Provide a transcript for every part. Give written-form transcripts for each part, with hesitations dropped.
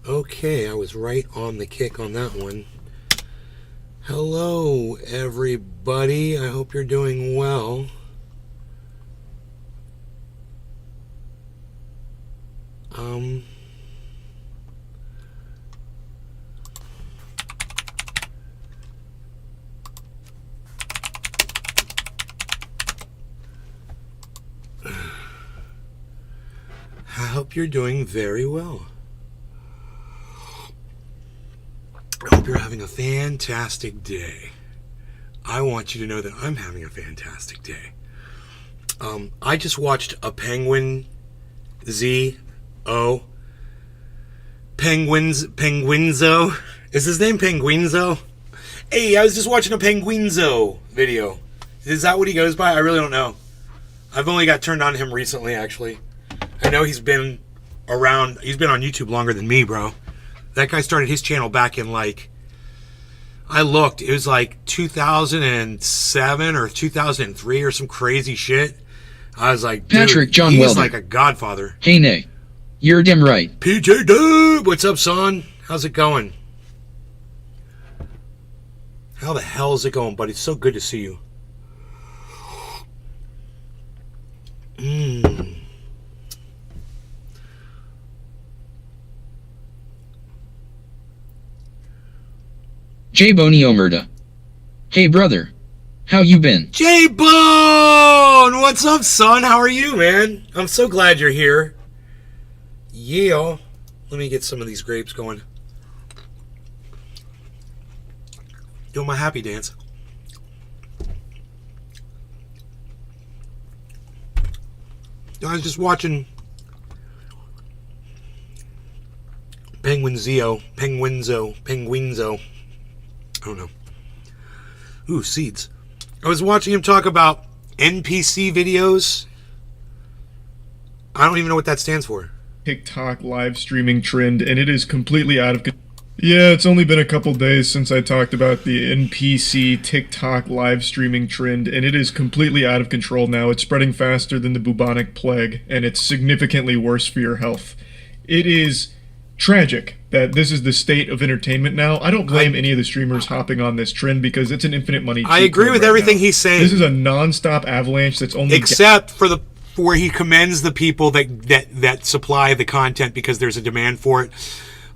Okay, I was right on the kick on that one. Hello, everybody. I hope you're doing well. I hope you're doing very well. I hope you're having a fantastic day. I want you to know that I'm having a fantastic day. I just watched a Penguinzo. Is his name Penguinzo? Hey, I was just watching a Penguinzo video. Is that what he goes by? I really don't know. I've only got turned on to him recently, actually. I know he's been around. He's been on YouTube longer than me, bro. That guy started his channel back in I looked. It was 2007 or 2003 or some crazy shit. I was like, dude, Patrick John he's Welder. like a godfather. Hey, Nay. You're damn right. PJ Dub, what's up, son? How's it going? How the hell is it going, buddy? It's so good to see you. J Boney Omerta. Hey, brother. How you been? J-Bone! What's up, son? How are you, man? I'm so glad you're here. Yeah. Let me get some of these grapes going. Doing my happy dance. I was just watching Penguinzo. I don't know. Ooh, seeds. I was watching him talk about NPC videos. I don't even know what that stands for. TikTok live streaming trend, and it is completely out of control. Yeah, it's only been a couple days since I talked about the NPC TikTok live streaming trend, and it is completely out of control now. It's spreading faster than the bubonic plague, and it's significantly worse for your health. It is tragic that this is the state of entertainment now. I don't blame any of the streamers hopping on this trend because it's an infinite money. I agree with everything he's saying. This is a non-stop avalanche that's only... Except for where he commends the people that supply the content because there's a demand for it.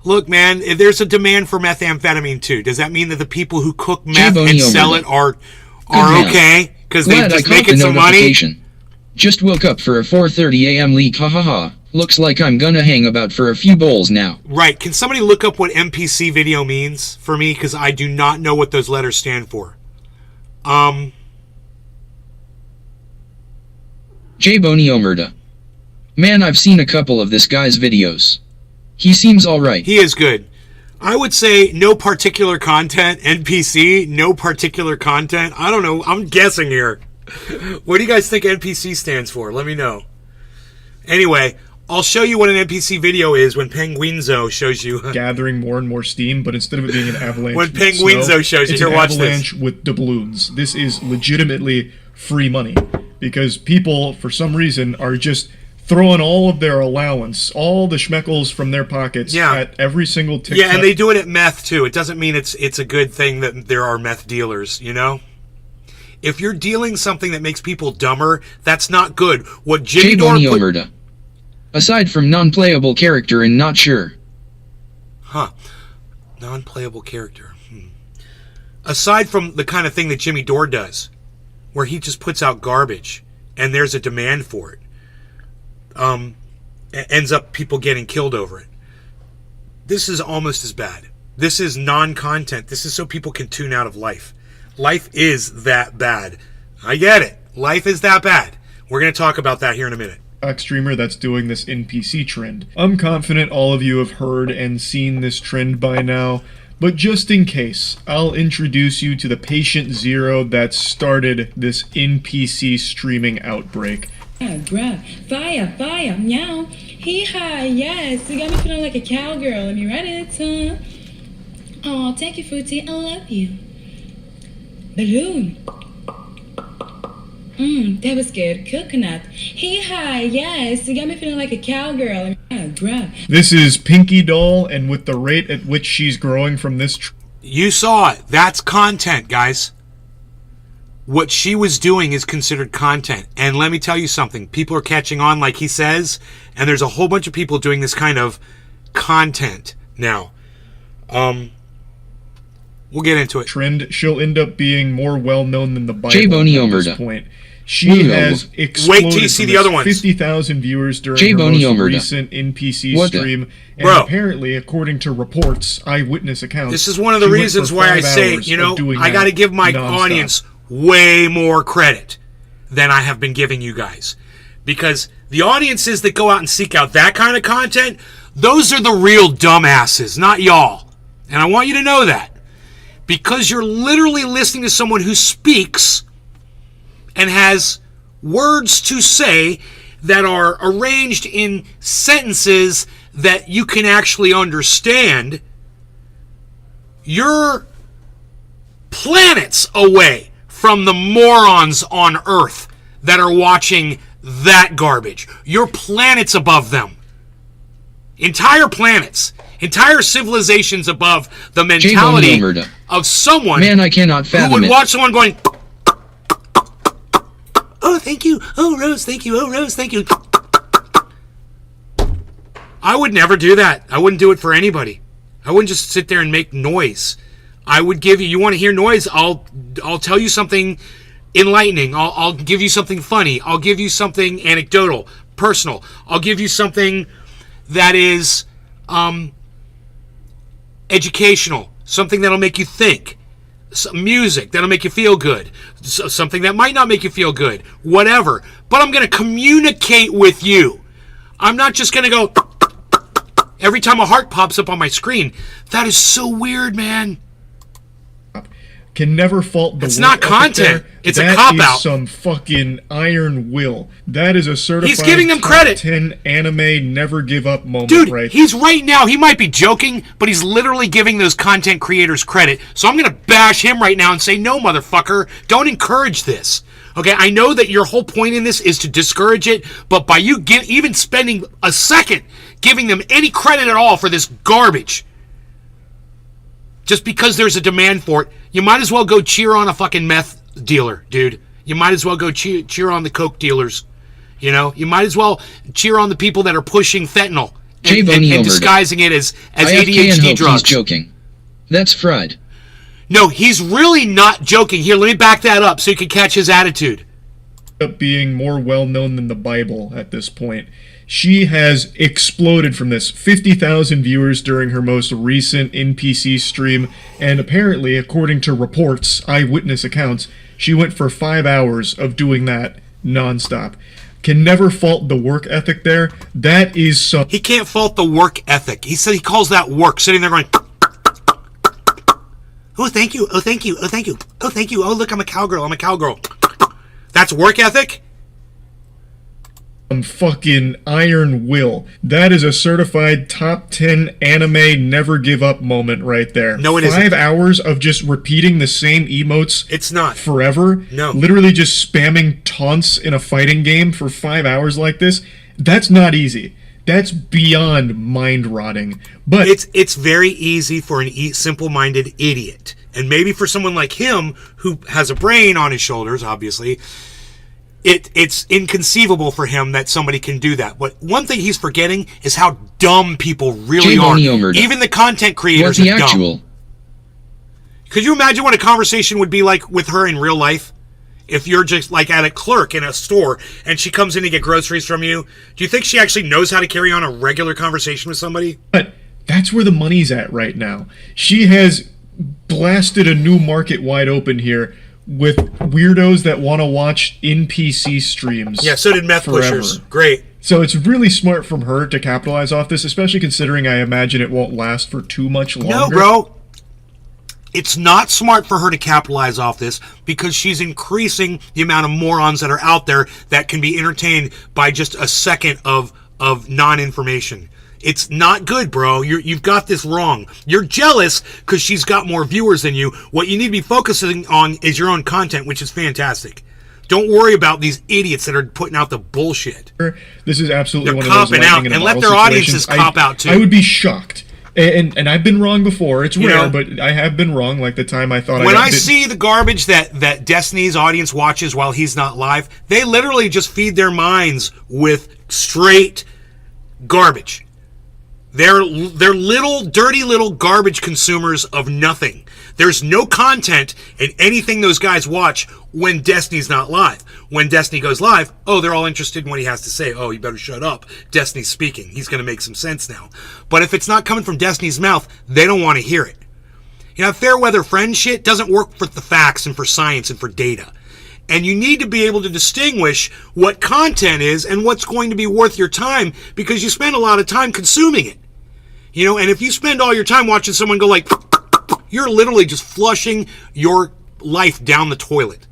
Look, man, if there's a demand for methamphetamine too, does that mean that the people who cook meth and sell it are okay? Because they just making some money? Just woke up for a 4:30 a.m. leak, hahaha. Looks like I'm gonna hang about for a few bowls now. Right, can somebody look up what NPC video means for me? Because I do not know what those letters stand for. J Boney Omerta. Man, I've seen a couple of this guy's videos. He seems alright. He is good. I would say no particular content. NPC, no particular content. I don't know. I'm guessing here. What do you guys think NPC stands for? Let me know. Anyway, I'll show you what an NPC video is when Penguinzo shows you. Gathering more and more steam, but instead of it being an avalanche... When Penguinzo shows you, here, watch this. It's an avalanche with doubloons. This is legitimately free money. Because people, for some reason, are just... throwing all of their allowance, all the schmeckles from their pockets at every single TikTok. Yeah, and they do it at meth, too. It doesn't mean it's a good thing that there are meth dealers, you know? If you're dealing something that makes people dumber, that's not good. What Jimmy Dore put... Aside from non-playable character and not sure. Huh. Non-playable character. Aside from the kind of thing that Jimmy Dore does, where he just puts out garbage, and there's a demand for it. Ends up people getting killed over it. This is almost as bad. This is non-content. This is so people can tune out of life. Life is that bad. I get it. Life is that bad. We're going to talk about that here in a minute. Streamer that's doing this NPC trend. I'm confident all of you have heard and seen this trend by now, but just in case, I'll introduce you to the patient zero that started this NPC streaming outbreak. Bruh, fire, meow, hee-haw, yes, you got me feeling like a cowgirl, let me write it, Oh, thank you, Fruity, I love you. Balloon. That was good. Coconut. Hey, hi, yes. You got me feeling like a cowgirl. Grab. This is Pinky Doll, and with the rate at which she's growing from this You saw it. That's content, guys. What she was doing is considered content. And let me tell you something. People are catching on, like he says, and there's a whole bunch of people doing this kind of content now. We'll get into it. trend, she'll end up being more well-known than the Bible J. Boney at this Omerta. point. She Wait has till exploded you see from the other this ones. 50,000 viewers during J. her Boney most Omerta. recent NPC What the- stream, and Bro. apparently, according to reports, eyewitness accounts, This is one of the she went reasons for why I 5 say, hours you of know, doing I that got to give my nonstop. audience way more credit than I have been giving you guys. Because the audiences that go out and seek out that kind of content, those are the real dumbasses, not y'all. And I want you to know that. Because you're literally listening to someone who speaks and has words to say that are arranged in sentences that you can actually understand. You're planets away from the morons on Earth that are watching that garbage. You're planets above them. Entire planets. Entire civilizations above the J. Boney mentality Omerta. of someone Man, I cannot who fathom would it. watch someone going, oh, thank you. Oh, Rose, thank you. Oh, Rose, thank you. I would never do that. I wouldn't do it for anybody. I wouldn't just sit there and make noise. I would give you want to hear noise, I'll tell you something enlightening. I'll give you something funny. I'll give you something anecdotal, personal. I'll give you something that is educational, something that'll make you think, some music that'll make you feel good, something that might not make you feel good, whatever. But I'm going to communicate with you. I'm not just going to go every time a heart pops up on my screen. That is so weird, man. Can never fault the It's work not ethic content. there. It's a That cop-out. is some fucking iron will. That is a certified He's giving them top credit. 10 anime never give up moment Dude, right he's right now, he might be joking, but he's literally giving those content creators credit. So I'm going to bash him right now and say, no, motherfucker, don't encourage this. Okay, I know that your whole point in this is to discourage it, but by you even spending a second giving them any credit at all for this garbage, just because there's a demand for it, you might as well go cheer on a fucking meth dealer, dude. You might as well go cheer on the coke dealers. You know, you might as well cheer on the people that are pushing fentanyl J. and Boney Omerta. disguising it as IFK and ADHD hope drugs. he's joking. That's fried. No, he's really not joking. Here, let me back that up so you can catch his attitude. up being more well known than the Bible at this point. She has exploded from this 50,000 viewers during her most recent NPC stream, and apparently, according to reports, eyewitness accounts, she went for 5 hours of doing that nonstop. Can never fault the work ethic there. That is some He can't fault the work ethic. He said he calls that work, sitting there going, oh, thank you. Oh, thank you. Oh, thank you. Oh, thank you. Oh, look, I'm a cowgirl. I'm a cowgirl. That's work ethic? fucking iron will. That is a certified top 10 anime never give up moment right there. No, it 5 isn't. hours of just repeating the same emotes It's not. forever. No. Literally just spamming taunts in a fighting game for 5 hours like this. That's not easy. That's beyond mind rotting. But It's very easy for an simple-minded idiot. And maybe for someone like him, who has a brain on his shoulders, obviously, it's inconceivable for him that somebody can do that. But one thing he's forgetting is how dumb people really J. are. Boney Omerta. Even the content What's creators the are dumb. actual? Could you imagine what a conversation would be like with her in real life? If you're just like at a clerk in a store and she comes in to get groceries from you, do you think she actually knows how to carry on a regular conversation with somebody? But that's where the money's at right now. She has blasted a new market wide open here with weirdos that want to watch NPC streams. Yeah, so did Meth forever. Pushers. Great. So it's really smart from her to capitalize off this, especially considering I imagine it won't last for too much longer. No, bro. It's not smart for her to capitalize off this because she's increasing the amount of morons that are out there that can be entertained by just a second of non-information. It's not good, bro. You've got this wrong. You're jealous because she's got more viewers than you. What you need to be focusing on is your own content, which is fantastic. Don't worry about these idiots that are putting out the bullshit. This is absolutely They're one of those copping lightning out, in a and let bottle their audiences situations. cop out, too. I would be shocked. And I've been wrong before. It's You rare, know, but I have been wrong. Like the time I thought When I I see the garbage that Destiny's audience watches while he's not live, they literally just feed their minds with straight garbage. They're little, dirty little garbage consumers of nothing. There's no content in anything those guys watch when Destiny's not live. When Destiny goes live, oh, they're all interested in what he has to say. Oh, you better shut up. Destiny's speaking. He's going to make some sense now. But if it's not coming from Destiny's mouth, they don't want to hear it. You know, fair weather friend shit doesn't work for the facts and for science and for data. And you need to be able to distinguish what content is and what's going to be worth your time, because you spend a lot of time consuming it. You know, and if you spend all your time watching someone go like, you're literally just flushing your life down the toilet.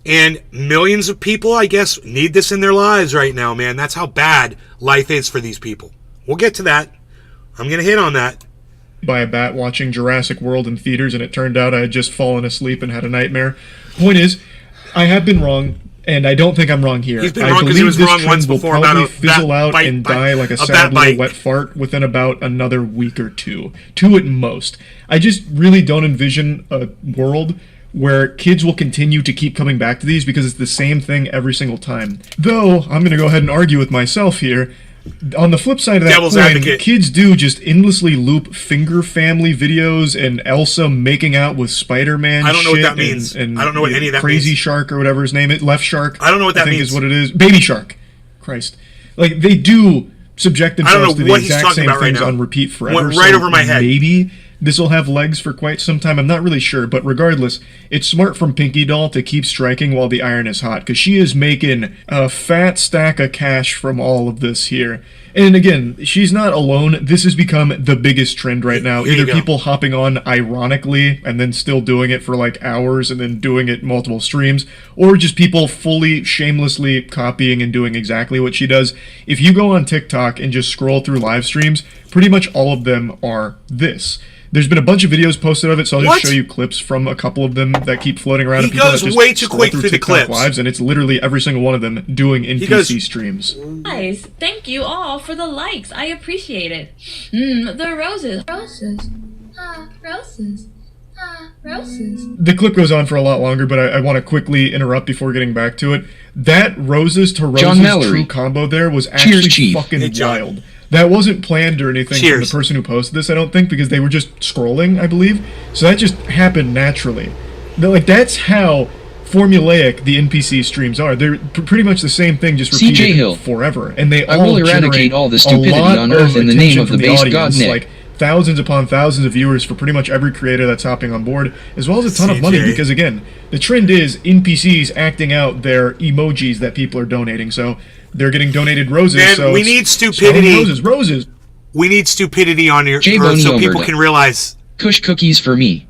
And millions of people, I guess, need this in their lives right now, man. That's how bad life is for these people. We'll get to that. I'm going to hit on that. by a bat watching Jurassic World in theaters, and it turned out I had just fallen asleep and had a nightmare. Point is, I have been wrong, and I don't think I'm wrong here. He's been I wrong 'cause believe he was this wrong trend once will before probably about a fizzle bat out bite, and die like a bat sad little bite. wet fart within about another week or two at most. I just really don't envision a world where kids will continue to keep coming back to these because it's the same thing every single time. Though, I'm going to go ahead and argue with myself here. On the flip side of that Devil's coin, advocate. kids do just endlessly loop finger family videos and Elsa making out with Spider-Man. I don't know what shit that means. And I don't know what any of that Crazy means. Shark or whatever his name is, Left Shark. I don't know what that I think means. is what it is. Baby Shark. Christ, like they do subject I don't themselves know to the what he's exact talking same about right things now. on repeat forever. Went right over my head. Maybe this will have legs for quite some time. I'm not really sure, but regardless, it's smart from Pinky Doll to keep striking while the iron is hot, because she is making a fat stack of cash from all of this here. And again, she's not alone. This has become the biggest trend right now. Here you Either go. people hopping on ironically and then still doing it for like hours and then doing it multiple streams, or just people fully shamelessly copying and doing exactly what she does. If you go on TikTok and just scroll through live streams, pretty much all of them are this. There's been a bunch of videos posted of it, so I'll just What? show you clips from a couple of them that keep floating around. He of people goes that just way too scroll quick through the TikTok clips. lives, and it's literally every single one of them doing NPC goes- streams. Guys, thank you all for the likes. I appreciate it. The roses. Roses. Roses. Roses. The clip goes on for a lot longer, but I want to quickly interrupt before getting back to it. That roses to roses John Mallory. true combo there was actually Chief. fucking Hey, John. wild. That wasn't planned or anything from Cheers. the person who posted this, I don't think, because they were just scrolling, I believe. So that just happened naturally. Like, that's how formulaic the NPC streams are. They're pretty much the same thing, just CJ repeated Hill. forever. And they I all will eradicate generate all the a stupidity lot on Earth in the name attention of the from base audience, godnet. like thousands upon thousands of viewers for pretty much every creator that's hopping on board, as well as a ton of money, CJ. because again, the trend is NPCs acting out their emojis that people are donating, so they're getting donated roses. Man, so we it's need smelling stupidity. roses. We need stupidity on your J. Earth Boney so people Omerta. can realize Kush cookies for me.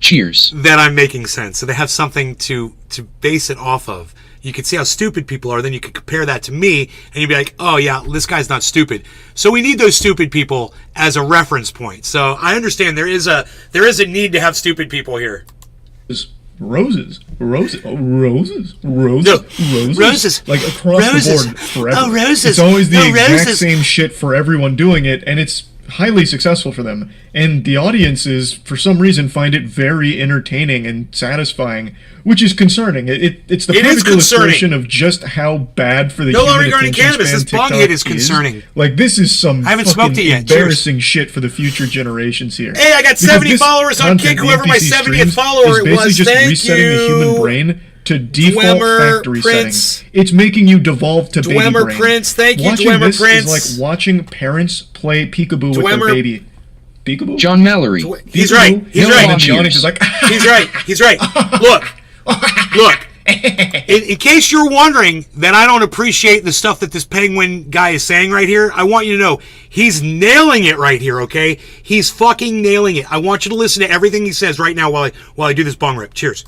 Cheers. that I'm making sense. So they have something to base it off of. You can see how stupid people are, then you can compare that to me, and you'd be like, oh yeah, this guy's not stupid. So we need those stupid people as a reference point. So I understand there is a need to have stupid people here. Roses, roses, oh, roses, roses, No, roses, roses, like across roses. the board forever. Oh, roses. It's always the Oh, exact roses. same shit for everyone doing it, and it's highly successful for them. And the audiences, for some reason, find it very entertaining and satisfying, which is concerning. It's the It is perfect concerning. illustration of just how bad for the No human longer regarding attention cannabis, span this bong TikTok hit is concerning. Like, this is some I haven't fucking smoked it yet. Cheers. embarrassing shit for the future generations here. Hey, I got Because 70 this followers on content, Kick, the whoever my NPC 70th streams, follower is it basically was. just Thank resetting the you. human brain to default Dwemer factory Prince. settings. It's making you devolve to baby Dwemer brain. Prince, thank you, Watching Dwemer this Prince. is like watching parents play peekaboo with Dwemer- their baby. Peekaboo? John Mallory. He's right. He's No right. And then Cheers. Johnny's just like, He's right. He's right. Look. In case you're wondering that I don't appreciate the stuff that this penguin guy is saying right here, I want you to know he's nailing it right here, okay? He's fucking nailing it. I want you to listen to everything he says right now while I do this bong rip. Cheers.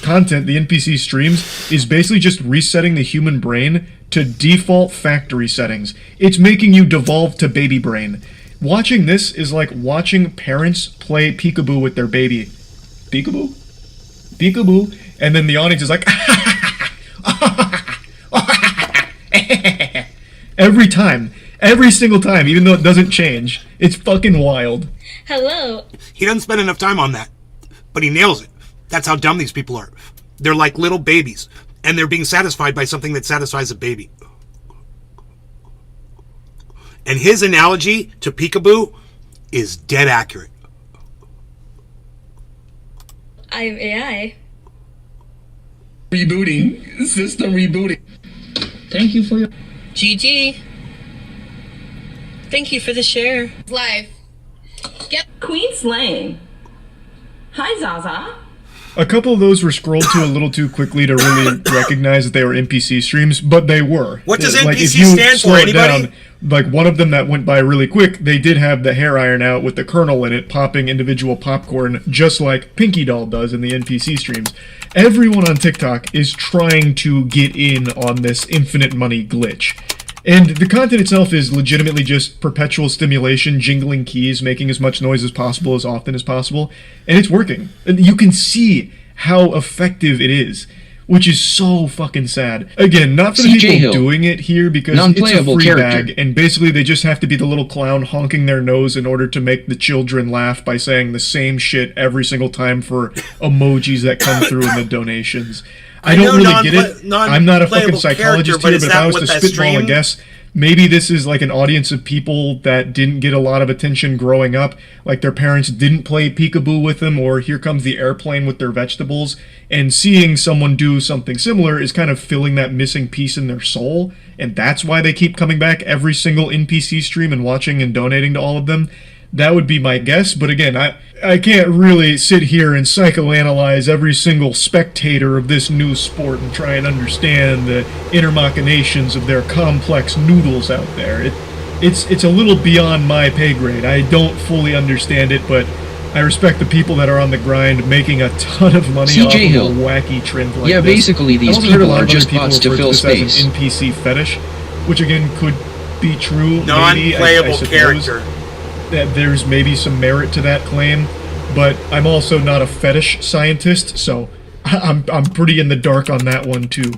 content, the NPC streams, is basically just resetting the human brain to default factory settings. It's making you devolve to baby brain. Watching this is like watching parents play peekaboo with their baby. Peekaboo? peekaboo, and then the audience is like, every time, every single time, even though it doesn't change. It's fucking wild. Hello. He doesn't spend enough time on that, but he nails it. That's how dumb these people are. They're like little babies, and they're being satisfied by something that satisfies a baby. And his analogy to peekaboo is dead accurate. I'm AI. Rebooting. System rebooting. Thank you for your... GG. Thank you for the share. Life. Queen Slang. Hi, Zaza. A couple of those were scrolled to a little too quickly to really recognize that they were NPC streams, but they were. What does Like, NPC if you stand slow for, it anybody? down, like one of them that went by really quick, they did have the hair iron out with the kernel in it, popping individual popcorn, just like Pinky Doll does in the NPC streams. Everyone on TikTok is trying to get in on this infinite money glitch. And the content itself is legitimately just perpetual stimulation, jingling keys, making as much noise as possible, as often as possible, and it's working. And you can see how effective it is, which is so fucking sad. Again, not for the CJ people Hill. doing it here, because it's a Non-playable free character. bag, and basically they just have to be the little clown honking their nose in order to make the children laugh by saying the same shit every single time for emojis that come through in the donations. I don't really get it. I'm not a fucking psychologist here, but if I was to spitball a guess, maybe this is like an audience of people that didn't get a lot of attention growing up, like their parents didn't play peekaboo with them, or Here Comes the Airplane with their vegetables, and seeing someone do something similar is kind of filling that missing piece in their soul, and that's why they keep coming back every single NPC stream and watching and donating to all of them. That would be my guess, but again, I can't really sit here and psychoanalyze every single spectator of this new sport and try and understand the inner machinations of their complex noodles out there. It's a little beyond my pay grade. I don't fully understand it, but I respect the people that are on the grind making a ton of money CJ off of Hill. a wacky trend like Yeah, this. basically these I've also heard a people lot are of other just people bots to refer fill this as space. an NPC fetish, which again could be true. maybe, Non-playable I suppose. character. That there's maybe some merit to that claim, but I'm also not a fetish scientist, so I'm pretty in the dark on that one too.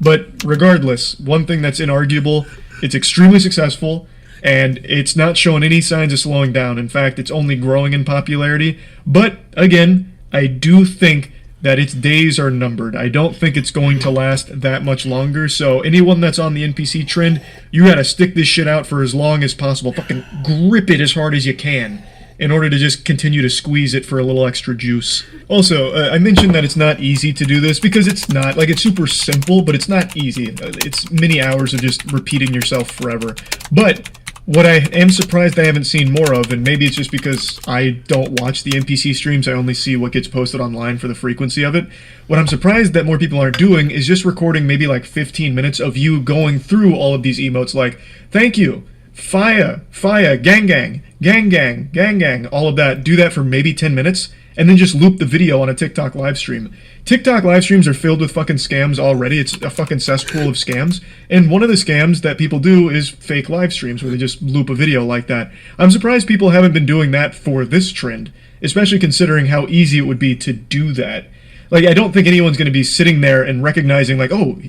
But regardless, one thing that's inarguable, it's extremely successful, and it's not showing any signs of slowing down. In fact, it's only growing in popularity. But again, I do think that its days are numbered. I don't think it's going to last that much longer, so anyone that's on the NPC trend, you gotta stick this shit out for as long as possible. Fucking grip it as hard as you can in order to just continue to squeeze it for a little extra juice. Also, I mentioned that it's not easy to do this, because it's not. Like, it's super simple, but it's not easy. It's many hours of just repeating yourself forever. But what I am surprised I haven't seen more of, and maybe it's just because I don't watch the NPC streams, I only see what gets posted online for the frequency of it. What I'm surprised that more people aren't doing is just recording maybe like 15 minutes of you going through all of these emotes like, thank you, fire, fire, gang gang, gang gang, gang gang, all of that. Do that for maybe 10 minutes, and then just loop the video on a TikTok live stream. TikTok live streams are filled with fucking scams already. It's a fucking cesspool of scams. And one of the scams that people do is fake live streams where they just loop a video like that. I'm surprised people haven't been doing that for this trend, especially considering how easy it would be to do that. Like, I don't think anyone's going to be sitting there and recognizing, like, oh,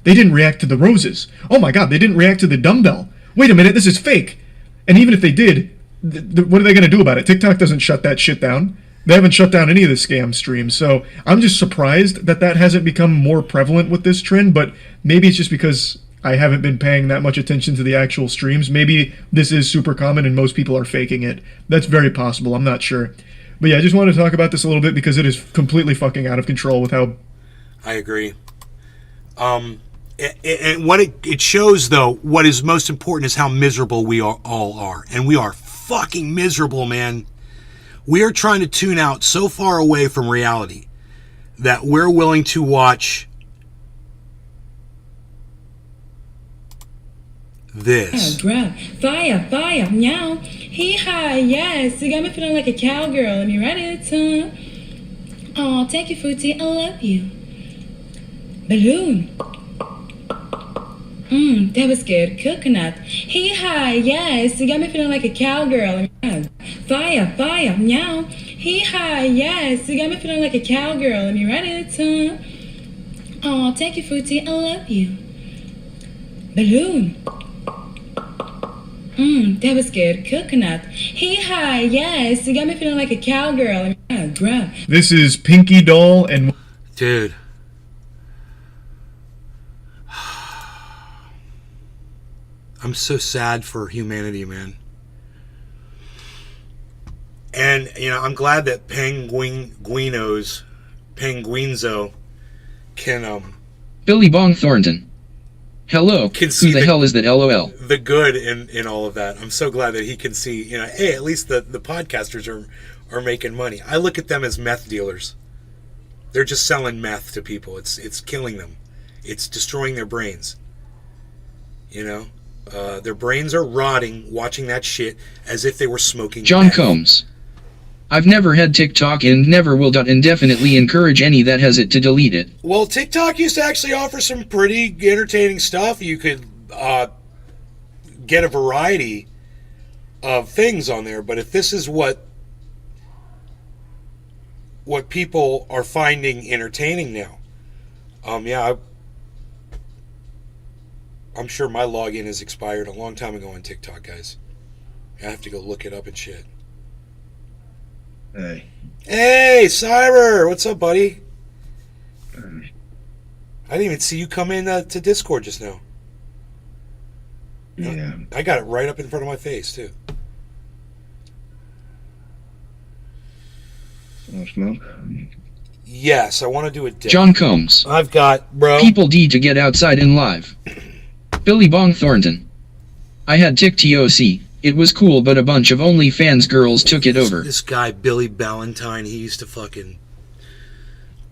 they didn't react to the roses. Oh my god, they didn't react to the dumbbell. Wait a minute, this is fake. And even if they did, what are they going to do about it? TikTok doesn't shut that shit down. They haven't shut down any of the scam streams, so I'm just surprised that that hasn't become more prevalent with this trend, but maybe it's just because I haven't been paying that much attention to the actual streams. Maybe this is super common and most people are faking it. That's very possible, I'm not sure. But yeah, I just wanted to talk about this a little bit because it is completely fucking out of control with how... I agree. And what it shows, though, what is most important is how miserable we all are. And we are fucking miserable, man. We are trying to tune out so far away from reality that we're willing to watch this. Drop. Fire, fire, meow. Hee haw, yes. You got me feeling like a cowgirl. Let me write it, huh? Oh, thank you, Fruity. I love you. Balloon. That was good. Coconut. Hee haw, yes. You got me feeling like a cowgirl. Fire, fire, meow. Hee-haw, yes. You got me feeling like a cowgirl. Let me write it, huh? Oh, thank you, Fruity. I love you. Balloon. That was good. Coconut. Hee-haw, yes. You got me feeling like a cowgirl. Let me grab. This is Pinky Doll and... Dude. I'm so sad for humanity, man. And, you know, I'm glad that Penguinzo can, Billy Bong Thornton. Hello, Can who see the the- hell is that LOL? the good in all of that. I'm so glad that he can see, you know, hey, at least the podcasters are making money. I look at them as meth dealers. They're just selling meth to people. It's killing them. It's destroying their brains. You know? Their brains are rotting watching that shit as if they were smoking John meth. Combs. I've never had TikTok and never will. Indefinitely encourage any that has it to delete it. Well, TikTok used to actually offer some pretty entertaining stuff. You could get a variety of things on there, but if this is what people are finding entertaining now, I'm sure my login has expired a long time ago on TikTok, guys. I have to go look it up and shit. Hey, Cyber! What's up, buddy? I didn't even see you come in to Discord just now. Yeah. I got it right up in front of my face, too. Want smoke? Yes, I want to do a dip. John Combs. I've got, bro. People D to get outside and live. Billy Bong Thornton. I had TikTok. It was cool, but a bunch of OnlyFans girls took it over. This guy, Billy Ballantyne, he used to fucking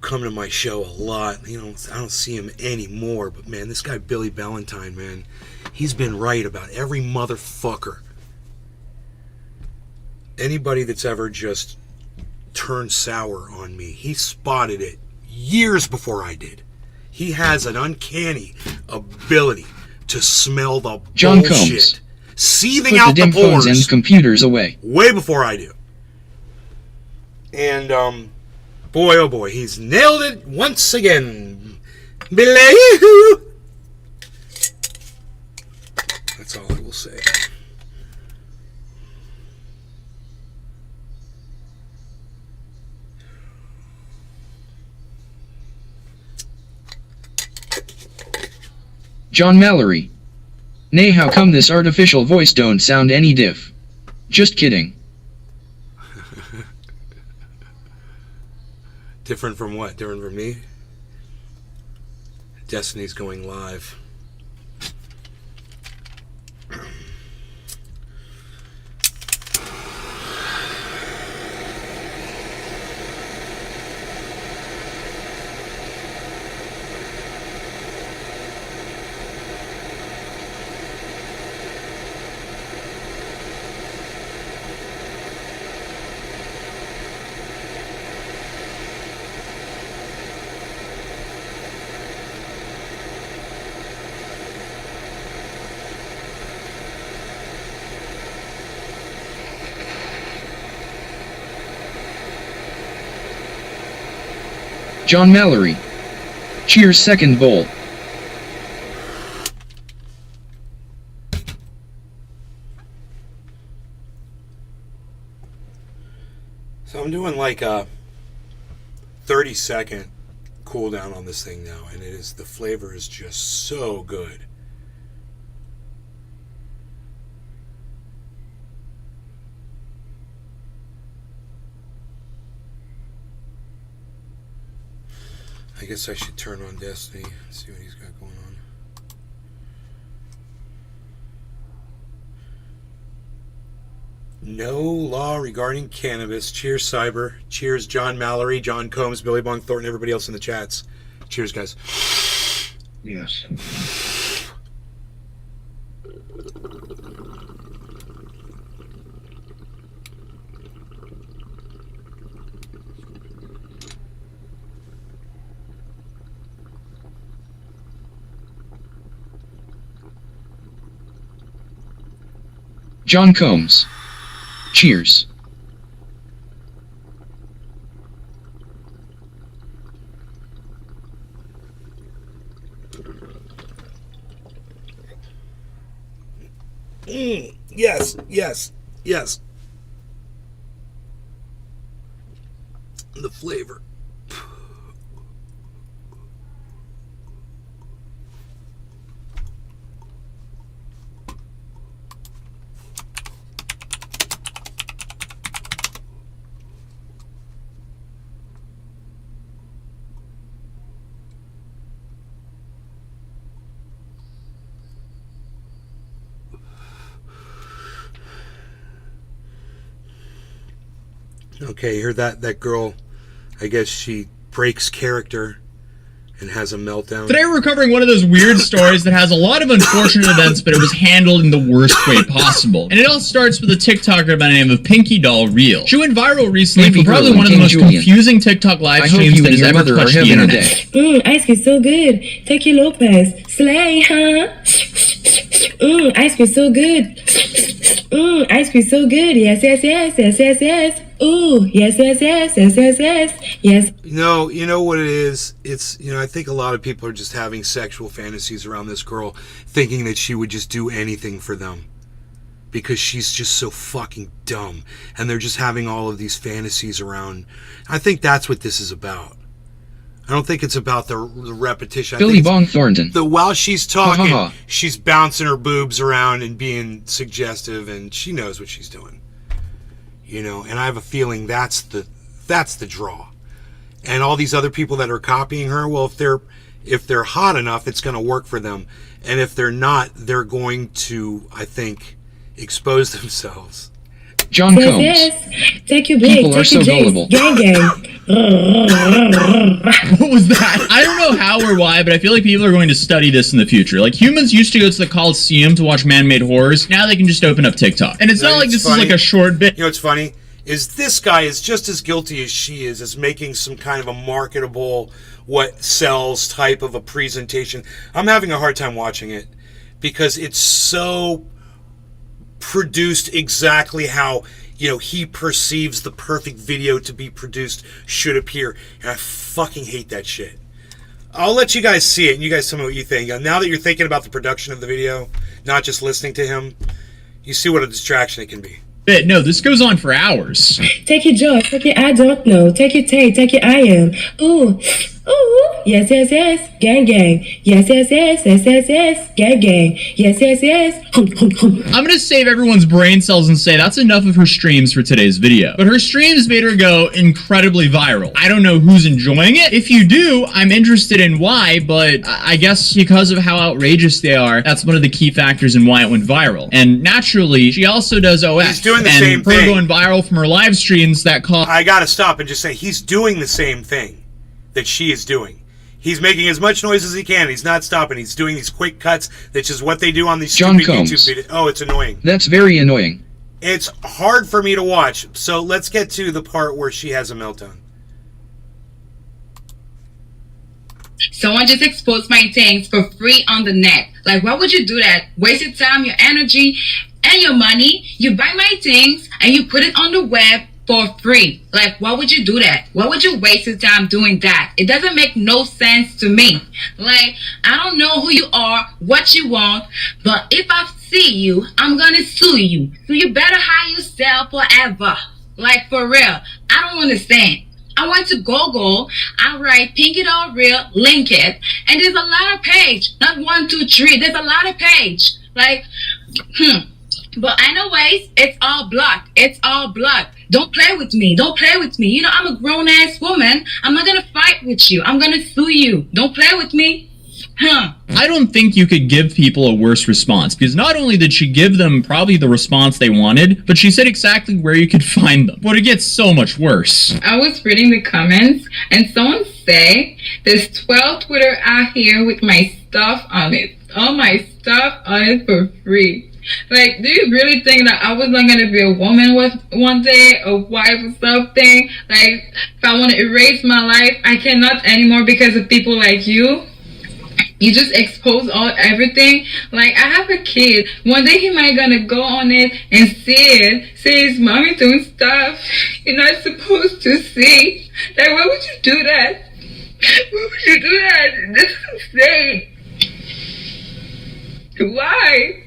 come to my show a lot. You know, I don't see him anymore, but man, this guy, Billy Ballantyne, man, he's been right about every motherfucker. Anybody that's ever just turned sour on me, he spotted it years before I did. He has an uncanny ability to smell the John bullshit Combs. seething Put out the dim the phones pores and computers away. way before I do. And boy oh boy, he's nailed it once again. Billy. That's all I will say. John Mallory. Nay, how come this artificial voice don't sound any diff? Just kidding. Different from what? Different from me? Destiny's going live. John Mallory. Cheers, second bowl. So I'm doing like a 30-second cooldown on this thing now, and the flavor is just so good. I guess I should turn on Destiny, see what he's got going on. No law regarding cannabis. Cheers, Cyber. Cheers, John Mallory, John Combs, Billy Bong Thornton, everybody else in the chats. Cheers, guys. Yes. John Combs. Cheers. Yes, yes, yes. The flavor. Okay, you heard that? That girl, I guess she breaks character and has a meltdown. Today we're covering one of those weird stories that has a lot of unfortunate events, but it was handled in the worst way possible. And it all starts with a TikToker by the name of Pinky Doll Real. She went viral recently Baby for probably girl one of the and most King Julian. confusing TikTok live I hope streams you that and has your ever mother are touched the having a internet. day. Ice cream so good. Taki Lopez. Slay, huh? Ice cream so good. Ice cream so good. Yes, yes, yes, yes, yes, yes. Ooh, yes, yes, yes, yes, yes, yes, yes. You know what it is? It's, I think a lot of people are just having sexual fantasies around this girl, thinking that she would just do anything for them. Because she's just so fucking dumb. And they're just having all of these fantasies around. I think that's what this is about. I don't think it's about the repetition. Billy Bong Thornton. While she's talking, Ha, ha, ha. she's bouncing her boobs around and being suggestive, and she knows what she's doing. And I have a feeling that's the draw. And all these other people that are copying her, well, if they're hot enough, it's going to work for them. And if they're not, they're going to, I think, expose themselves. John Combs. Yes. Take your Blake. People are Take your so Jace. gullible. Gang, gang. What was that? I don't know how or why, but I feel like people are going to study this in the future. Like, humans used to go to the Coliseum to watch man-made horrors. Now they can just open up TikTok. And it's not like this is like a short bit. You know what's funny? Is this guy is just as guilty as she is as making some kind of a marketable, what sells type of a presentation. I'm having a hard time watching it because it's so produced exactly how he perceives the perfect video to be produced should appear, and I fucking hate that shit. I'll let you guys see it and you guys tell me what you think. Now that you're thinking about the production of the video, not just listening to him, you see what a distraction it can be. No, this goes on for hours. Take your joy. Take your I don't know. Take your Tay. Take your I am. Ooh. Ooh. Yes, yes, yes. Gang, gang. Yes, yes, yes. Yes, yes, yes. Gang, gang. Yes, yes, yes. I'm gonna save everyone's brain cells and say that's enough of her streams for today's video. But her streams made her go incredibly viral. I don't know who's enjoying it. If you do, I'm interested in why, but I guess because of how outrageous they are, that's one of the key factors in why it went viral. And naturally, she also does OS. He's doing the and same her thing. going viral from her live streams that cause... I gotta stop and just say he's doing the same thing that she is doing. He's making as much noise as he can. He's not stopping. He's doing these quick cuts, which is what they do on these John stupid Combs. YouTube videos. Oh, it's annoying. That's very annoying. It's hard for me to watch. So let's get to the part where she has a meltdown. Someone just exposed my things for free on the net. Like, why would you do that? Waste your time, your energy, and your money. You buy my things and you put it on the web for free. Like, why would you do that? Why would you waste your time doing that? It doesn't make no sense to me. Like, I don't know who you are, what you want, but if I see you, I'm gonna sue you. So you better hide yourself forever. Like, for real. I don't understand. I went to Google, I write Pinky Doll Real, link it, and there's a lot of page. Not 1, 2, 3. There's a lot of page. Like, But anyways, it's all blocked. It's all blocked. Don't play with me. Don't play with me. I'm a grown-ass woman. I'm not gonna fight with you. I'm gonna sue you. Don't play with me. I don't think you could give people a worse response, because not only did she give them probably the response they wanted, but she said exactly where you could find them. But it gets so much worse. I was reading the comments, and someone say there's 12 Twitter out here with my stuff on it. All my stuff on it for free. Like, do you really think that I was not going to be a woman one day, a wife or something? Like, if I want to erase my life, I cannot anymore because of people like you? You just expose everything. Like, I have a kid. One day he might gonna go on it and see it. See his mommy doing stuff you're not supposed to see. Like, why would you do that? Why would you do that? This is insane. Why?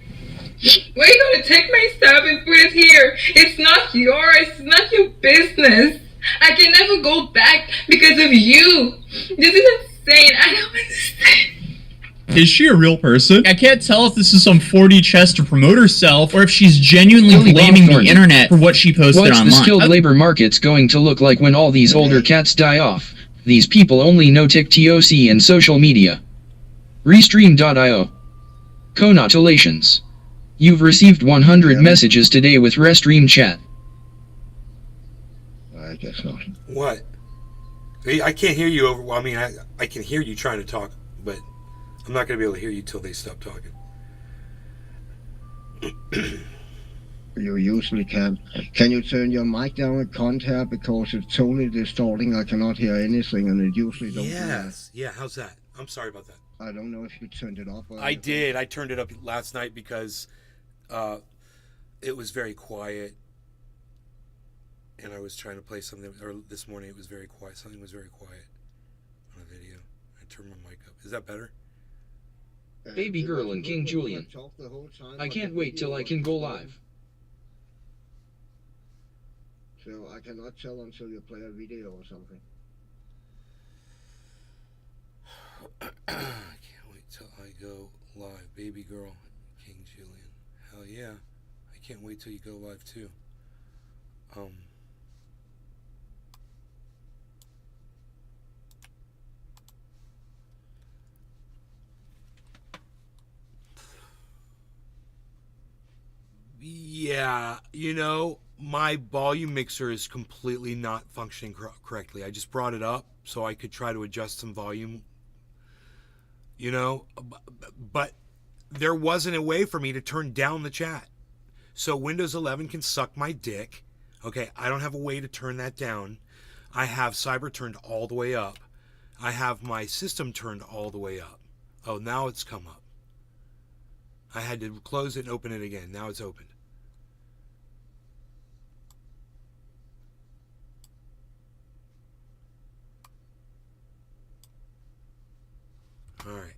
Why are you gonna take my stuff and put it here? It's not yours. It's not your business. I can never go back because of you. This is insane. I don't understand. Is she a real person? I can't tell if this is some 4D chess to promote herself, or if she's genuinely Billy blaming the Thornton. internet for what she posted What's online. the skilled labor market's going to look like when all these older cats die off? These people only know TikTok and social media. Restream.io. Congratulations. You've received 100 messages today with Restream chat. I guess not. What? I can't hear you over. Well, I mean, I can hear you trying to talk, but I'm not going to be able to hear you till they stop talking. You usually can. Can you turn your mic down at contact because it's totally distorting? I cannot hear anything, and it usually don't. Yes. Yeah. How's that? I'm sorry about that. I don't know if you turned it off. Or I did. I turned it up last night because it was very quiet, and I was trying to play something. Or this morning it was very quiet. Something was very quiet on a video. I turned my mic up. Is that better? Baby girl and King Julian. I can't wait till I can go live. So I cannot tell until you play a video or something. I can't wait till I go live. Baby girl, King Julian. Hell yeah. I can't wait till you go live too. Yeah, you know, my volume mixer is completely not functioning correctly. I just brought it up so I could try to adjust some volume, you know, but there wasn't a way for me to turn down the chat. So Windows 11 can suck my dick. Okay, I don't have a way to turn that down. I have Cyber turned all the way up. I have my system turned all the way up. Oh, now it's come up. I had to close it and open it again. Now it's opened. All right.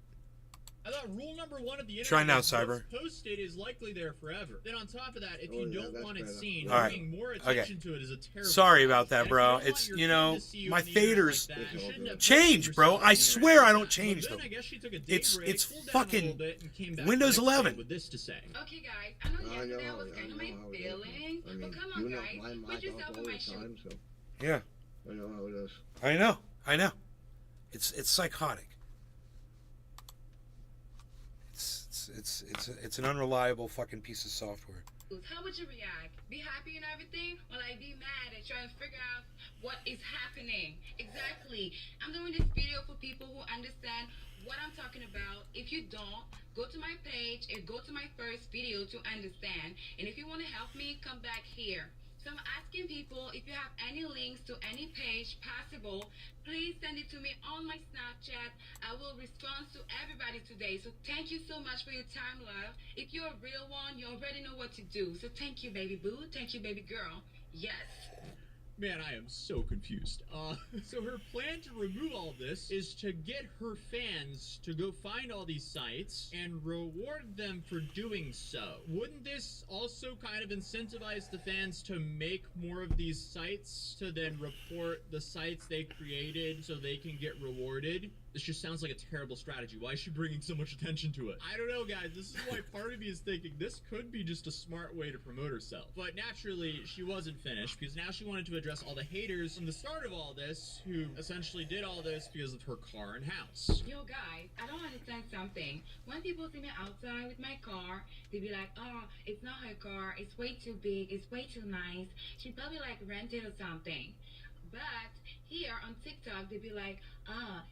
I thought rule number one of the internet Try now, is Cyber. what's posted is likely there forever. Then on top of that, if Oh, you yeah, don't that's want it better. seen, All right. bringing more Okay. attention to it is a terrible Sorry sign. about that, And if bro. you don't want It's, your you friend know, to see you my on the internet faders like that, you shouldn't have change, posted bro. yourself I on the swear internet. I don't change But then them. I guess she took a day It's break, it's cooled down a fucking little bit, and came back Windows the next day 11. with this to say. Okay, guys. I know I yesterday I know, was I kind of know my how it is. feelings, I mean, but come you on, know guys. my Put mic yourself off in all my the shoes. time, so Yeah, I know how it is. I know. I know. It's psychotic. It's an unreliable fucking piece of software. How would you react? Be happy and everything, or like be mad and try to figure out what is happening? Exactly. I'm doing this video for people who understand what I'm talking about. If you don't, go to my page and go to my first video to understand. And if you want to help me, come back here. So I'm asking people, if you have any links to any page possible, please send it to me on my Snapchat. I will respond to everybody today. So thank you so much for your time, love. If you're a real one, you already know what to do. So thank you, baby boo. Thank you, baby girl. Yes. Man, I am so confused. So her plan to remove all this is to get her fans to go find all these sites and reward them for doing so. Wouldn't this also kind of incentivize the fans to make more of these sites to then report the sites they created so they can get rewarded? This just sounds like a terrible strategy. Why is she bringing so much attention to it? I don't know, guys. This is why part of me is thinking this could be just a smart way to promote herself. But naturally, she wasn't finished because now she wanted to address all the haters from the start of all this who essentially did all this because of her car and house. Yo, guys, I don't understand something. When people see me outside with my car, they be like, oh, it's not her car. It's way too big. It's way too nice. She probably like rented or something. But here on TikTok, they be like,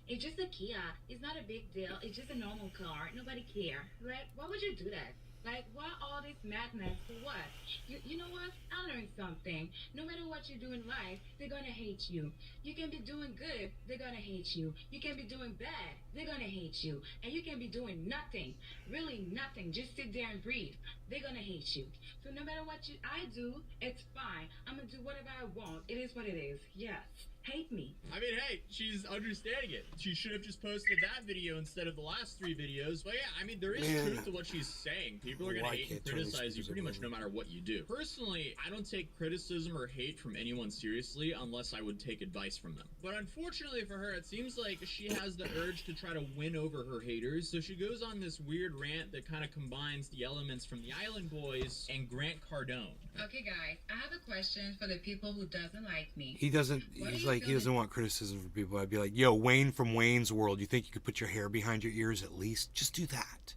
it's just a Kia. It's not a big deal. It's just a normal car. Nobody care. Like, why would you do that? Like, why all this madness for what? You know what? I learned something. No matter what you do in life, they're gonna hate you. You can be doing good, they're gonna hate you. You can be doing bad, they're gonna hate you. And you can be doing nothing, really nothing. Just sit there and breathe. They're gonna hate you. So no matter what I do, it's fine. I'm gonna do whatever I want. It is what it is. Yes. hate me. I mean, hey, she's understanding it. She should have just posted that video instead of the last 3 videos. But yeah, I mean, there is truth to what she's saying. People are going to hate and criticize you pretty much no matter what you do. Personally, I don't take criticism or hate from anyone seriously unless I would take advice from them. But unfortunately for her, it seems like she has the urge to try to win over her haters, so she goes on this weird rant that kind of combines the elements from the Island Boys and Grant Cardone. Okay, guys, I have a question for the people who doesn't like me. He doesn't. He's like, he doesn't want criticism from people. I'd be like, yo, Wayne from Wayne's World. You think you could put your hair behind your ears at least? Just do that.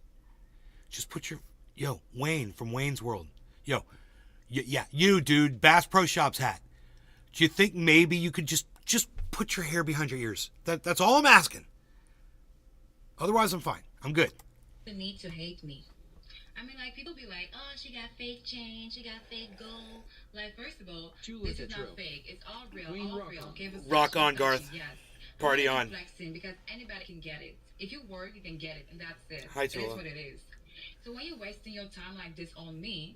Just put your, yo, Wayne from Wayne's World. Yo, yeah, you dude, Bass Pro Shops hat. Do you think maybe you could just put your hair behind your ears? That's all I'm asking. Otherwise, I'm fine. I'm good. The need to hate me. I mean, like, people be like, oh, she got fake change, she got fake gold. Like, first of all, this is not fake. It's all real, all real. Okay, rock on, Garth. Yes. Party on. Flexing because anybody can get it. If you work, you can get it, and that's it. Hi, It Tula. is what it is. So when you're wasting your time like this on me,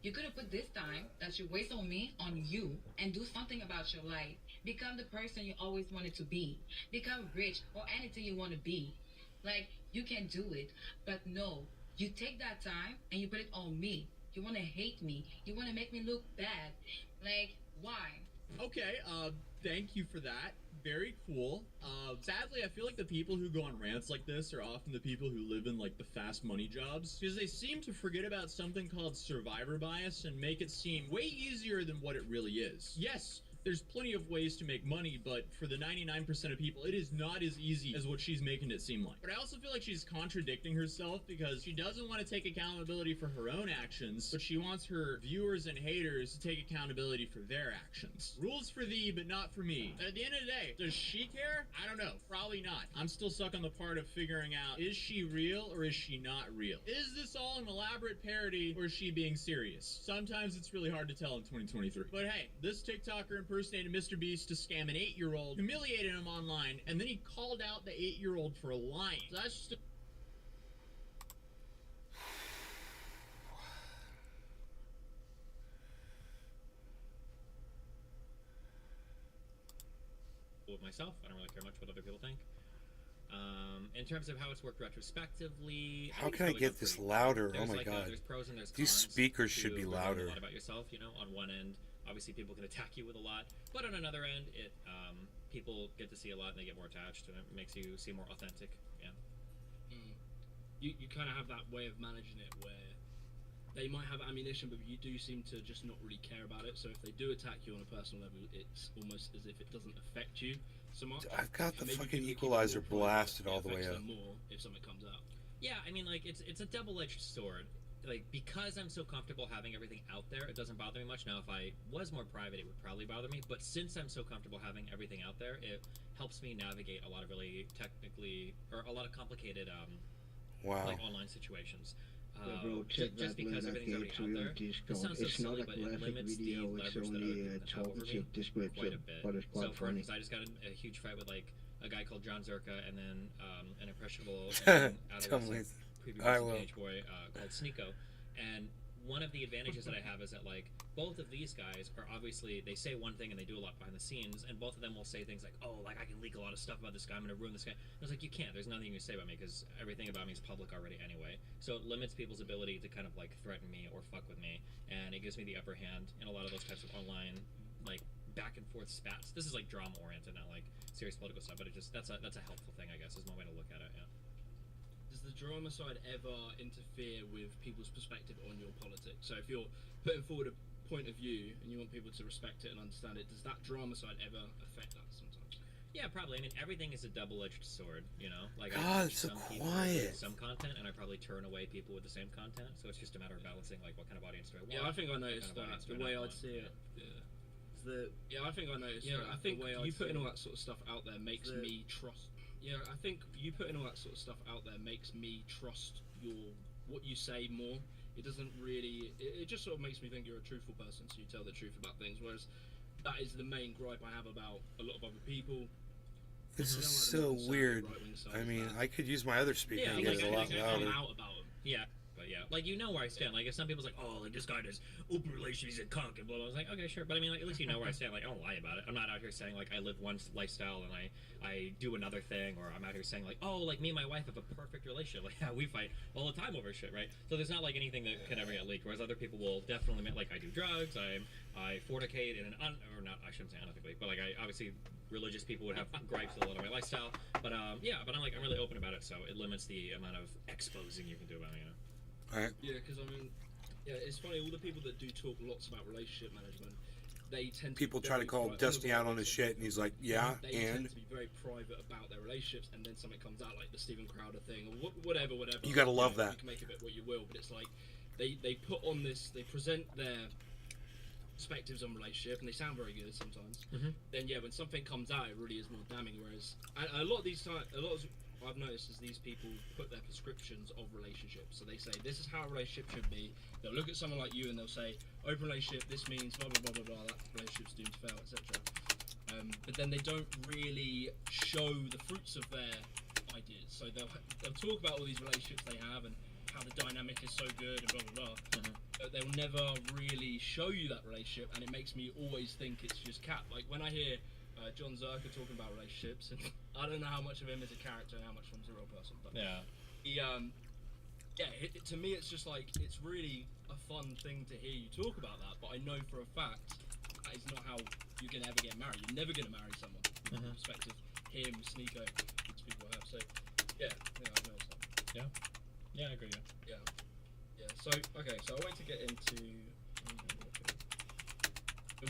you could have put this time that you waste on me on you and do something about your life. Become the person you always wanted to be. Become rich or anything you want to be. Like, you can do it, but no. You take that time and you put it on me. You want to hate me. You want to make me look bad. Like, why? Okay, thank you for that. Very cool. Sadly, I feel like the people who go on rants like this are often the people who live in, like, the fast money jobs, because they seem to forget about something called survivor bias and make it seem way easier than what it really is. Yes, there's plenty of ways to make money, but for the 99% of people, it is not as easy as what she's making it seem like. But I also feel like she's contradicting herself because she doesn't want to take accountability for her own actions, but she wants her viewers and haters to take accountability for their actions. Rules for thee, but not for me. At the end of the day, does she care? I don't know. Probably not. I'm still stuck on the part of figuring out, is she real or is she not real? Is this all an elaborate parody or is she being serious? Sometimes it's really hard to tell in 2023. But hey, this TikToker impersonated Mr. Beast to scam an 8-year-old, humiliated him online, and then he called out the 8-year-old for lying. So that's just with myself. I don't really care much what other people think. In terms of how it's worked retrospectively, How can I get this louder? Oh my god. There's pros and there's These cons speakers should be to learning louder. a lot about yourself, you know. On one end, obviously people can attack you with a lot, but on another end, it people get to see a lot and they get more attached, and it makes you seem more authentic. Yeah. You kind of have that way of managing it where they might have ammunition, but you do seem to just not really care about it. So if they do attack you on a personal level, it's almost as if it doesn't affect you so much. I've got the Maybe fucking people keep equalizer it more blasted private, all the it way affects up. them more if something comes out. Yeah, I mean, like, it's a double-edged sword. Like, because I'm so comfortable having everything out there, it doesn't bother me much. Now, if I was more private, it would probably bother me. But since I'm so comfortable having everything out there, it helps me navigate a lot of really a lot of complicated, Wow. like, online situations. Yeah, bro, check Just that because link I everything's already gave to out you there. on This Discord. sounds so It's not silly, a but it graphic limits the video, it's leverage that other only people a can have over talkative me description, quite a bit. but it's So, quite for funny. instance, I just got in a huge fight with, like, a guy called John Zerka and then an impressionable adolescent preview page boy called Sneeko. And one of the advantages that I have is that, like, both of these guys are obviously, they say one thing and they do a lot behind the scenes, and both of them will say things like, oh, like, I can leak a lot of stuff about this guy, I'm going to ruin this guy. And I was like, you can't. There's nothing you can say about me because everything about me is public already anyway. So it limits people's ability to kind of, like, threaten me or fuck with me, and it gives me the upper hand in a lot of those types of online, like, back and forth spats. This is, like, drama-oriented, not, like, serious political stuff, but it just, that's a helpful thing, I guess, is one way to look at it, yeah. Does the drama side ever interfere with people's perspective on your politics? So if you're putting forward a point of view and you want people to respect it and understand it, does that drama side ever affect that sometimes? Yeah, probably. I mean, everything is a double-edged sword, you know? Like, God, I it's so some people quiet. with some content, and I probably turn away people with the same content, so it's just a matter of balancing, like, what kind of audience do I want? Yeah, I think I noticed what kind of that, audience the do I way not I'd want? see it. Yeah. I think I noticed that. I think you putting all that sort of stuff out there makes me trust. Yeah, I think you putting all that sort of stuff out there makes me trust what you say more. It doesn't really. It just sort of makes me think you're a truthful person, so you tell the truth about things. Whereas that is the main gripe I have about a lot of other people. This is so weird. I mean, I could use my other speaker and get it a lot louder. Yeah, but but yeah, like, you know where I stand. Like, if some people's like, oh, like, this guy does open relations, he's a cunt, and blah, blah, I was like, okay, sure, but I mean, like, at least you know where I stand. Like, I don't lie about it. I'm not out here saying, like, I live one lifestyle and I do another thing, or I'm out here saying, like, oh, like, me and my wife have a perfect relationship. Like, yeah, we fight all the time over shit, right? So there's not, like, anything that can ever get leaked, whereas other people will definitely admit, like, I do drugs, I fornicate in an or not, I shouldn't say unethically, but, like, I obviously, religious people would have gripes with a lot of my lifestyle, but yeah, but I'm really open about it, so it limits the amount of exposing you can do about me, you know. Alright. Yeah, because I mean, yeah, it's funny, all the people that do talk lots about relationship management, they tend to People try to call Dusty out on his shit, and he's like, yeah, they and tend to be very private about their relationships, and then something comes out like the Steven Crowder thing, or whatever. You gotta love that. You can make of it what you will, but it's like they put on this, they present their perspectives on relationship, and they sound very good sometimes. Then yeah, when something comes out, it really is more damning. Whereas a lot of these times, I've noticed is these people put their prescriptions of relationships. So they say, this is how a relationship should be. They'll look at someone like you and they'll say, open relationship, this means blah, blah, blah, blah, blah, that relationship's doomed to fail, etc. But then they don't really show the fruits of their ideas. So they'll talk about all these relationships they have and how the dynamic is so good and blah, blah, blah. But they'll never really show you that relationship, and it makes me always think it's just cap. Like when I hear John Zerka talking about relationships, and I don't know how much of him is a character and how much from he's a real person, but yeah, he, to me it's just like, it's really a fun thing to hear you talk about that, but I know for a fact that is not how you're gonna ever get married. You're never gonna marry someone from the perspective him, Sneeko, these people have. So yeah, I've noticed that. Yeah, I agree. Yeah. So okay, so I wanted to get into.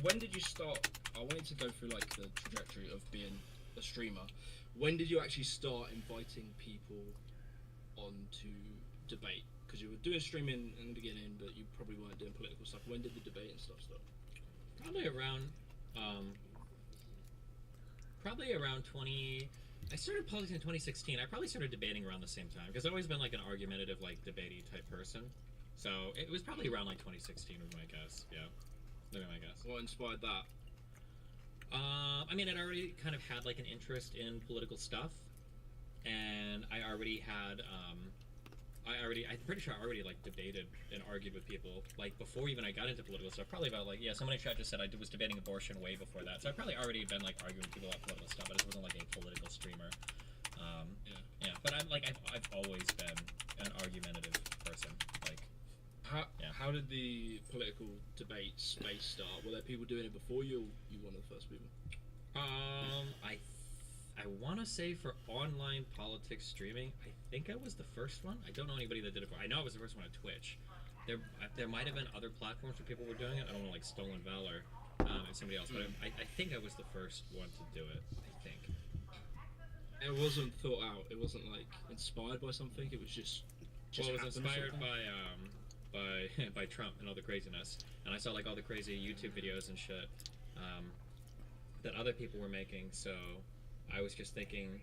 When did you start? I wanted to go through like the trajectory of being a streamer. When did you actually start inviting people on to debate? Because you were doing streaming in the beginning, but you probably weren't doing political stuff. When did the debate and stuff start? Probably around 20. I started politics in 2016. I probably started debating around the same time because I've always been like an argumentative, like debatey type person. So it was probably around like 2016 was my guess. Yeah, that'd be my guess. What inspired that? I mean, I'd already kind of had like an interest in political stuff, and I already had, I'm pretty sure I already like debated and argued with people like before even I got into political stuff. Probably about like, yeah, someone in chat just said I was debating abortion way before that, so I probably already been like arguing with people about political stuff. I just wasn't like a political streamer. Yeah. But I'm like I've always been an argumentative person. Like, how did the political debate space start? Were there people doing it before you? Or you one of the first people? I want to say for online politics streaming, I think I was the first one. I don't know anybody that did it before. I know I was the first one on Twitch. There might have been other platforms where people were doing it. I don't know, like Stolen Valor and somebody else, but I think I was the first one to do it. I think. It wasn't thought out. It wasn't like inspired by something. It was just well, it was inspired by Trump and all the craziness, and I saw like all the crazy YouTube videos and shit that other people were making. So I was just thinking,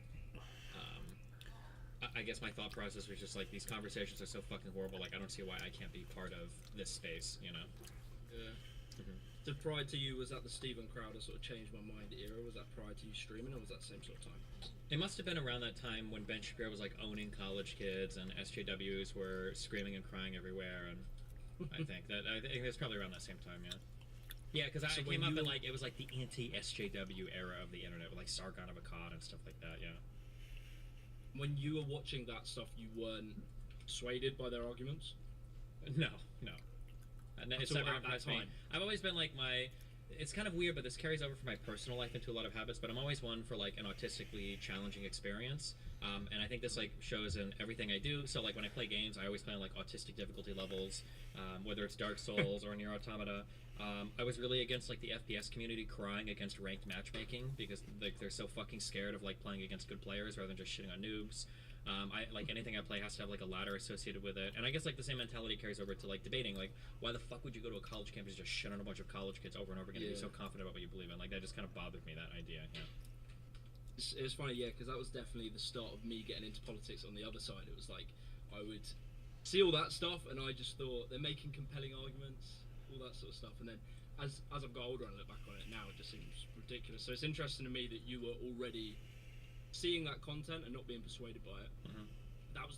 I guess my thought process was just like, these conversations are so fucking horrible. Like, I don't see why I can't be part of this space, you know? Yeah. So prior to you, was that the Steven Crowder sort of changed my mind era? Was that prior to you streaming, or was that the same sort of time? It must have been around that time when Ben Shapiro was like owning college kids and SJWs were screaming and crying everywhere, and I think it's probably around that same time, yeah. Yeah, because I came up in like, it was like the anti-SJW era of the internet with like Sargon of Akkad and stuff like that, yeah. When you were watching that stuff, you weren't swayed by their arguments? No. It's never impressed me. I've always been like it's kind of weird, but this carries over from my personal life into a lot of habits, but I'm always one for like an autistically challenging experience. And I think this like shows in everything I do. So like when I play games, I always play on like autistic difficulty levels, whether it's Dark Souls or Nier Automata. I was really against like the FPS community crying against ranked matchmaking because like they're so fucking scared of like playing against good players rather than just shitting on noobs. I like anything I play has to have like a ladder associated with it, and I guess like the same mentality carries over to like debating. Like, why the fuck would you go to a college campus and just shit on a bunch of college kids over and over again and be so confident about what you believe in? Like, that just kind of bothered me, that idea. Yeah. It was funny, yeah, because that was definitely the start of me getting into politics on the other side. It was like I would see all that stuff, and I just thought they're making compelling arguments, all that sort of stuff, and then as I've got older and look back on it now, it just seems ridiculous. So it's interesting to me that you were already seeing that content and not being persuaded by it.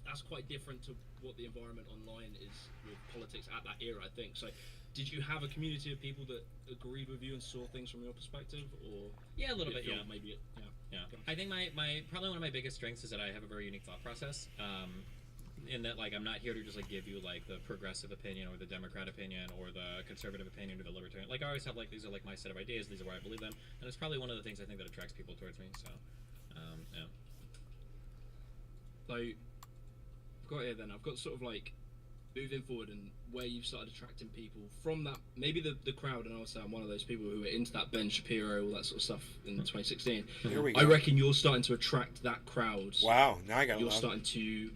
that's quite different to what the environment online is with politics at that era, I think. So, did you have a community of people that agreed with you and saw things from your perspective, or yeah, a little bit, yeah, maybe, yeah. I think my probably one of my biggest strengths is that I have a very unique thought process. In that, like, I'm not here to just like give you like the progressive opinion or the Democrat opinion or the conservative opinion or the libertarian. Like, I always have like these are like my set of ideas. These are why I believe them, and it's probably one of the things I think that attracts people towards me. So, yeah. So, I've got here then. I've got sort of like moving forward and where you've started attracting people from that. Maybe the crowd, and I'll say I'm one of those people who were into that Ben Shapiro, all that sort of stuff in 2016. Here we go. I reckon you're starting to attract that crowd. Wow, now I got. You're starting to.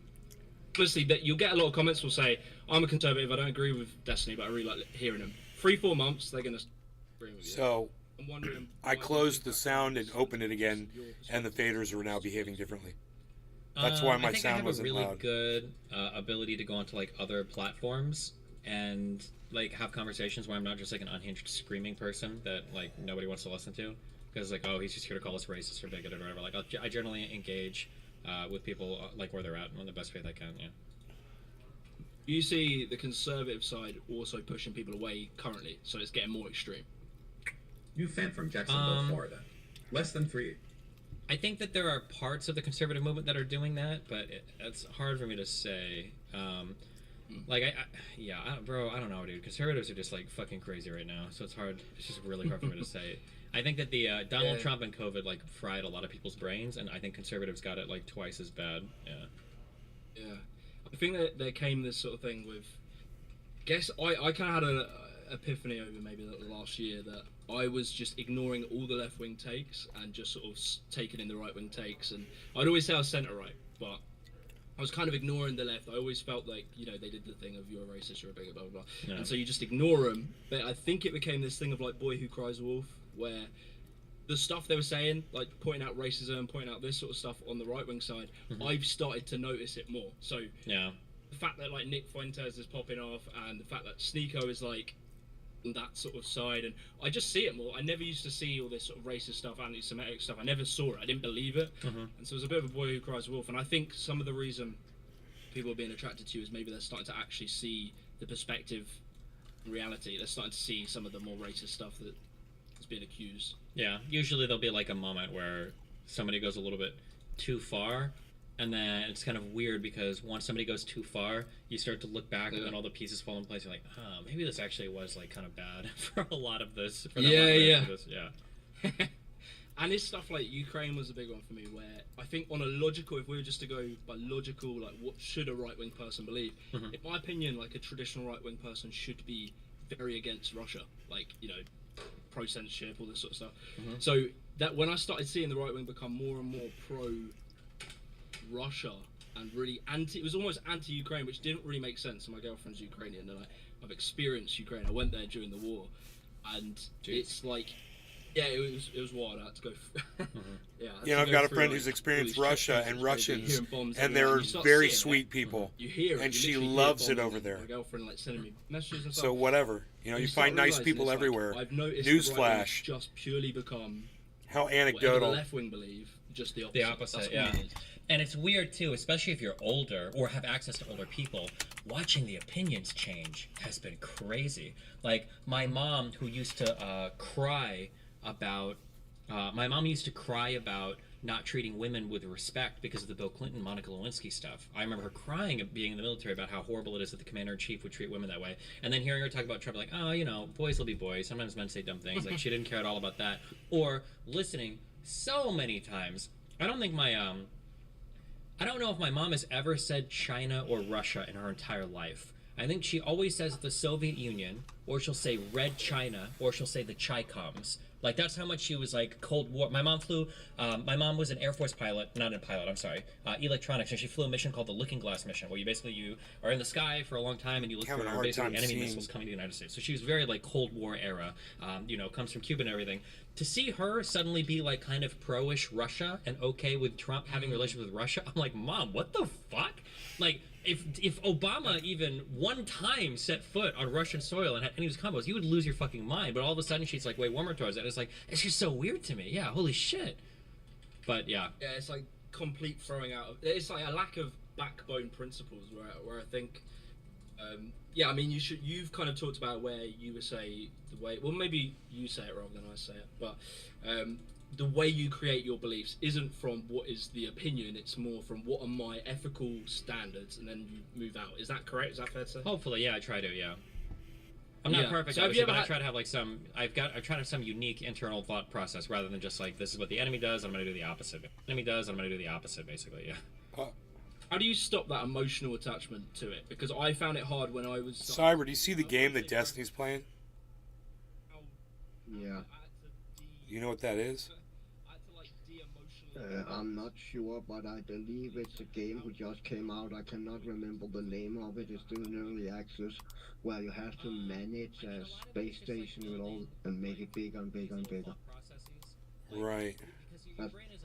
Honestly, that you'll get a lot of comments will say, I'm a conservative, I don't agree with Destiny, but I really like hearing them. 3-4 months, they're going to agree with you. So, I'm wondering, I closed the sound and opened it again, and the faders are now behaving differently. That's why my sound wasn't loud. I think I have a really good ability to go onto like other platforms and like have conversations where I'm not just like an unhinged screaming person that like nobody wants to listen to, because like, oh, he's just here to call us racist or bigoted or whatever. Like, I generally engage with people like where they're at in the best way they can. Yeah. You see the conservative side also pushing people away currently, so it's getting more extreme. New fan from Jacksonville, Florida. Less than 3. I think that there are parts of the conservative movement that are doing that, but it's hard for me to say. Like, bro, I don't know, dude. Conservatives are just like fucking crazy right now, so it's hard. It's just really hard for me to say. I think that the Donald Trump and COVID like fried a lot of people's brains, and I think conservatives got it like twice as bad. Yeah. Yeah, I think that there came this sort of thing with. Guess I kind of had an epiphany over maybe the last year that I was just ignoring all the left wing takes and just sort of taking in the right wing takes, and I'd always say I was centre right, but I was kind of ignoring the left. I always felt like, you know, they did the thing of you're a racist, you're a bigot, blah, blah, blah. Yeah. And so you just ignore them. But I think it became this thing of like Boy Who Cries Wolf, where the stuff they were saying, like pointing out racism, pointing out this sort of stuff on the right-wing side, I've started to notice it more. So yeah, the fact that like Nick Fuentes is popping off and the fact that Sneeko is like on that sort of side, and I just see it more. I never used to see all this sort of racist stuff, anti-Semitic stuff. I never saw it. I didn't believe it. And so it was a bit of a Boy Who Cries Wolf. And I think some of the reason people are being attracted to you is maybe they're starting to actually see the perspective in reality. They're starting to see some of the more racist stuff that is being accused. Yeah, usually there'll be like a moment where somebody goes a little bit too far, and then it's kind of weird because once somebody goes too far, you start to look back and then all the pieces fall in place. You're like, oh, maybe this actually was like kind of bad for a lot of this. For Yeah. And this stuff like Ukraine was a big one for me, where I think on a logical, if we were just to go by logical, like what should a right-wing person believe? In my opinion, like a traditional right-wing person should be very against Russia, like, you know, pro-censorship, all this sort of stuff. So that when I started seeing the right-wing become more and more pro-Russia and really it was almost anti-Ukraine, which didn't really make sense. So my girlfriend's Ukrainian, and I've experienced Ukraine. I went there during the war, and it's like, yeah, it was wild. I had to go. I've got a friend who's experienced Russia and Russians, and they're very sweet people. You hear it, and she loves it over there. My girlfriend like sending me messages and stuff. So whatever, you find nice people everywhere. I've noticed Newsflash, just purely become how anecdotal. The left wing believe just the opposite. The opposite, yeah. And it's weird too, especially if you're older or have access to older people. Watching the opinions change has been crazy. Like my mom, who used to cry about not treating women with respect because of the Bill Clinton, Monica Lewinsky stuff. I remember her crying at being in the military about how horrible it is that the commander-in-chief would treat women that way. And then hearing her talk about Trump, like, oh, boys will be boys. Sometimes men say dumb things. Like, she didn't care at all about that. Or listening so many times. I don't think I don't know if my mom has ever said China or Russia in her entire life. I think she always says the Soviet Union, or she'll say Red China, or she'll say the Chi-Coms. Like, that's how much she was, like, Cold War. My mom was an Air Force pilot, electronics, and she flew a mission called the Looking Glass mission, where you are in the sky for a long time, and you look for basically enemy missiles coming to the United States. So she was very, like, Cold War era, comes from Cuba and everything. To see her suddenly be, like, kind of pro-ish Russia and okay with Trump having a relationship with Russia, I'm like, Mom, what the fuck? Like, if Obama even one time set foot on Russian soil and had any of his combos, you would lose your fucking mind. But all of a sudden, she's like way warmer towards it. It's like, it's just so weird to me. Yeah, holy shit. But yeah. Yeah, it's like complete throwing out. It's like a lack of backbone principles where I think, yeah, I mean, you've kind of talked about where you would say the way, well, maybe you say it rather than I say it, but the way you create your beliefs isn't from what is the opinion, it's more from what are my ethical standards, and then you move out. Is that correct? Is that fair to say? Hopefully, yeah, I try to, yeah. I'm not perfect, So obviously, but I try to have like I try to have some unique internal thought process rather than just like, this is what the enemy does, I'm going to do the opposite. Enemy does, I'm going to do the opposite, basically, yeah. How do you stop that emotional attachment to it? Because I found it hard when I was... Cyber, do you see the game that Destiny's playing? Yeah. You know what that is? I'm not sure, but I believe it's a game who just came out. I cannot remember the name of it. It's still in early access, where you have to manage a space station with all and make it bigger and bigger and bigger. Right.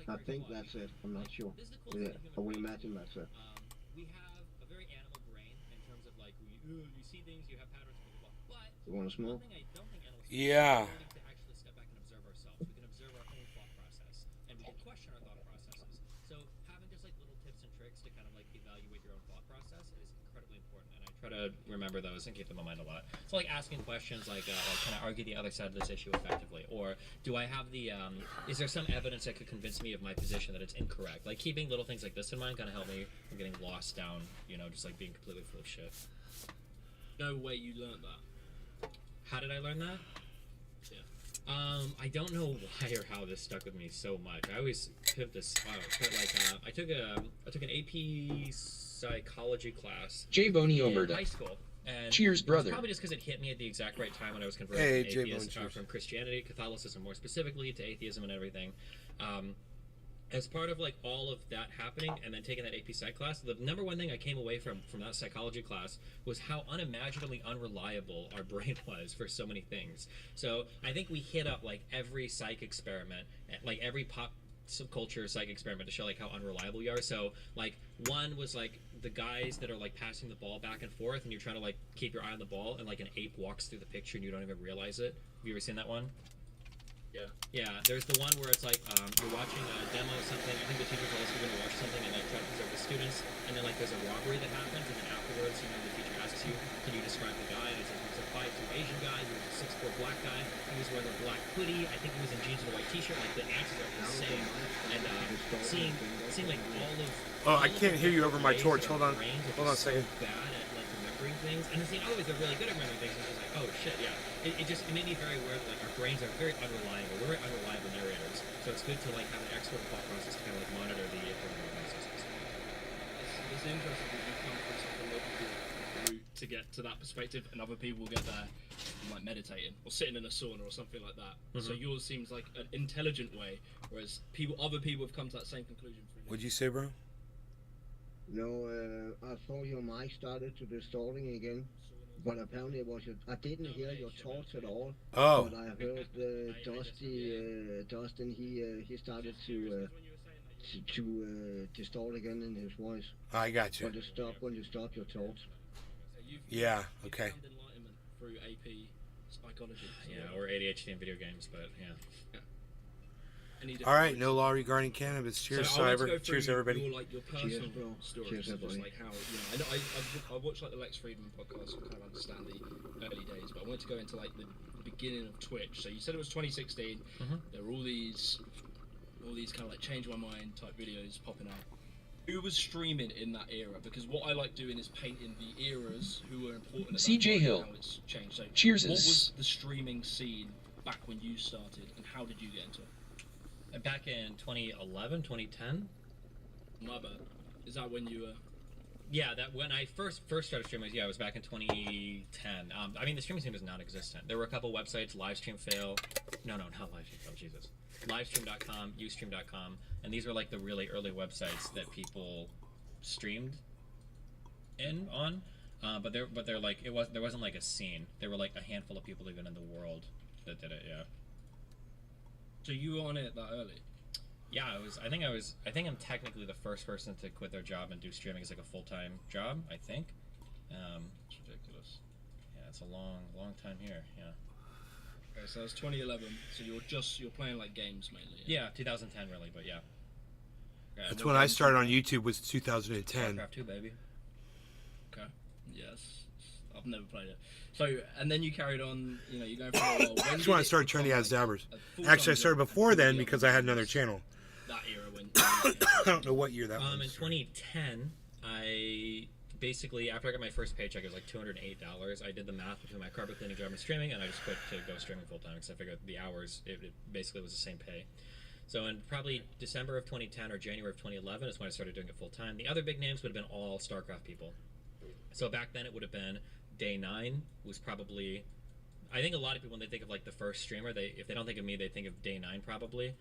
I think that's it. I'm not sure. Yeah, I would imagine that's it. We have a very animal brain in terms of like, you see things, you have patterns, blah, blah, blah. But You want to smoke? Yeah. to actually step back and observe ourselves. We can observe our own thought process, and we can question our thought processes. So having just like little tips and tricks to kind of like evaluate your own thought process is incredibly important, and I try to remember those and keep them in mind a lot. So like asking questions like can I argue the other side of this issue effectively, or do I have the is there some evidence that could convince me of my position that it's incorrect? Like keeping little things like this in mind kind of help me from getting lost down, you know, just like being completely full of shit. No way you learned that. How did I learn that? I don't know why or how this stuck with me so much. I always pimp this out, but like I took an AP psychology class in high school. And Cheers, brother. Probably just because it hit me at the exact right time when I was converting from Christianity, Catholicism more specifically, to atheism and everything. As part of like all of that happening and then taking that AP Psych class, the number one thing I came away from that psychology class was how unimaginably unreliable our brain was for so many things. So I think we hit up like every psych experiment, like every pop subculture psych experiment to show like how unreliable we are. So like one was like the guys that are like passing the ball back and forth and you're trying to like keep your eye on the ball and like an ape walks through the picture and you don't even realize it. Have you ever seen that one? Yeah. Yeah, there's the one where it's like you're watching a demo of something. I think the teacher's also going to watch something and like try to preserve the students. And then like there's a robbery that happens, and then afterwards, you know, the teacher asks you, "Can you describe the guy?" And it's like he was a 5'2" Asian guy. He was a 6'4" black guy. He was wearing a black hoodie. I think he was in jeans and a white T-shirt. Like the answers are insane. And seeing like all of. Oh, I can't hear you over my torch. Hold on a second. Bad at like remembering things, and then seeing they're really good at remembering things. And it's like, oh shit, yeah. It made me very aware that like our brains are very unreliable. We're very unreliable narrators. So it's good to like have an expert thought process to kind of like monitor the internal processes. It's interesting that you come from such a logical route to get to that perspective, and other people will get there like meditating or sitting in a sauna or something like that. So yours seems like an intelligent way, whereas other people have come to that same conclusion. What'd you say, bro? No, I thought your mic started to distorting again. But apparently it was I didn't hear your thoughts at all. Oh. But I heard Dustin. He started to distort again in his voice. I got you. But it stopped when you stopped your thoughts. Yeah. Okay. Enlightenment through AP psychology. Yeah, or ADHD in video games, but yeah. All right, no law regarding cannabis. Cheers, Cyber. Cheers, everybody. Your personal stories, just like how I know I watched like the Lex Friedman podcast to kind of understand the early days, but I wanted to go into like the beginning of Twitch. So you said it was 2016. There were all these kind of like change my mind type videos popping up. Who was streaming in that era? Because what I like doing is painting the eras who were important. At CJ Hill. how it's changed. So Cheers. What was the streaming scene back when you started, and how did you get into it? Back in 2011, 2010. My bad. Is that when you were? Yeah, that when I first started streaming, yeah, it was back in 2010. I mean, the streaming scene was non-existent. There were a couple websites, Livestream Fail. No, not Livestream Fail. Jesus. Livestream.com, Ustream.com, and these were like the really early websites that people streamed on. But they're like there wasn't like a scene. There were like a handful of people even in the world that did it. Yeah. So you were on it that early? Yeah, I think I'm technically the first person to quit their job and do streaming as like a full-time job. I think. It's ridiculous. Yeah, it's a long time here. Yeah. Okay, so that's 2011. So you're playing like games mainly. Yeah, 2010 really, but yeah. Okay, That's what when I games started you on YouTube. Was 2010. StarCraft 2, baby. Okay. Yes. I've never played it. So, and then you carried on, you know, you're going for a while. That's when I started Trendy As Dabbers. Actually, I started before then because I had another channel. That era when... I don't know what year that was. In 2010, I basically, after I got my first paycheck, it was like $208. I did the math between my carpet cleaning job and streaming, and I just quit to go streaming full time because I figured the hours, it basically was the same pay. So in probably December of 2010 or January of 2011 is when I started doing it full time. The other big names would have been all StarCraft people. So back then it would have been Day9 was probably, I think a lot of people when they think of like the first streamer, if they don't think of me, they think of Day9 probably.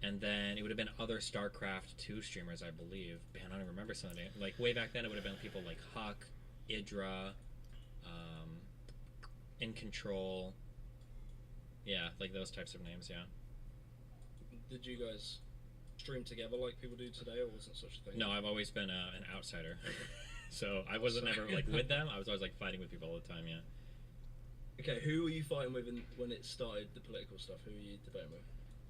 And then it would have been other StarCraft 2 streamers, I believe. Man, I don't even remember some of them. Like way back then it would have been people like Huck, Idra, In Control. Yeah, like those types of names, yeah. Did you guys stream together like people do today, or wasn't such a thing? No, I've always been an outsider. So I wasn't ever like with them. I was always like fighting with people all the time, yeah. Okay, who were you fighting with when it started, the political stuff? Who were you debating with?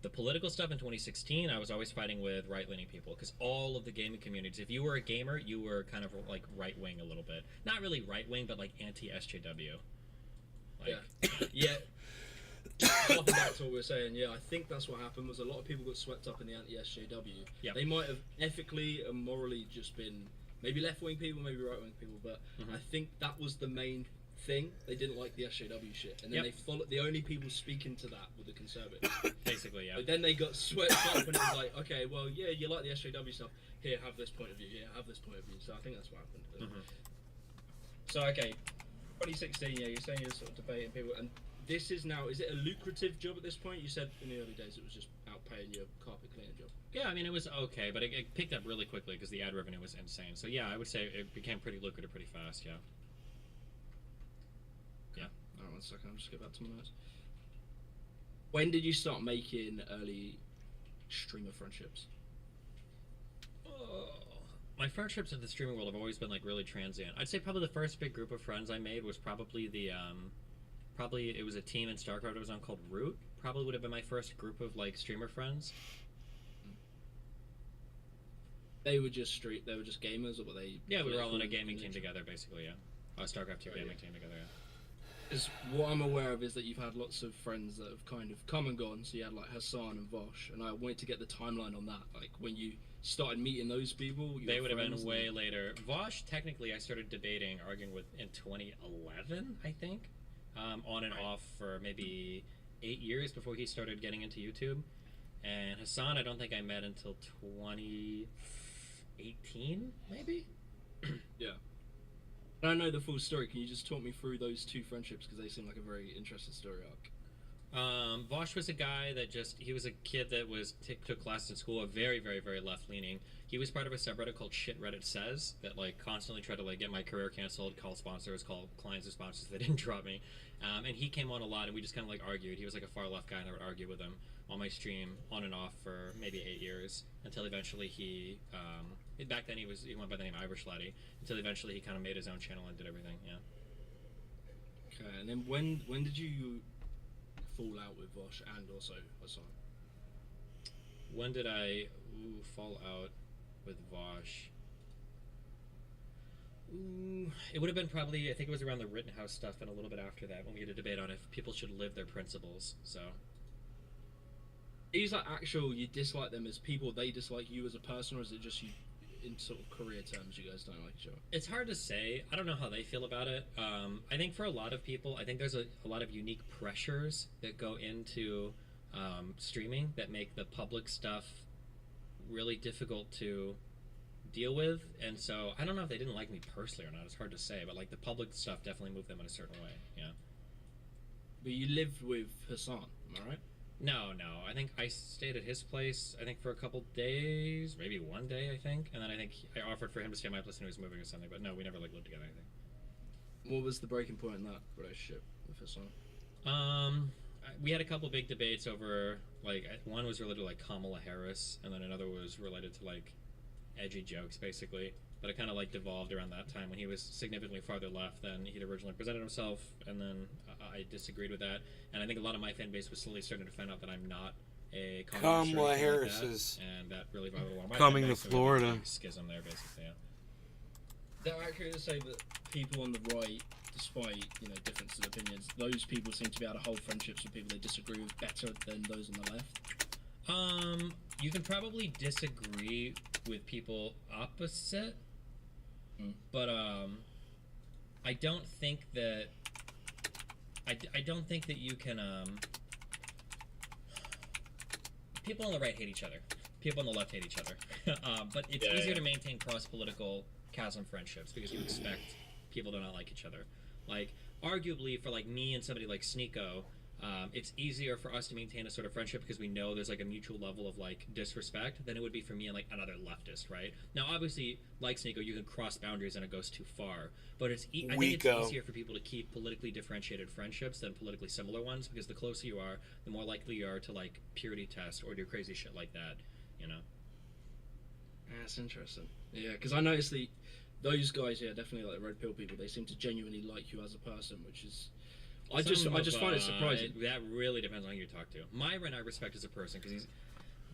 The political stuff in 2016, I was always fighting with right-leaning people because all of the gaming communities, if you were a gamer, you were kind of like right-wing a little bit. Not really right-wing, but like anti-SJW. Like, yeah. Harking back to what we were saying, yeah, I think that's what happened was a lot of people got swept up in the anti-SJW. Yep. They might have ethically and morally just been maybe left-wing people, maybe right-wing people, but I think that was the main thing. They didn't like the SJW shit, and then they followed. The only people speaking to that were the conservatives. Basically, yeah. But then they got swept up, and it was like, okay, well, yeah, you like the SJW stuff. Here, have this point of view. Yeah, have this point of view. So I think that's what happened. So okay, 2016. Yeah, you're saying you're sort of debating people, and this is now. Is it a lucrative job at this point? You said in the early days it was just outpaying your carpet cleaning job. Yeah, I mean it was okay, but it picked up really quickly because the ad revenue was insane. So yeah, I would say it became pretty lucrative pretty fast. Yeah. Yeah. Alright, 1 second. I'll just get back to my notes. When did you start making early streamer friendships? My friendships in the streaming world have always been like really transient. I'd say probably the first big group of friends I made was probably the probably it was a team in StarCraft I was on called Root. Probably would have been my first group of like streamer friends. They were just they were just gamers, or were they? Yeah, we were all in a gaming team together, basically. Yeah, a StarCraft 2 gaming team together. Yeah. Is what I'm aware of is that you've had lots of friends that have kind of come and gone. So you had like Hassan and Vosh, and I wanted to get the timeline on that. Like when you started meeting those people, they would have been way later. Vosh, technically, I started debating, arguing with in 2011, I think, on and off for maybe 8 years before he started getting into YouTube. And Hassan, I don't think I met until 2018, maybe. Yeah. I don't know the full story. Can you just talk me through those two friendships because they seem like a very interesting story arc? Vosh was a guy that he was a kid that took classes in school, a very, very, very left-leaning. He was part of a subreddit called Shit Reddit Says that like constantly tried to like get my career canceled, call sponsors, call clients and sponsors that didn't drop me. And he came on a lot and we just kind of like argued. He was like a far left guy and I would argue with him on my stream on and off for maybe 8 years until eventually he, back then he went by the name Irish Laddie, until eventually he kind of made his own channel and did everything, yeah. Okay, and then when did you fall out with Vosh and also Hassan? When did I fall out with Vosh? It would have been probably, I think it was around the Rittenhouse stuff and a little bit after that when we had a debate on if people should live their principles, so. These like actual, you dislike them as people, they dislike you as a person, or is it just you, in sort of career terms, you guys don't like each other? It's hard to say. I don't know how they feel about it. I think for a lot of people, I think there's a lot of unique pressures that go into streaming that make the public stuff really difficult to deal with. And so I don't know if they didn't like me personally or not. It's hard to say, but like the public stuff definitely moved them in a certain way. Yeah. But you lived with Hassan, am I right? No. I think I stayed at his place, I think for a couple days, maybe 1 day, I think. And then I think I offered for him to stay at my place when he was moving or something. But no, we never like lived together, I think. What was the breaking point in that relationship with Hassan? We had a couple big debates over, like, one was related to like Kamala Harris, and then another was related to like edgy jokes, basically. But it kind of like devolved around that time when he was significantly farther left than he'd originally presented himself, and then I disagreed with that. And I think a lot of my fan base was slowly starting to find out that I'm not a Kamala Harris like is and that really bothered a lot of my coming to fans, so Florida. big schism there, basically. Yeah. They're accurate to say that people on the right, despite differences of opinions, those people seem to be able to hold friendships with people they disagree with better than those on the left. You can probably disagree with people opposite, but I don't think that I don't think that you can people on the right hate each other. People on the left hate each other. But it's easier to maintain cross-political chasm friendships because you expect people to not like each other. Like, arguably, for like me and somebody like Sneeko, it's easier for us to maintain a sort of friendship because we know there's like a mutual level of like disrespect than it would be for me and like another leftist, right? Now, obviously, like Sneeko, you can cross boundaries and it goes too far. But I think it's easier for people to keep politically differentiated friendships than politically similar ones because the closer you are, the more likely you are to like purity test or do crazy shit like that, you know? That's interesting. Yeah, because I noticed those guys, definitely like the red pill people, they seem to genuinely like you as a person, which is... I just find it surprising. That really depends on who you talk to. Myron I respect as a person because he's,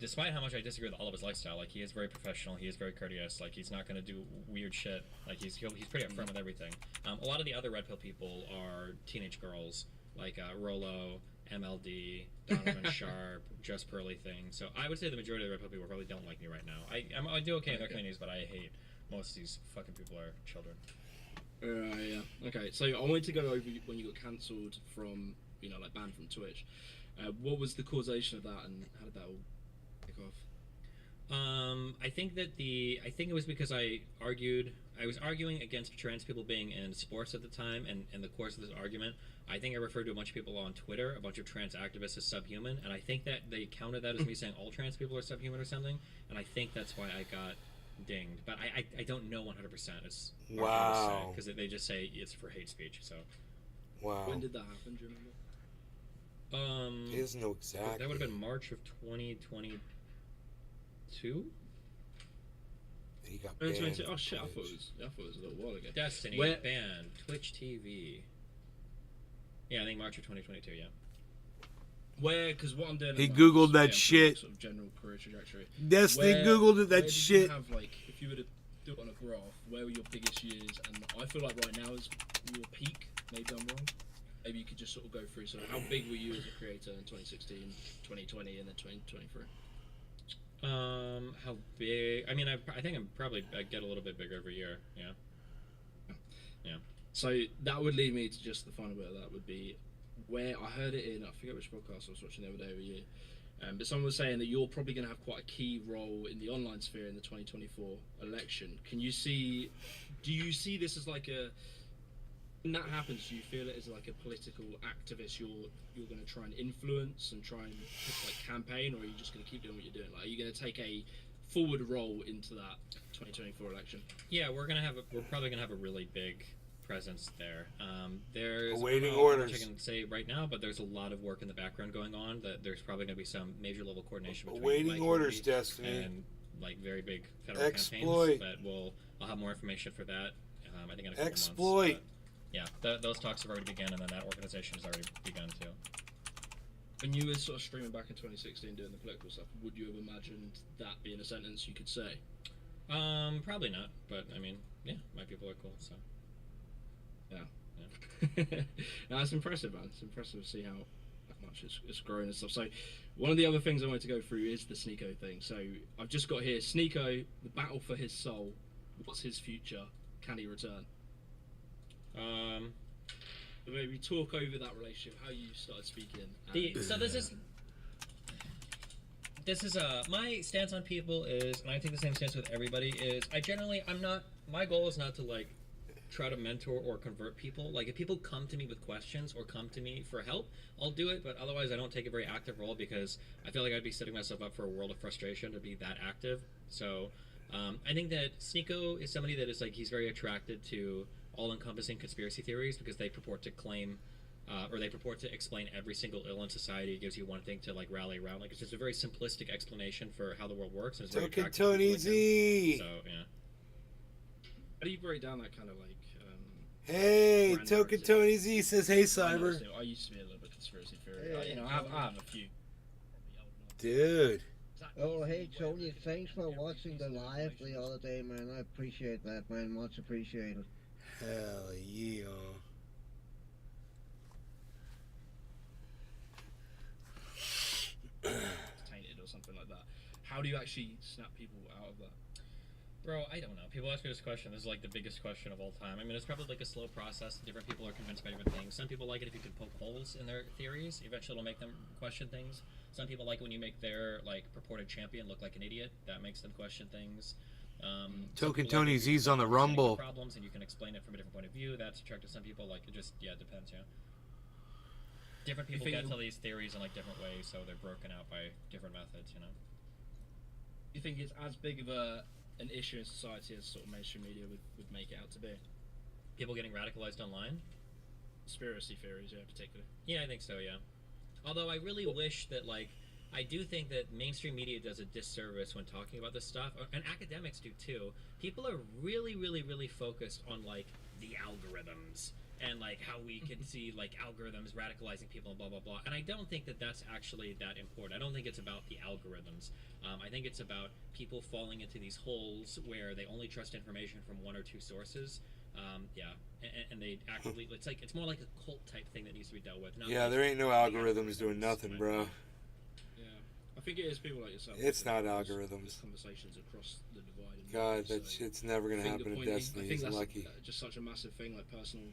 despite how much I disagree with all of his lifestyle, like he is very professional, he is very courteous, like he's not going to do weird shit, like he's pretty upfront with everything. A lot of the other red pill people are teenage girls, like Rolo, MLD, Donovan Sharp, Just Pearly Thing. So I would say the majority of the red pill people probably don't like me right now. I do okay in their communities, but I hate most of these fucking people are children. Yeah. Okay, so I wanted to go over when you got cancelled from, like banned from Twitch. What was the causation of that, and how did that all kick off? I think it was because I was arguing against trans people being in sports at the time, and in the course of this argument, I think I referred to a bunch of people on Twitter, a bunch of trans activists as subhuman, and I think that they counted that as me saying all trans people are subhuman or something, and I think that's why I got dinged, but I don't know 100%. It's wow, because they just say it's for hate speech. So wow. When did that happen? Do you remember? He doesn't know exactly. That would have been March of 2022. He got banned. banned. Oh shit! I thought it was a little while ago. Destiny banned. Twitch TV. Yeah, I think March of 2022. Yeah. Because what I'm doing. He googled that shit. Sort of general career trajectory. Yes, they googled that shit. Have, like, if you were to do it on a graph, where were your biggest years? And I feel like right now is your peak. Maybe I'm wrong. Maybe you could just sort of go through. So how big were you as a creator in 2016, 2020, and then 2023? How big? I mean, I think I get a little bit bigger every year. Yeah. So that would lead me to just the final bit of that would be where I heard it in, I forget which podcast I was watching the other day with you, but someone was saying that you're probably going to have quite a key role in the online sphere in the 2024 election. Do you see this as like when that happens, do you feel it as like a political activist you're going to try and influence and try and like campaign, or are you just going to keep doing what you're doing? Like, are you going to take a forward role into that 2024 election? Yeah, we're probably going to have a really big presence there. There's awaiting orders. Which I can say right now, but there's a lot of work in the background going on. That there's probably going to be some major level coordination between awaiting orders, Destiny, and like very big federal exploit. campaigns. But I'll have more information for that. I think in a couple exploit. Months. Yeah, those talks have already begun, and then that organization has already begun too. When you were sort of streaming back in 2016 doing the political stuff, would you have imagined that being a sentence you could say? Probably not. But I mean, yeah, my people are cool, so. Yeah. No, it's impressive, man. It's impressive to see how much it's growing and stuff. So one of the other things I wanted to go through is the Sneeko thing. So I've just got here Sneeko, the battle for his soul. What's his future? Can he return? Maybe talk over that relationship, how you started speaking. So this is my stance on people is, and I take the same stance with everybody, is my goal is not to like try to mentor or convert people. Like, if people come to me with questions or come to me for help, I'll do it, but otherwise I don't take a very active role because I feel like I'd be setting myself up for a world of frustration to be that active. So I think that Sneeko is somebody that is like, he's very attracted to all-encompassing conspiracy theories because they purport to claim or they purport to explain every single ill in society. It gives you one thing to like rally around. Like, it's just a very simplistic explanation for how the world works, and it's very attractive. Tony Z. So yeah. How do you break down that kind of like? Hey, Token Tony Z says, "Hey, Cyber." I used to be a little bit conspiracy theory. I have a few. Dude. Oh, hey, Tony, thanks for watching the live the other day, man. I appreciate that, man. Much appreciated. Hell yeah. Tainted or something like that. How do you actually snap people out of that? Bro, I don't know. People ask me this question. This is like the biggest question of all time. I mean, it's probably like a slow process. Different people are convinced by different things. Some people like it if you can poke holes in their theories. Eventually, it'll make them question things. Some people like it when you make their like purported champion look like an idiot. That makes them question things. Token Tony Z's on the Rumble. Problems and you can explain it from a different point of view. That's attractive to some people. Like it just it depends. Yeah. Different people get to these theories in like different ways, so they're broken out by different methods. You know. You think it's as big of an issue in society as sort of mainstream media would make it out to be? People getting radicalized online? Conspiracy theories, yeah, particularly. Yeah, I think so, yeah. Although I really wish that, like, I do think that mainstream media does a disservice when talking about this stuff, and academics do too. People are really, really, really focused on, like, the algorithms, and, like, how we can see, like, algorithms radicalizing people and blah, blah, blah. And I don't think that that's actually that important. I don't think it's about the algorithms. I think it's about people falling into these holes where they only trust information from one or two sources. And they actively, it's more like a cult type thing that needs to be dealt with. Yeah, there ain't no algorithms doing nothing, bro. Yeah, I think it is people like yourself. It's not algorithms. Conversations across the divide. God, that shit's never gonna happen in Destiny. He's lucky. Just such a massive thing, like personal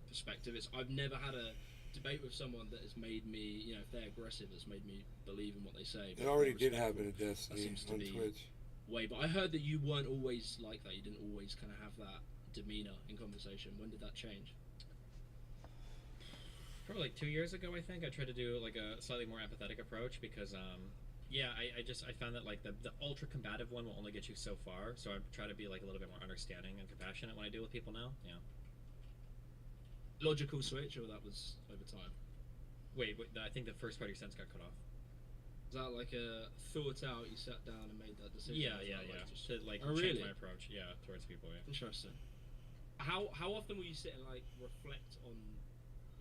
perspective. I've never had a debate with someone that has made me, if they're aggressive, has made me believe in what they say. It already did happen in Destiny on Twitch. But I heard that you weren't always like that. You didn't always kind of have that demeanor in conversation. When did that change? Probably like 2 years ago, I think. I tried to do like a slightly more empathetic approach because, I found that like the ultra combative one will only get you so far. So I try to be like a little bit more understanding and compassionate when I deal with people now. Yeah. Logical switch, or that was over time? Wait, I think the first part of your sentence got cut off. Is that like a thought out? You sat down and made that decision. Yeah. To like change my approach, towards people. Yeah. Interesting. How often will you sit and like reflect on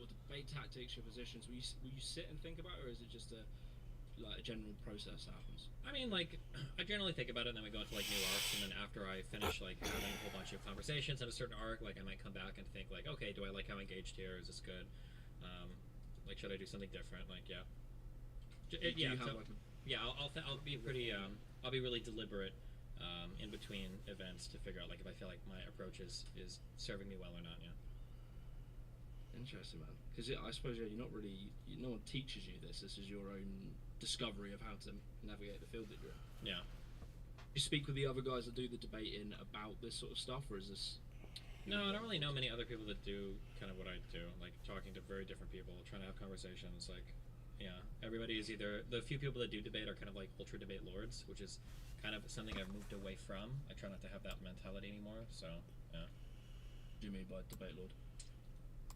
or debate tactics, your positions? Will you sit and think about it, or is it just a general process that happens? I mean, like, I generally think about it, and then we go into like new arcs, and then after I finish like having a whole bunch of conversations in a certain arc, like I might come back and think like, okay, do I like how I'm engaged here? Is this good? Like, should I do something different? Like, yeah. I'll be pretty. I'll be really deliberate in between events to figure out like if I feel like my approach is serving me well or not. Yeah. Interesting, man. Because I suppose you're not really. No one teaches you this. This is your own discovery of how to navigate the field that you're in. Yeah. You speak with the other guys that do the debating about this sort of stuff, or is this? No, I don't really know many other people that do kind of what I do, like talking to very different people, trying to have conversations. Like, yeah, everybody is either the few people that do debate are kind of like ultra debate lords, which is kind of something I've moved away from. I try not to have that mentality anymore. So, yeah. What do you mean by debate lord?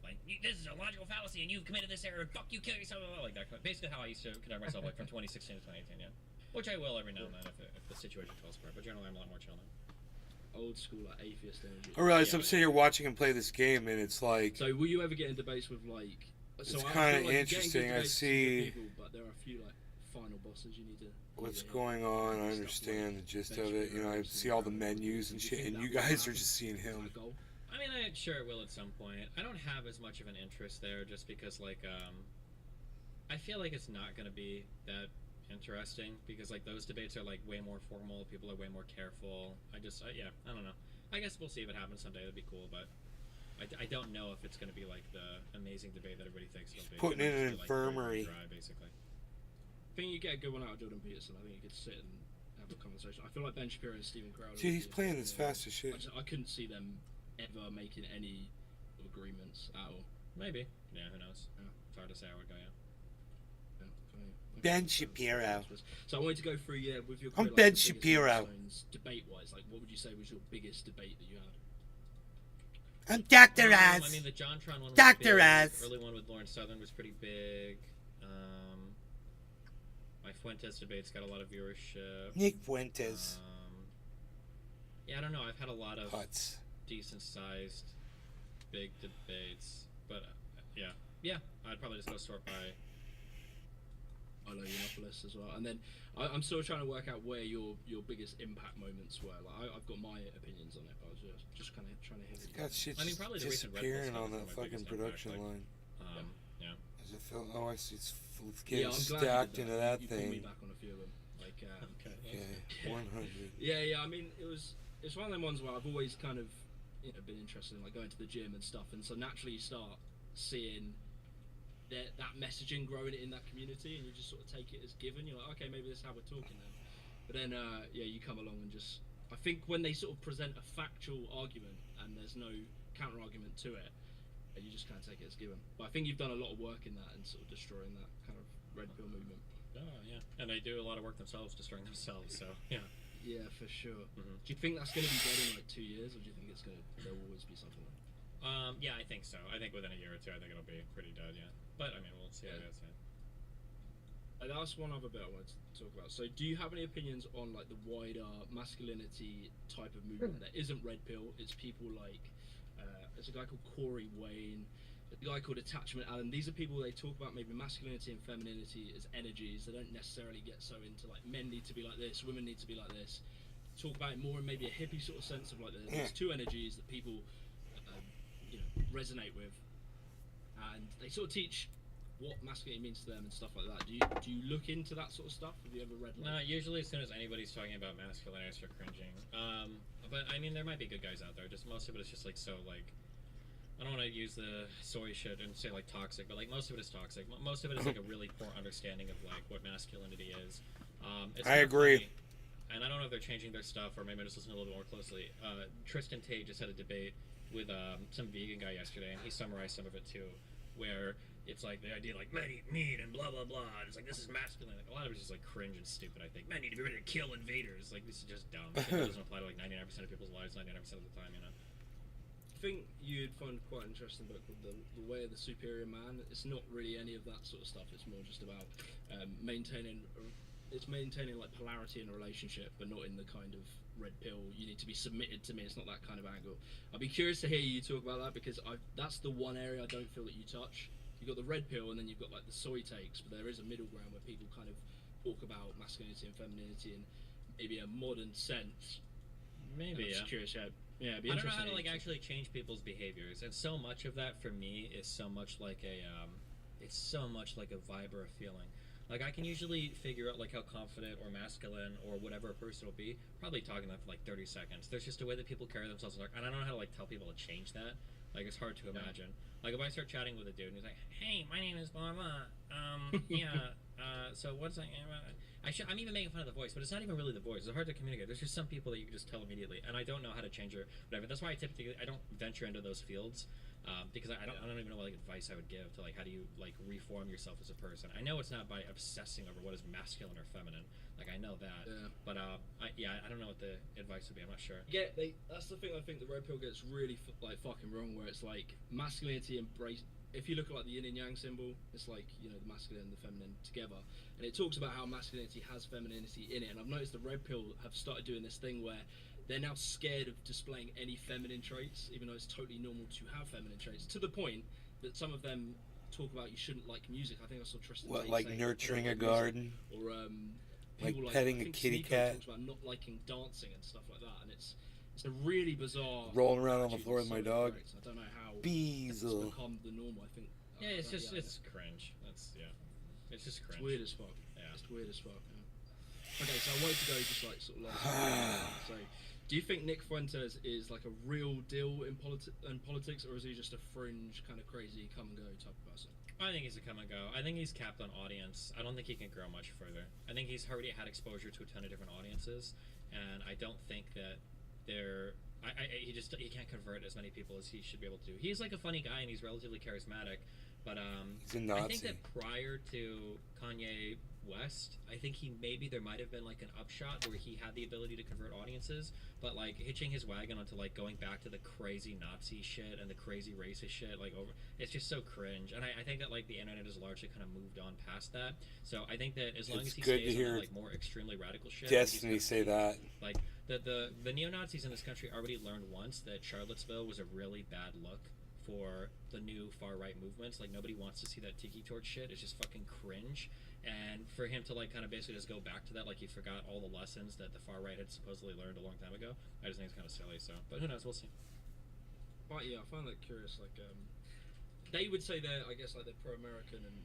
Like, this is a logical fallacy, and you've committed this error. Fuck you, kill yourself. Like that. Basically, how I used to conduct myself, like from 2016 to 2018. Yeah, which I will every now and then if the situation calls for it. But generally, I'm a lot more chill now. Old school, like atheist energy. I realize I'm sitting here watching him play this game, and it's like. So, will you ever get in debates with like? It's kind of interesting. I see. People, but there are a few like final bosses you need to. What's going on? I understand the gist of it. I see all the menus and shit, and you guys are just seeing him. I mean, I'm sure it will at some point. I don't have as much of an interest there just because, like, I feel like it's not going to be that interesting because, like, those debates are, like, way more formal. People are way more careful. I don't know. I guess we'll see if it happens someday. That'd be cool, but I don't know if it's going to be, like, the amazing debate that everybody thinks it'll be. Putting in an infirmary. Dry, basically. I think you get a good one out of Jordan Peterson. I think you could sit and have a conversation. I feel like Ben Shapiro and Steven Crowder. Gee, he's playing this fast as shit. I couldn't see them ever making any agreements at all. Maybe. Yeah, who knows? Yeah. It's hard to say how it would go, Ben Shapiro. So I wanted to go through, with your career, Ben Shapiro. Debate-wise, like, what would you say was your biggest debate that you had? I'm Dr. Oz. I mean, the JonTron one was Dr. big. Oz. The early one with Lawrence Southern was pretty big. My Fuentes debate's got a lot of viewership. Nick Fuentes. Yeah, I don't know. I've had a lot of decent-sized, big debates, but yeah, I'd probably just go sort by Milo Yiannopoulos as well. And then I'm still trying to work out where your biggest impact moments were. Like I've got my opinions on it, but I was just kind of trying to hear. That shit's probably the recent Red Bull disappearing stuff on is that my fucking biggest production impact, line. Yeah. As it felt, oh, I see, it's getting I'm glad you stacked did into that you pulled me thing. back on a few of them. Like Okay, 100. Yeah. I mean, it's one of them ones where I've always kind of been interested in like going to the gym and stuff, and so naturally you start seeing that messaging growing in that community, and you just sort of take it as given. You're like, okay, maybe this is how we're talking then. But then you come along and just, I think when they sort of present a factual argument and there's no counter argument to it, you just kind of take it as given. But I think you've done a lot of work in that and sort of destroying that kind of red pill movement. Oh yeah, and they do a lot of work themselves, destroying themselves. So yeah. Yeah, for sure. Do you think that's going to be dead in like 2 years, or do you think there'll always be something like Yeah, I think so. I think within a year or two, I think it'll be pretty dead. Yeah, but I mean, we'll see how it goes. And that's one other bit I wanted to talk about. So, do you have any opinions on like the wider masculinity type of movement that isn't red pill? It's people like there's a guy called Corey Wayne, a guy called Attachment Allen. These are people, they talk about maybe masculinity and femininity as energies. They don't necessarily get so into like men need to be like this, women need to be like this. Talk about it more in maybe a hippie sort of sense of like there's two energies that people resonate with, and they sort of teach what masculinity means to them and stuff like that. Do you look into that sort of stuff? Have you ever read? No, usually as soon as anybody's talking about masculinity, I start cringing. But I mean, there might be good guys out there. Just most of it is just like so like. I don't want to use the soy shit and say like toxic, but like most of it is toxic. Most of it is like a really poor understanding of like what masculinity is. I agree. Funny, and I don't know if they're changing their stuff or maybe I'm just listening a little bit more closely. Tristan Tate just had a debate with some vegan guy yesterday, and he summarized some of it too, where it's like the idea like men eat meat and blah blah blah. And it's like this is masculine. Like, a lot of it is just like cringe and stupid. I think men need to be ready to kill invaders. Like this is just dumb. It doesn't apply to like 99% of people's lives 99% of the time, you know. I think you'd find quite an interesting book called the Way of the Superior Man. It's not really any of that sort of stuff. It's more just about maintaining like polarity in a relationship, but not in the kind of red pill, you need to be submitted to me. It's not that kind of angle. I'd be curious to hear you talk about that, because that's the one area I don't feel that you touch. You've got the red pill and then you've got like the soy takes, but there is a middle ground where people kind of talk about masculinity and femininity in maybe a modern sense. Maybe, I'm curious, yeah, I don't know how to like actually change people's behaviors, and so much of that for me is so much like it's so much like a vibe or a feeling. Like I can usually figure out like how confident or masculine or whatever a person will be, probably talking that for like 30 seconds. There's just a way that people carry themselves, and I don't know how to like tell people to change that. Like it's hard to imagine. Like if I start chatting with a dude and he's like, "Hey, my name is blah blah," so what's that? I'm even making fun of the voice, but it's not even really the voice. It's hard to communicate. There's just some people that you can just tell immediately, and I don't know how to change her. Whatever. That's why I typically don't venture into those fields, because I don't even know what like advice I would give to like how do you like reform yourself as a person. I know it's not by obsessing over what is masculine or feminine. Like I know that, but I don't know what the advice would be. I'm not sure. Yeah, that's the thing. I think the red pill gets really like fucking wrong, where it's like masculinity embrace. If you look at like the yin and yang symbol, it's like, you know, the masculine and the feminine together, and it talks about how masculinity has femininity in it. And I've noticed the red pill have started doing this thing where they're now scared of displaying any feminine traits, even though it's totally normal to have feminine traits, to the point that some of them talk about you shouldn't like music. I think I saw Tristan What, Tate like saying nurturing a music, garden? or like petting a kitty cat? Talks about not liking dancing and stuff like that, and it's a really bizarre. Rolling around on the floor with my dog. I don't know how Bees. it's become the norm. I think. Yeah, it's just it's cringe. It's just cringe. It's weird as fuck. Yeah, it's weird as fuck. Yeah. Okay, so I wanted to go just like sort of last. So, do you think Nick Fuentes is like a real deal in politics, or is he just a fringe kind of crazy come and go type of person? I think he's a come and go. I think he's capped on audience. I don't think he can grow much further. I think he's already had exposure to a ton of different audiences, and I don't think that he can't convert as many people as he should be able to do. He's like a funny guy and he's relatively charismatic, but he's a Nazi. I think that prior to Kanye West, I think there might have been like an upshot where he had the ability to convert audiences, but like hitching his wagon onto like going back to the crazy Nazi shit and the crazy racist shit, like it's just so cringe. And I think that like the internet has largely kind of moved on past that. So I think that as long as he stays on like more extremely radical shit, Destiny say that. Like the neo-Nazis in this country already learned once that Charlottesville was a really bad look for the new far-right movements. Like nobody wants to see that tiki torch shit. It's just fucking cringe. And for him to like kind of basically just go back to that, like he forgot all the lessons that the far right had supposedly learned a long time ago, I just think it's kind of silly. So, but who knows? We'll see. But yeah, I find that curious. Like, they would say they're, I guess, like they're pro-American and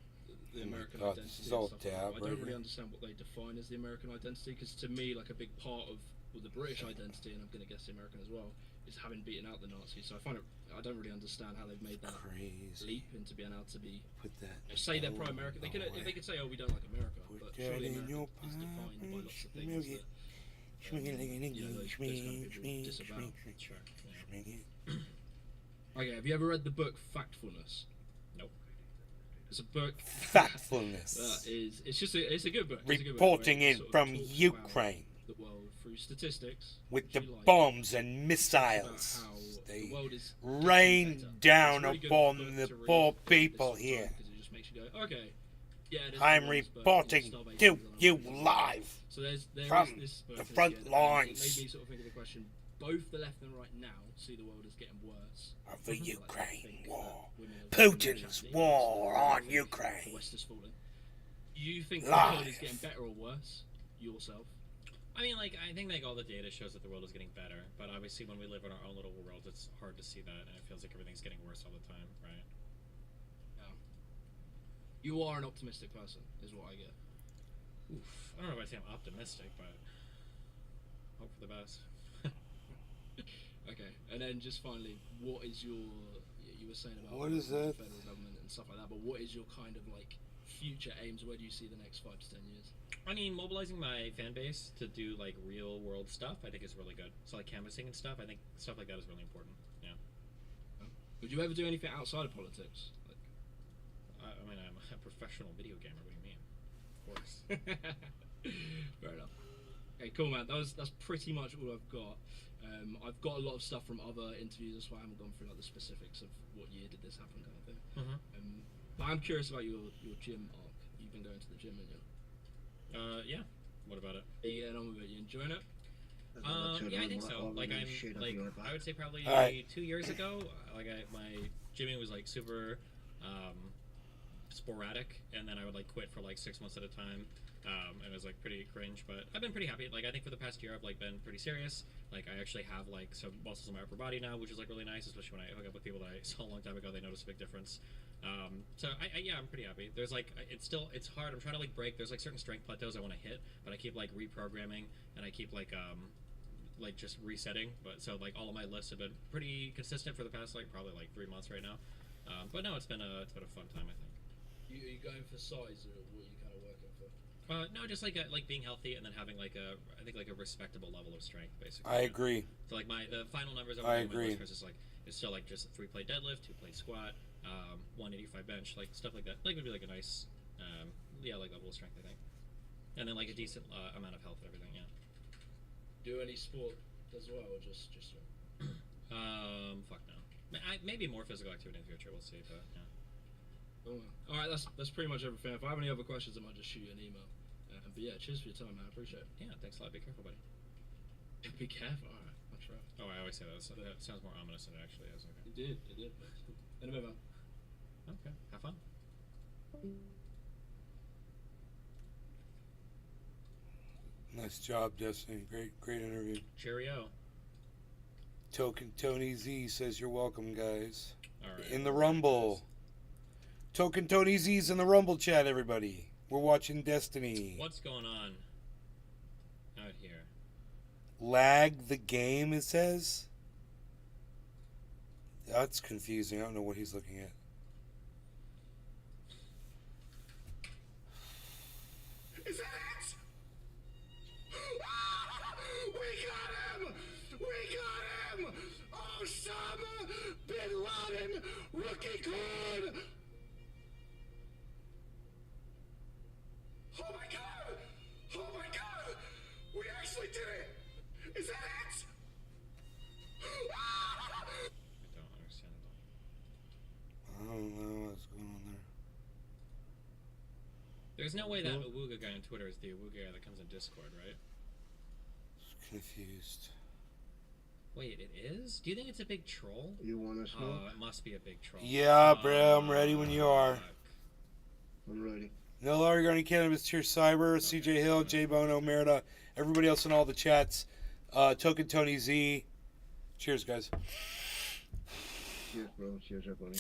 the American God, identity. this is all and stuff like dab that. I right don't really here. understand what they define as the American identity, because to me, like a big part of the British identity, and I'm going to guess the American as well, is having beaten out the Nazis. So I find it, I don't really understand how they've made that leap into being able to be. Put that. Say they're pro-American. They could say, oh, we don't like America, but surely America is defined by lots of things that. Those kind of people disavow. Okay, have you ever read the book Factfulness? Nope. It's a book. Factfulness. It's a good book. Reporting in from Ukraine. The world through statistics. With the bombs and missiles. They rain down upon the poor people here. It just makes you go, okay. Yeah, I'm reporting to you live so there from is this the front lines. It made me sort of think of the question. Both the left and right now see the world as getting worse. Of the Ukraine war. Putin's war on Ukraine. The West is falling. Do you think the world is getting better or worse? Yourself? I mean, like, I think like all the data shows that the world is getting better, but obviously when we live in our own little world, it's hard to see that, and it feels like everything's getting worse all the time, right? Yeah. You are an optimistic person, is what I get. Oof. I don't know if I say I'm optimistic, but hope for the best. Okay, and then just finally, what is your? You were saying about what is that? The federal government and stuff like that, but what is your kind of like future aims? Where do you see the next 5 to 10 years? I mean, mobilizing my fan base to do like real world stuff, I think is really good. So like canvassing and stuff, I think stuff like that is really important. Yeah. Would you ever do anything outside of politics? Like, I mean, I'm a professional video gamer. What do you mean? Of course. Fair enough. Okay, cool, man. That's pretty much all I've got. I've got a lot of stuff from other interviews. That's why I haven't gone through like the specifics of what year did this happen, kind of thing. Mm-hmm. But I'm curious about your gym arc. You've been going to the gym, haven't you? Yeah. What about it? Are you getting on with it? You enjoying it? Yeah, I think so. Like I would say probably 2 years ago, my gymming was like super sporadic, and then I would like quit for like 6 months at a time. And it was like pretty cringe, but I've been pretty happy. Like I think for the past year I've like been pretty serious. Like I actually have like some muscles in my upper body now, which is like really nice, especially when I hook up with people that I saw a long time ago. They notice a big difference. So yeah, I'm pretty happy. There's like it's hard. I'm trying to like break. There's like certain strength plateaus I want to hit, but I keep like reprogramming and I keep like just resetting. But so like all of my lifts have been pretty consistent for the past like probably like 3 months right now. But no, it's been a fun time, I think. Are you going for size, or what are you kind of working for? No, just like being healthy and then having like a respectable level of strength, basically. I agree. So like the final numbers I agree. is like it's still like just 3-plate deadlift, 2-plate squat, 185 bench, like stuff like that. Like would be like a nice, like level of strength, I think, and then like a decent amount of health and everything. Yeah. Do any sport as well, or just? Fuck no. Maybe more physical activity in the future. We'll see, but yeah. Oh, all right, that's pretty much everything. If I have any other questions, I might just shoot you an email. But yeah, cheers for your time, man. I appreciate it. Yeah, thanks a lot. Be careful, buddy. Be careful. All right, I'll try. Oh, I always say that. That sounds more ominous than it actually is. Okay. It did. In a bit, man. Okay, have fun. Nice job, Destiny. Great interview. Cheerio. Token Tony Z says you're welcome, guys. All right. In the Rumble. Token Tony Z's in the Rumble chat, everybody. We're watching Destiny. What's going on out here? Lag the game, it says? That's confusing. I don't know what he's looking at. Is that it? We got him! We got him! Osama Bin Laden, rookie card! Oh my god! Oh my god! We actually did it! Is that it? I don't understand. I don't know what's going on there. There's no way that Awuga guy on Twitter is the Awuga guy that comes in Discord, right? Confused. Wait, it is? Do you think it's a big troll? You want to smoke? It must be a big troll. Yeah, bro, I'm ready when you are. I'm ready. No Larry Garney Cannabis, Cheers Cyber, CJ Hill, J Bono, Merida, everybody else in all the chats, Token Tony Z. Cheers, guys. Cheers, bro. Cheers, everybody.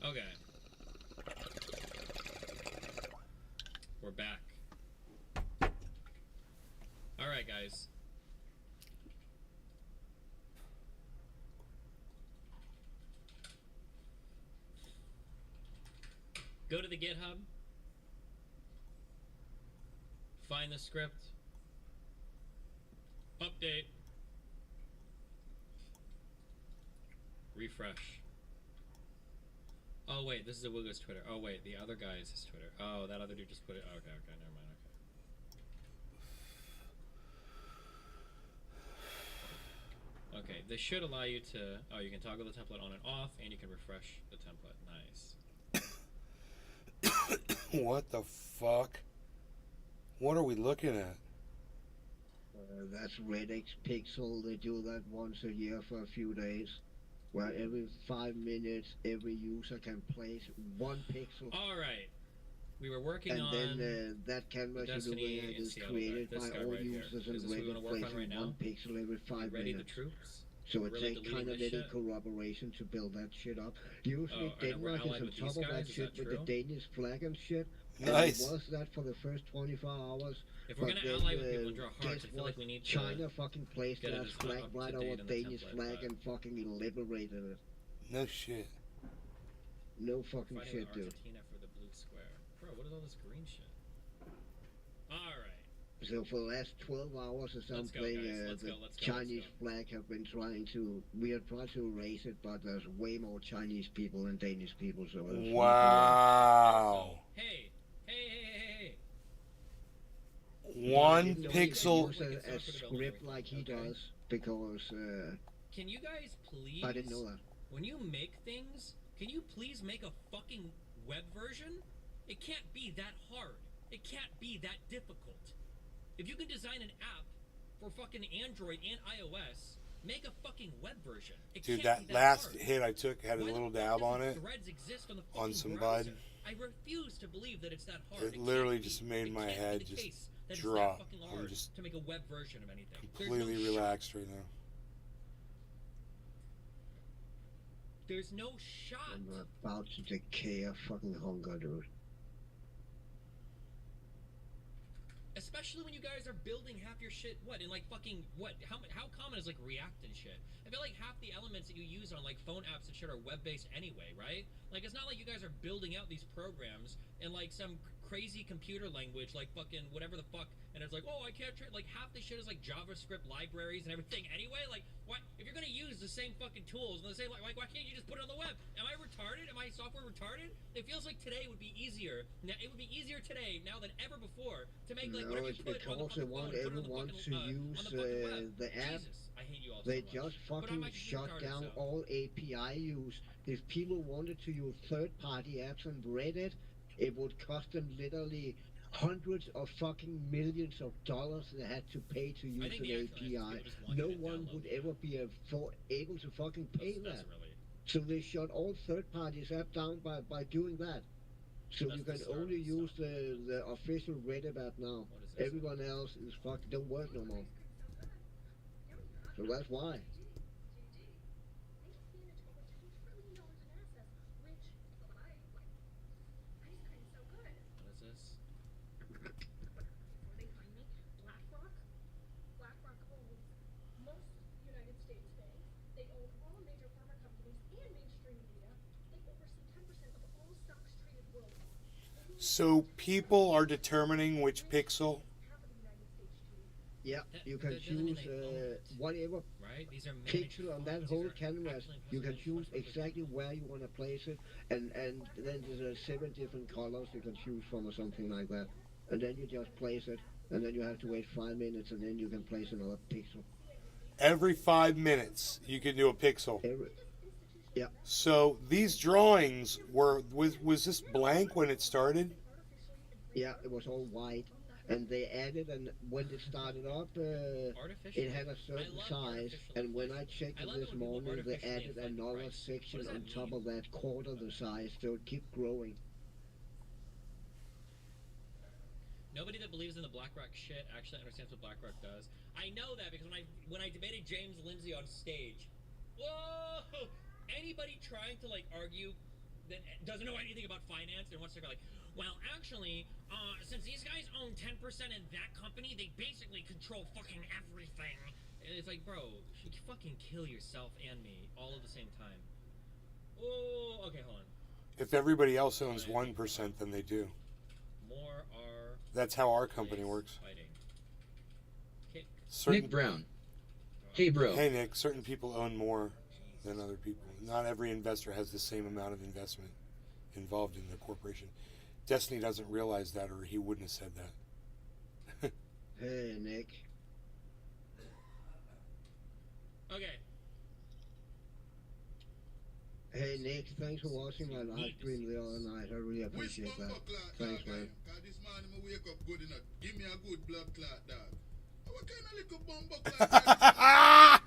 Okay. We're back. Alright, guys. Go to the GitHub. Find the script. Update. Refresh. Oh wait, this is a Wooga's Twitter. Oh wait, the other guy is his Twitter. Oh, that other dude just put it. Okay, never mind. Okay, this should allow you to. Oh, you can toggle the template on and off, and you can refresh the template. Nice. What the fuck? What are we looking at? That's Redx Pixel. They do that once a year for a few days, where every 5 minutes every user can place one pixel. All right. We were working and on. And then that canvas you're looking at is created by all users and Reddit placing one pixel every 5 ready minutes. The troops? So it really takes kind of little corroboration to build that shit up. Usually Denmark is on top of that shit with the Danish flag and shit. Nice. And it was that for the first 24 hours. If we're gonna ally with people and draw hearts, I feel like we need to China fucking placed that flag right over Danish flag and fucking liberated it. No shit. No fucking shit, dude. Argentina for the blue square. Bro, what is all this green shit? Alright. So for the last 12 hours or something, the Chinese flag have been we have tried to erase it, but there's way more Chinese people than Danish people, so... Wow. Hey. One pixel... A script like he does, because... Can you guys please... I didn't know that. When you make things, can you please make a fucking web version? It can't be that hard. It can't be that difficult. If you can design an app for fucking Android and iOS, make a fucking web version. Dude, that last hit I took had a little dab on it. On some bud. I refuse to believe that it's that hard. It literally just made my head just drop. I'm just to make a web version of anything. Completely relaxed right now. There's no shot. I'm about to decay of fucking hunger, dude. Especially when you guys are building half your shit, in like fucking, how common is like React and shit? I feel like half the elements that you use on like phone apps and shit are web-based anyway, right? Like it's not like you guys are building out these programs in like some crazy computer language, like fucking whatever the fuck, and it's like, oh, I can't like half the shit is like JavaScript libraries and everything anyway. Like, why, if you're gonna use the same fucking tools and the same, like why can't you just put it on the web? Am I retarded? Am I software retarded? It feels like today would be easier. Now, it would be easier today now than ever before to make like whatever you put on the fucking phone, everyone to use the app. Jesus, I hate you all they so much. just fucking shut down all API use. If people wanted to use third-party apps on Reddit, it would cost them literally hundreds of fucking millions of dollars they had to pay to use an API. No one would ever be able to fucking pay that. So they shut all third-parties app down by doing that. So you can only use the official Reddit app now. Everyone else is fucking don't work no more. So that's why. So people are determining which pixel? Yeah, you can choose whatever pixel on that whole canvas. You can choose exactly where you want to place it, and then there's 7 different colors you can choose from or something like that. And then you just place it, and then you have to wait 5 minutes, and then you can place another pixel. Every 5 minutes you can do a pixel. Yeah. So these drawings was this blank when it started? Yeah, it was all white. And they added, and when it started up, it had a certain size. And when I checked it this morning, they added another section on top of that, quarter the size, so it keeps growing. Nobody that believes in the BlackRock shit actually understands what BlackRock does. I know that because when I debated James Lindsay on stage, whoa! Anybody trying to like argue that doesn't know anything about finance and wants to go like, well, actually, since these guys own 10% in that company, they basically control fucking everything. And it's like, bro, you can fucking kill yourself and me all at the same time. Oh, okay, hold on. If everybody else owns 1%, then they do. More are. That's how our company works. Nick Brown. Hey, bro. Hey, Nick. Certain people own more than other people. Not every investor has the same amount of investment involved in the corporation. Destiny doesn't realize that, or he wouldn't have said that. Hey, Nick. Okay. Hey, Nick, thanks for watching my live stream the other night. I really appreciate that. Thanks, man. This morning I wake up good enough. Give me a good blood clot, dog. What kind of little bumbo clot?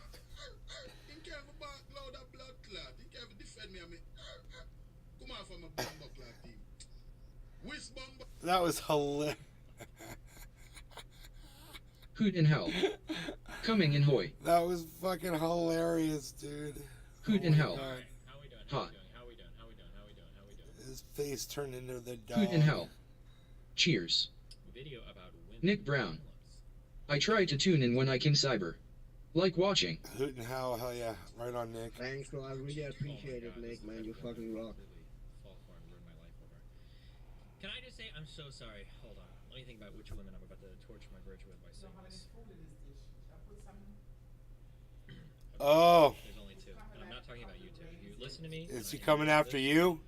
You can't have a load of blood clot. You can't defend me. I mean, come on from a bumbo clot team. Which bumbo? That was hilarious. Hoot in hell. Coming in hoy. That was fucking hilarious, dude. Hoot in hell. God. Hot. How we doing? His face turned into the dog. Hoot in hell. Cheers. Video about women. Nick Brown. I try to tune in when I can cyber. Like watching. Hoot and hell yeah. Right on, Nick. Thanks, bro. I really appreciate it, Nick, man. You fucking rock. Can I just say I'm so sorry? Hold on. Let me think about which women I'm about to torch my bridge with by saying this. Oh. There's only two, and I'm not talking about you two. You listen to me. Is he coming after you?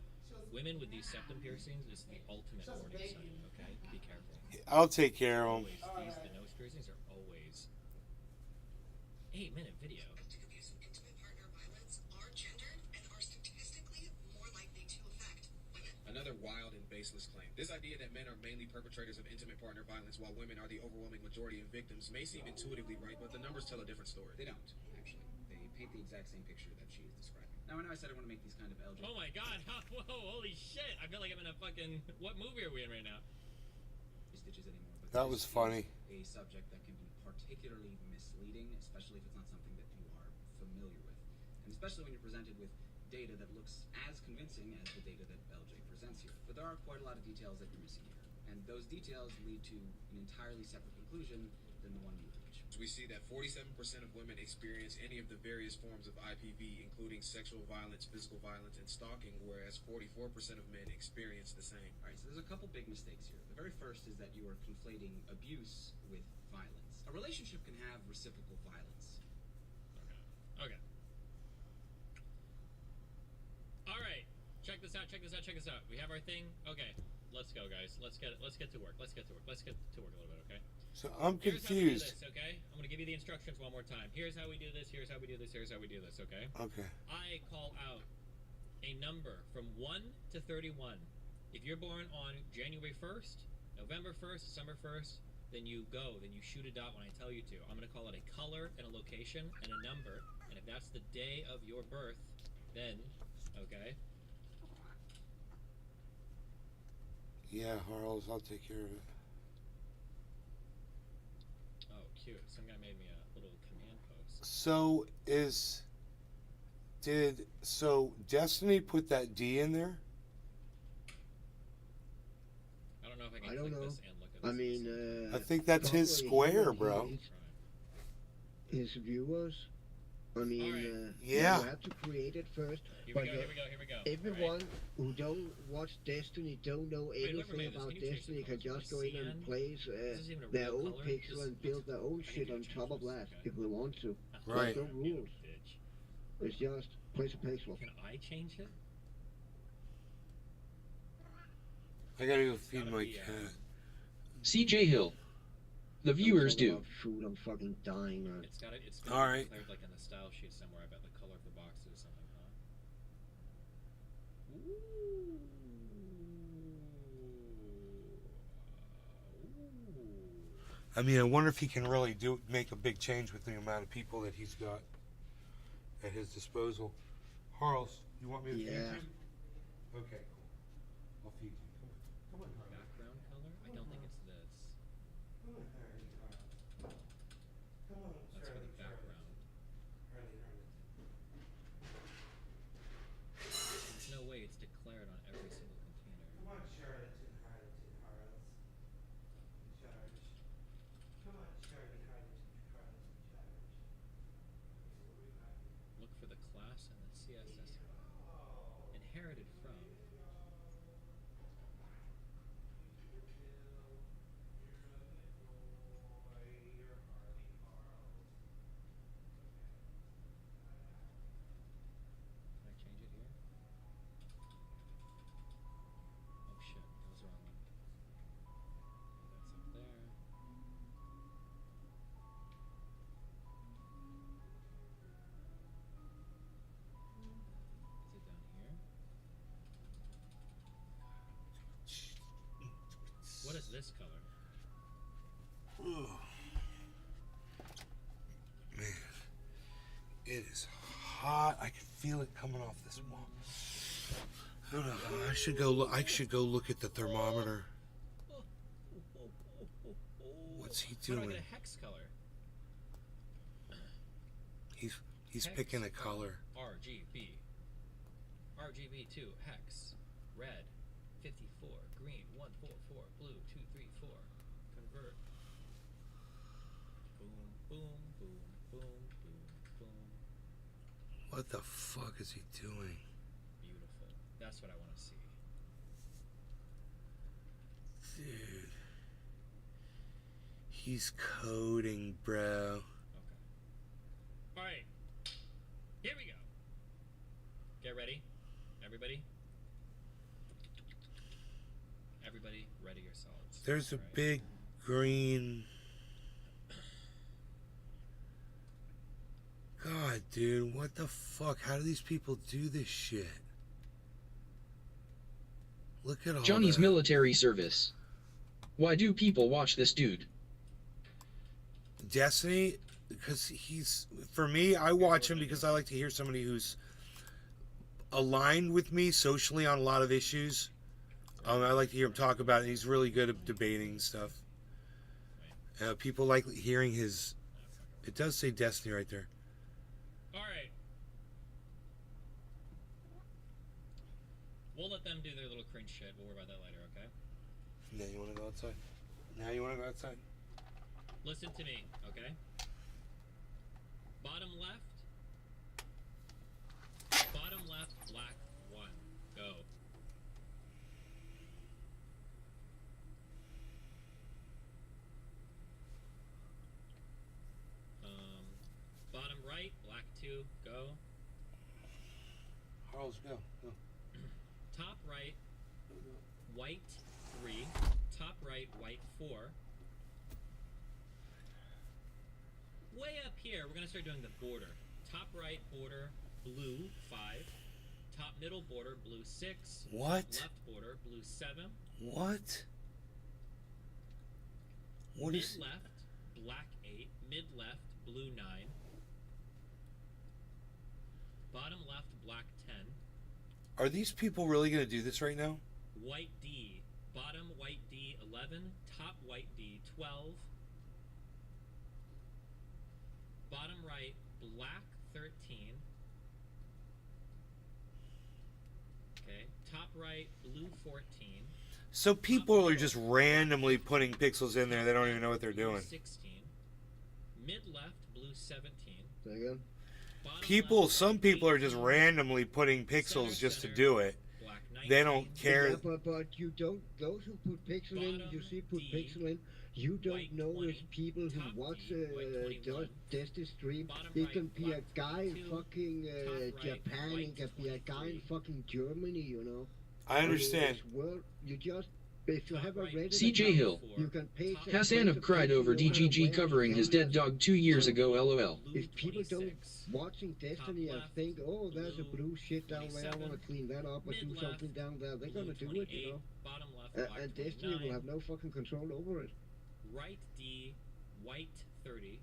Women with these septum piercings is the ultimate warning sign. Okay, be careful. I'll take care of him. The nose piercings are always 8-minute video. Another wild and baseless claim. This idea that men are mainly perpetrators of intimate partner violence while women are the overwhelming majority of victims may seem intuitively right, but the numbers tell a different story. They don't, actually. They paint the exact same picture that she is describing. Now, I know I said I want to make these kind of LG. Oh my god, whoa, holy shit. I feel like I'm in a fucking... What movie are we in right now? Stitches anymore, but That was funny. A subject that can be particularly misleading, especially if it's not something that you are familiar with. And especially when you're presented with data that looks as convincing as the data that LJ presents here. But there are quite a lot of details that you're missing here. And those details lead to an entirely separate conclusion than the one you reach. We see that 47% of women experience any of the various forms of IPV, including sexual violence, physical violence, and stalking, whereas 44% of men experience the same. Alright, so there's a couple big mistakes here. The very first is that you are conflating abuse with violence. A relationship can have reciprocal violence. Okay. Alright. Check this out. We have our thing. Okay. Let's go, guys. Let's get to work. Let's get to work a little bit, okay? So I'm confused. Here's how we do this, okay? I'm gonna give you the instructions one more time. Here's how we do this, here's how we do this, okay? Okay. I call out a number from 1 to 31. If you're born on January 1st, November 1st, December 1st, then you go, then you shoot a dot when I tell you to. I'm gonna call it a color and a location and a number, and if that's the day of your birth, then, okay? Yeah, Harles, I'll take care of it. Oh, cute. Some guy made me a little command post. So Destiny put that D in there? I don't know if I can I don't click know. this and look at this. I mean, I think that's his square, bro. His viewers. I mean, Yeah. you have to create it first. Here but we go. everyone who don't watch Destiny, don't know anything about Destiny, can just go in and place their own pixel and build their own shit on top of that if they want to. Right. There's no rules. It's just place a pixel. Can I change it? I gotta go feed my cat. CJ Hill. The viewers do. Food, I'm fucking dying, man. It's been All right. declared like in the style sheet somewhere. I bet the color of the box is something, huh? Ooh. I mean, I wonder if he can really make a big change with the amount of people that he's got at his disposal. Harles, you want me to feed you? Okay, cool. I'll feed you. Come on, Harles. Background color? I don't think it's this. Come on, Harley. Come on, That's for the background. There's no way it's declared on every single container. Come on, Charlotte and Harles. Charge. Come on, Charlie, Harles and Charge. Look for the class and the CSS inherited from. Can I change it here? Oh shit, that was the wrong one. That's up there. Is it down here? What is this color? Ugh. Man, it is hot. I can feel it coming off this wall. I don't know. I should go look at the thermometer. What's he doing? How do I get a hex color? He's Hex picking a color. RGB. RGB2 hex. Red 54. Green 144. Blue 234. Convert. Boom, boom, boom, boom, boom, boom. What the fuck is he doing? Beautiful. That's what I want to see. Dude. He's coding, bro. Alright. Here we go. Get ready. Everybody. Everybody, ready yourselves. There's a big green... God, dude, what the fuck? How do these people do this shit? Look at all Johnny's that. military service. Why do people watch this dude? Destiny, because he's... For me, I watch him because I like to hear somebody who's aligned with me socially on a lot of issues. I like to hear him talk about it. He's really good at debating stuff. People like hearing his... It does say Destiny right there. Alright. We'll let them do their little cringe shit. We'll worry about that later, okay? Now you want to go outside? Now you want to go outside? Listen to me, okay? Bottom left. Bottom left, black 1. Go. Bottom right, black 2. Go. Harles, go. Go. Top right, white 3. Top right, white 4. Way up here, we're going to start doing the border. Top right border, blue 5. Top middle border, blue 6. What? Left border, blue 7. What? What is... Mid left, black 8. Mid left, blue 9. Bottom left, black 10. Are these people really going to do this right now? White D. Bottom white D 11. Top white D 12. Bottom right, black 13. Okay. Top right, blue 14. So people are just randomly putting pixels in there. They don't even know what they're Blue doing. 16. Mid left, blue 17. Again? People, some people are just randomly putting pixels just to do it. They don't care. Yeah, but you don't. Those who put pixel in, you see, put pixel in. You don't know it's people who watch Destiny stream. It can be a guy in fucking Japan. It can be a guy in fucking Germany. You know. I understand. In this world, you just. If you have a Reddit CJ account, Hill. you can pay Hassanov cried over DGG covering his dead dog 2 years ago, lol. If people don't watching Destiny and think, oh, there's a blue shit down there, I want to clean that up or do something down there, they're gonna do it, you know. And Destiny will have no fucking control over it. right D, white 30,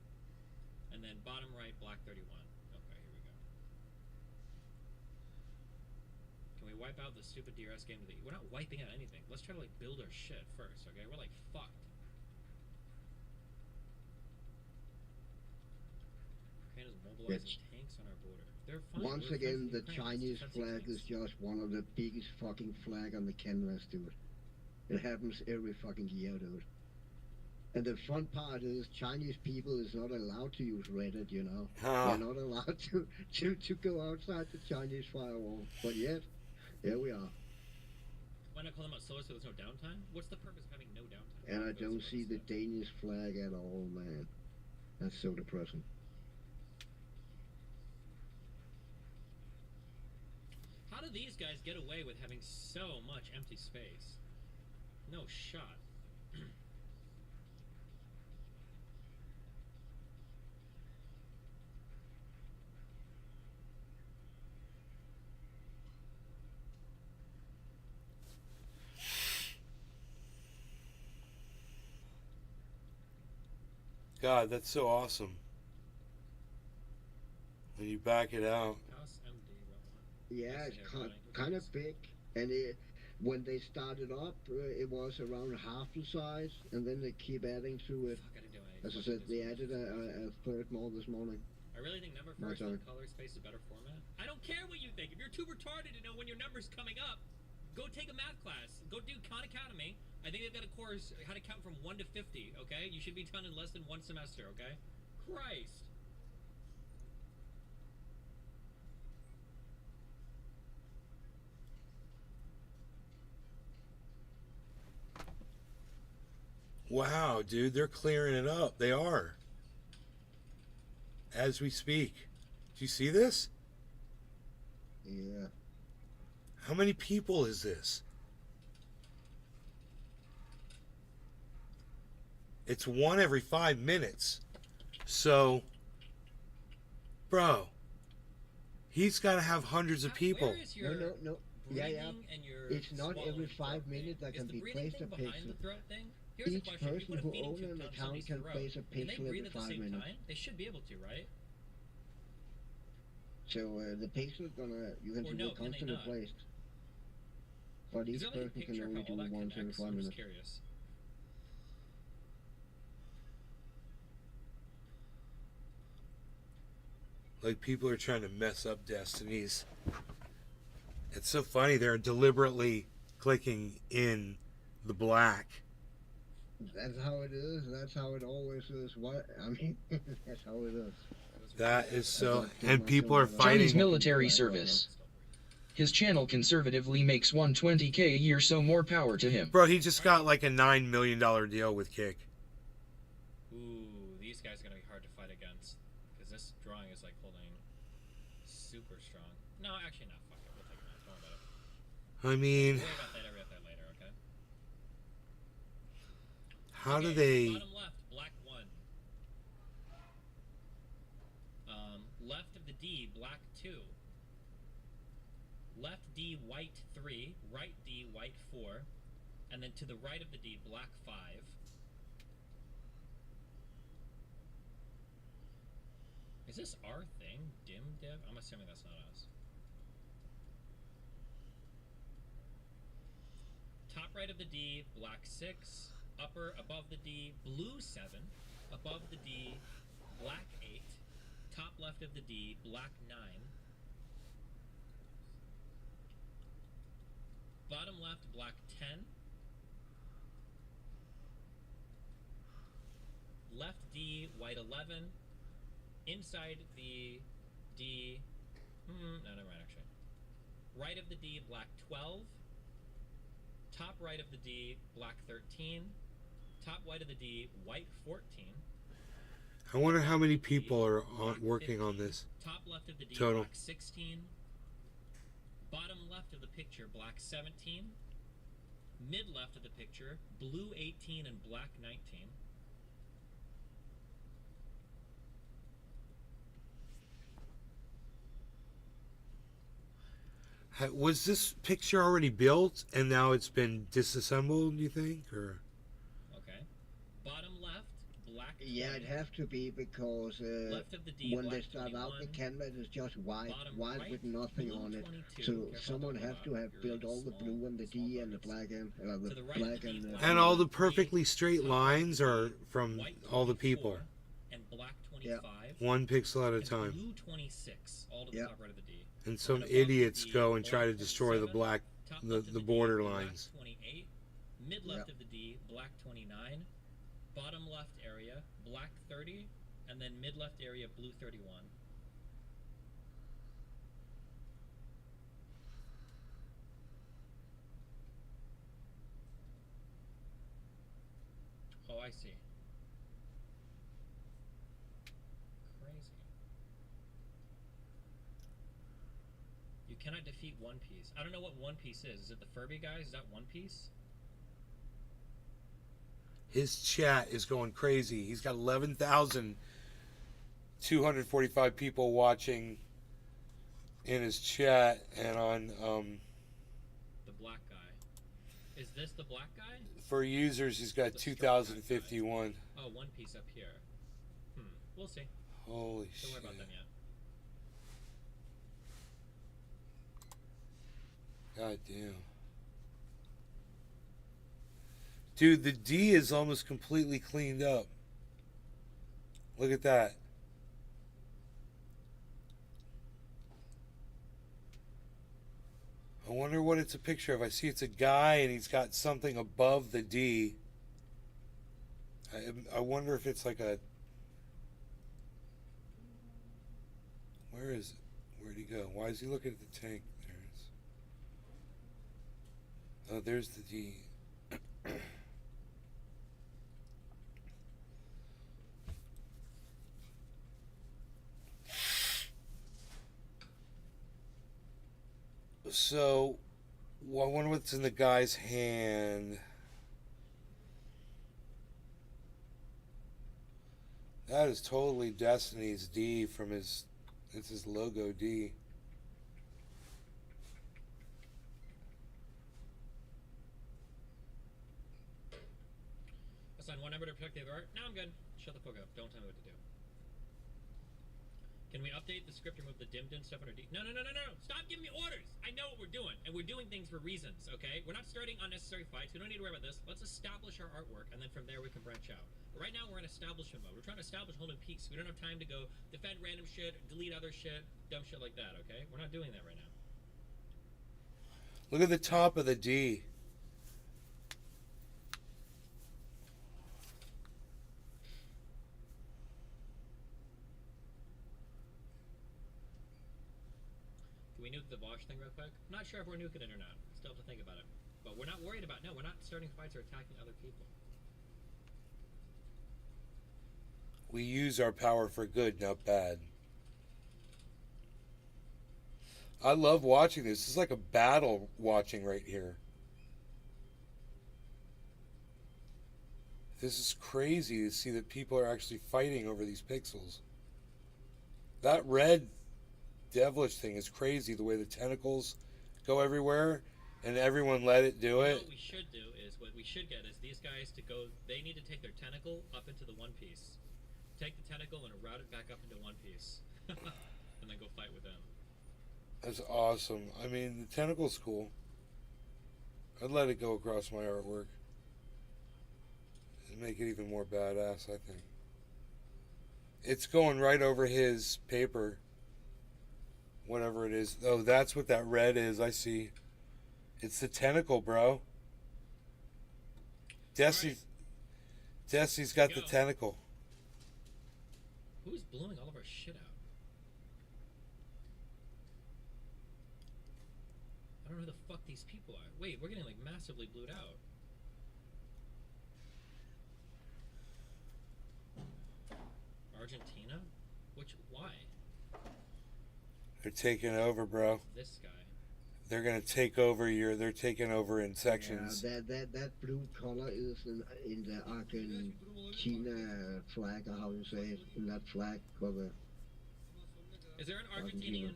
and then bottom right, black 31. Okay, here we go. Can we wipe out the stupid DRS game? We're not wiping out anything. Let's try to like build our shit first, okay? We're like fucked. Ukraine is mobilizing tanks on our border. They're fine. Once again, the Chinese flag is just one of the biggest fucking flag on the canvas, dude. It happens every fucking year, dude. And the fun part is Chinese people is not allowed to use Reddit, you know. They're not allowed to go outside the Chinese firewall. But yet, here we are. Why not call them out slower so there's no downtime? What's the purpose of having no downtime? And I don't see the Danish flag at all, man. That's so depressing. How do these guys get away with having so much empty space? No shot. God, that's so awesome. When you back it out. Yeah, it's kind of big. And when they started up, it was around half the size, and then they keep adding to it. As I said, they added a third more this morning. I really think number first and color space is a better format. I don't care what you think. If you're too retarded to know when your number's coming up, go take a math class. Go do Khan Academy. I think they've got a course how to count from 1 to 50, okay? You should be done in less than 1 semester, okay? Christ. Wow, dude, they're clearing it up. They are. As we speak. Do you see this? Yeah. How many people is this? It's 1 every 5 minutes. So, bro, he's got to have hundreds of people. No. Yeah. It's not every 5 minutes that can be placed a pixel. Each person who owns an account can place a pixel every 5 minutes. They should be able to, right? So the pixel is gonna, you can see it constantly placed. But each person can only do once every 5 minutes. Curious. Like people are trying to mess up Destinies. It's so funny. They're deliberately clicking in the black. That's how it is. That's how it always is. What I mean, that's how it is. That is so. And people are fighting. Chinese military service. His channel conservatively makes $120K a year, so more power to him. Bro, he just got like a $9 million deal with Kick. Ooh, these guys are gonna be hard to fight against because this drawing is like holding super strong. No, actually not. Fuck it. We'll take it out. Don't worry about it. I mean, we'll worry about that later. Okay. How do they? Bottom left, black 1. Left of the D, black 2. Left D, white 3. Right D, white 4. And then to the right of the D, black 5. Is this our thing? Dim Dev? I'm assuming that's not us. Top right of the D, black 6. Upper above the D, blue 7. Above the D, black 8. Top left of the D, black 9. Bottom left, black 10. Left D, white 11. Inside the D, no, never mind actually. Right of the D, black 12. Top right of the D, black 13. Top white of the D, white 14. I wonder how many people are working on this. Top left of the D, total. black 16. Bottom left of the picture, black 17. Mid left of the picture, blue 18 and black 19. Was this picture already built and now it's been disassembled, do you think? Or Okay. Bottom left Yeah, it has to be because Left of the D, when they black start out, the 21. canvas is just white, Bottom white right, with nothing blue on it. 22. So Careful, someone don't has go to out. have You're built in all the small- blue and the small D and the buckets. black and To the the right of black the and D, And all the perfectly straight lines are from white all the 24, people. and black 25. One pixel at a and time. blue 26, all to the top right of the D. And some above the idiots D, go and try to black destroy the 27, black, top the left of the D, border black lines. 28, mid left of the D, black 29, bottom left area, black 30, and then mid left area, blue 31. Oh, I see. Crazy. You cannot defeat One Piece. I don't know what One Piece is. Is it the Furby guys? Is that One Piece? His chat is going crazy. He's got 11,245 people watching in his chat, and on The black guy. Is this the black guy? for users he's got 2,051. Oh, One Piece up here. We'll see. Holy Don't shit. worry about them yet. God damn. Dude, the D is almost completely cleaned up. Look at that. I wonder what it's a picture of. I see it's a guy and he's got something above the D. I wonder if it's like a... Where is it? Where'd he go? Why is he looking at the tank? There it is. Oh, there's the D. So, I wonder what's in the guy's hand. That is totally Destiny's D from his... It's his logo D. Assign one number to protect the other art. Now I'm good. Shut the fuck up. Don't tell me what to do. Can we update the script, remove the dimmed in stuff under D? No. Stop giving me orders. I know what we're doing, and we're doing things for reasons, okay? We're not starting unnecessary fights. We don't need to worry about this. Let's establish our artwork, and then from there we can branch out. But right now we're in establishment mode. We're trying to establish whole new peaks. We don't have time to go defend random shit, delete other shit, dumb shit like that, okay? We're not doing that right now. Look at the top of the D. Can we nuke the Vosh thing real quick? I'm not sure if we're nuking it or not. Still have to think about it. But we're not worried about... No, we're not starting fights or attacking other people. We use our power for good, not bad. I love watching this. This is like a battle watching right here. This is crazy to see that people are actually fighting over these pixels. That red devilish thing is crazy, the way the tentacles go everywhere and everyone let it do it. What we should do is, what we should get is these guys to go... They need to take their tentacle up into the One Piece. Take the tentacle and route it back up into One Piece. And then go fight with them. That's awesome. I mean, the tentacle's cool. I'd let it go across my artwork. It'd make it even more badass, I think. It's going right over his paper. Whatever it is. Oh, that's what that red is. I see. It's the tentacle, bro. Destiny's got the tentacle. Who's blowing all of our shit out? I don't know who the fuck these people are. Wait, we're getting like massively blued out. Argentina? Why? They're taking over, bro. This guy. They're gonna take over they're taking over in sections. Yeah, that blue color is in the Argentina flag, or how you say it, in that flag color. Is there an Argentinian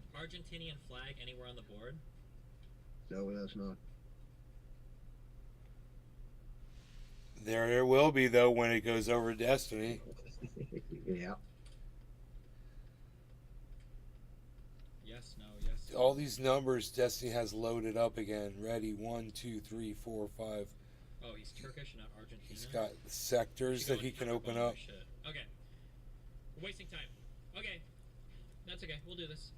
flag anywhere on the board? No, there's not. There will be, though, when it goes over Destiny. Yeah. Yes, no, yes. All these numbers Destiny has loaded up again. Ready, 1, 2, 3, 4, 5. Oh, he's Turkish, not Argentina. He's got sectors that he can open up. Shit. Okay. We're wasting time. Okay. That's okay. We'll do this.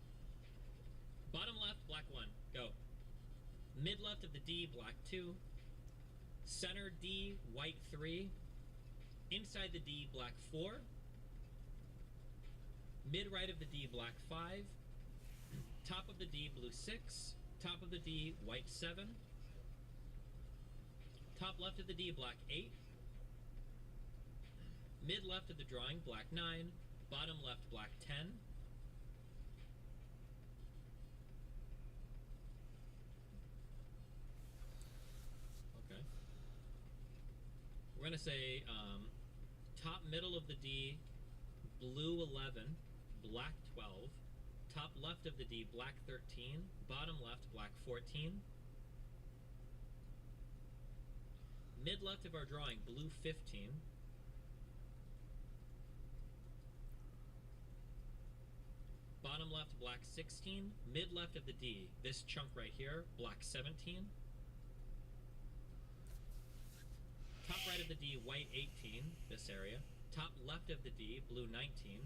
Bottom left, black 1. Go. Mid left of the D, black 2. Center D, white 3. Inside the D, black 4. Mid right of the D, black 5. Top of the D, blue 6. Top of the D, white 7. Top left of the D, black 8. Mid left of the drawing, black 9. Bottom left, black 10. Okay. We're going to say top middle of the D, blue 11, black 12. Top left of the D, black 13. Bottom left, black 14. Mid left of our drawing, blue 15. Bottom left, black 16. Mid left of the D, this chunk right here, black 17. Top right of the D, white 18, this area. Top left of the D, blue 19.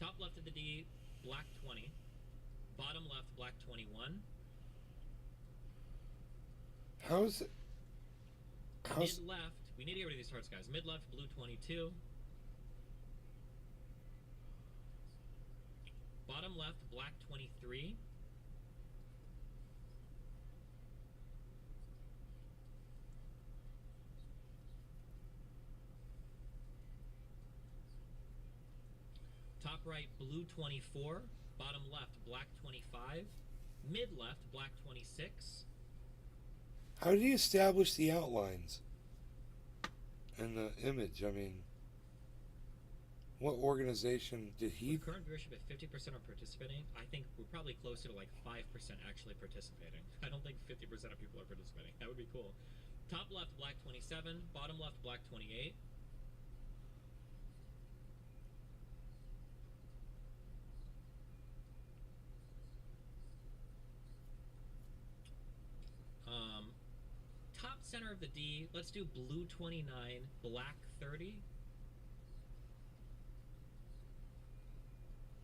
Top left of the D, black 20. Bottom left, black 21. How's it? Mid left, we need to get rid of these hearts, guys. Mid left, blue 22. Bottom left, black 23. Top right, blue 24. Bottom left, black 25. Mid left, black 26. How did he establish the outlines and the image? I mean, what organization did he? With current viewership at 50% are participating, I think we're probably closer to like 5% actually participating. I don't think 50% of people are participating. That would be cool. Top left, black 27. Bottom left, black 28. Top center of the D, let's do blue 29, black 30.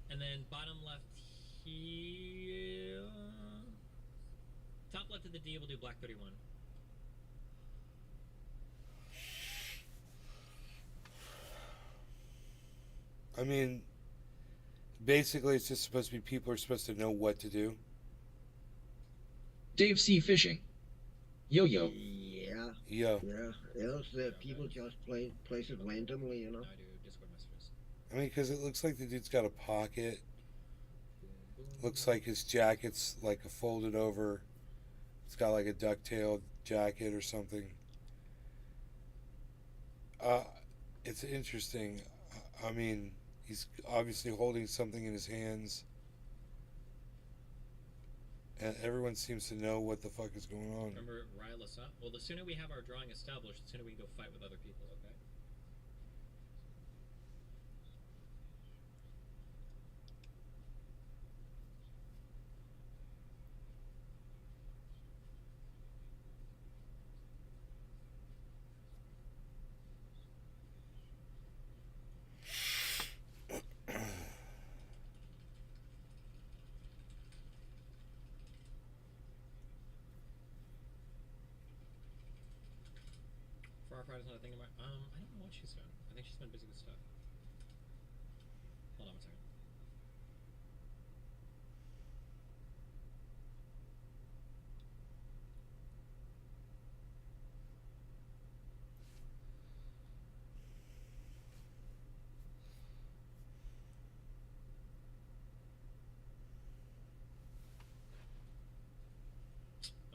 And then bottom left here. Top left of the D, we'll do black 31. I mean, basically it's just supposed to be people are supposed to know what to do. Dave C. Fishing. Yo-yo. Yeah. Yeah. Yeah. Else people just place it randomly, you know. I do Discord messages. I mean, because it looks like the dude's got a pocket. Looks like his jacket's like a folded over. It's got like a ducktail jacket or something. It's interesting. I mean, he's obviously holding something in his hands. And everyone seems to know what the fuck is going on. Remember, rile us up? Well, the sooner we have our drawing established, the sooner we can go fight with other people, okay? Far Friday's not a thing about. I don't know what she's done. I think she's been busy with stuff. Hold on one second.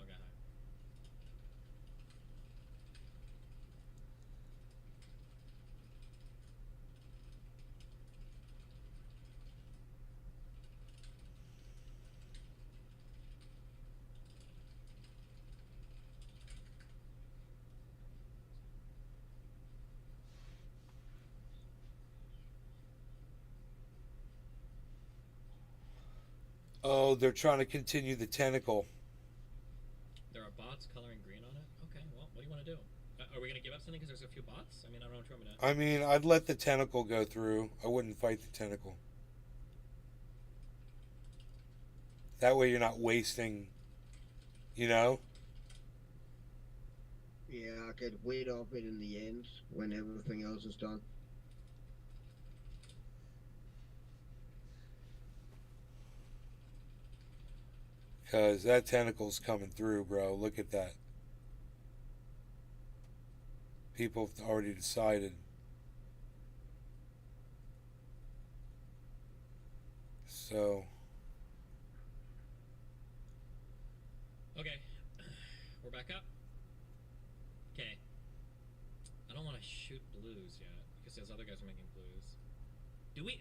Okay, hi. Oh, they're trying to continue the tentacle. There are bots coloring green on it? Okay, well, what do you want to do? Are we going to give up something because there's a few bots? I mean, I don't know what you want me to... I mean, I'd let the tentacle go through. I wouldn't fight the tentacle. That way you're not wasting, you know? Yeah, I get weight off it in the end when everything else is done. Because that tentacle's coming through, bro. Look at that. People have already decided. So... Okay. We're back up. Okay. I don't want to shoot blues yet, because those other guys are making blues.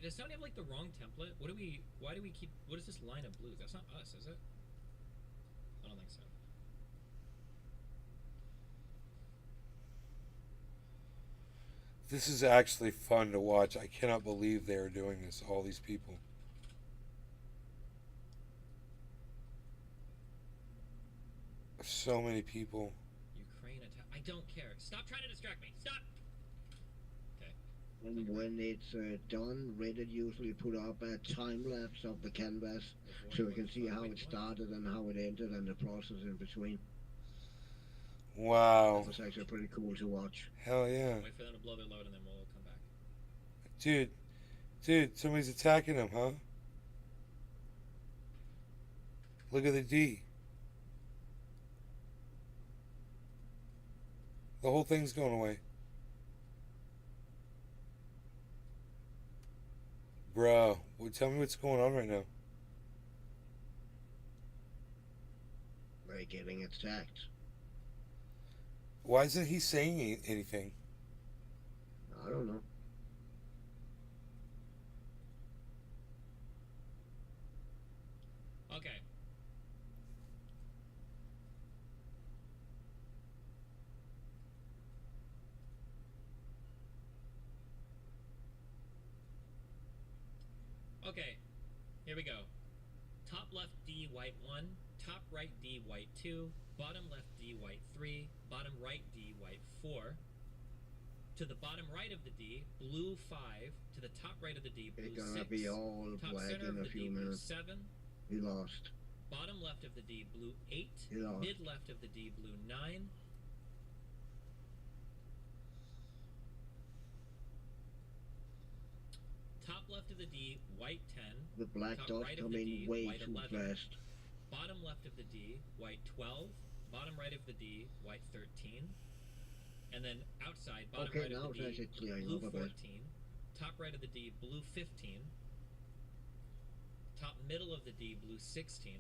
Does somebody have, like, the wrong template? Why do we keep... What is this line of blues? That's not us, is it? I don't think so. This is actually fun to watch. I cannot believe they are doing this, all these people. So many people. Ukraine attack. I don't care. Stop trying to distract me. Stop! Okay. And when it's done, Reddit usually put up a time-lapse of the canvas so we can see how it started and how it ended and the process in between. Wow. That was actually pretty cool to watch. Hell yeah. Wait for them to blow their load and then we'll come back. Dude, somebody's attacking him, huh? Look at the D. The whole thing's going away. Bro, tell me what's going on right now. They're getting attacked. Why isn't he saying anything? I don't know. Okay. Okay, here we go. Top left D, white 1, top right D, white 2, bottom left D, white 3, bottom right D, white 4. To the bottom right of the D, blue 5. To the top right of the D, blue 6. It's gonna be all top black center in of a the few D, blue minutes. 7. He lost. Bottom left of the D, blue 8. He lost. Mid left of the D, blue 9. Top left of the D, white 10. The black top dots right of come the in D, way white too 11. fast. Bottom left of the D, white 12. Bottom right of the D, white 13. And then outside, bottom Okay, right now of it's the actually D, clearing blue up a bit. 14. Top right of the D, blue 15. Top middle of the D, blue 16.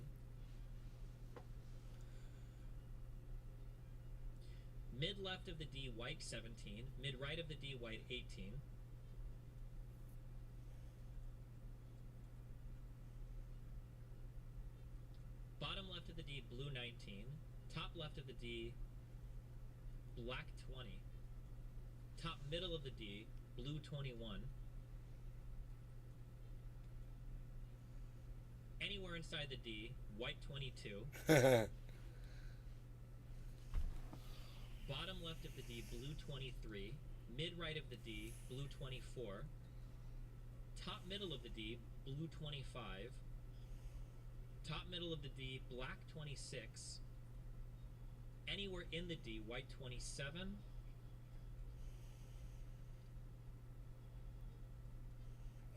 Mid left of the D, white 17. Mid right of the D, white 18. Bottom left of the D, blue 19. Top left of the D, black 20. Top middle of the D, blue 21. Anywhere inside the D, white 22. Bottom left of the D, blue 23. Mid right of the D, blue 24. Top middle of the D, blue 25. Top middle of the D, black 26. Anywhere in the D, white 27.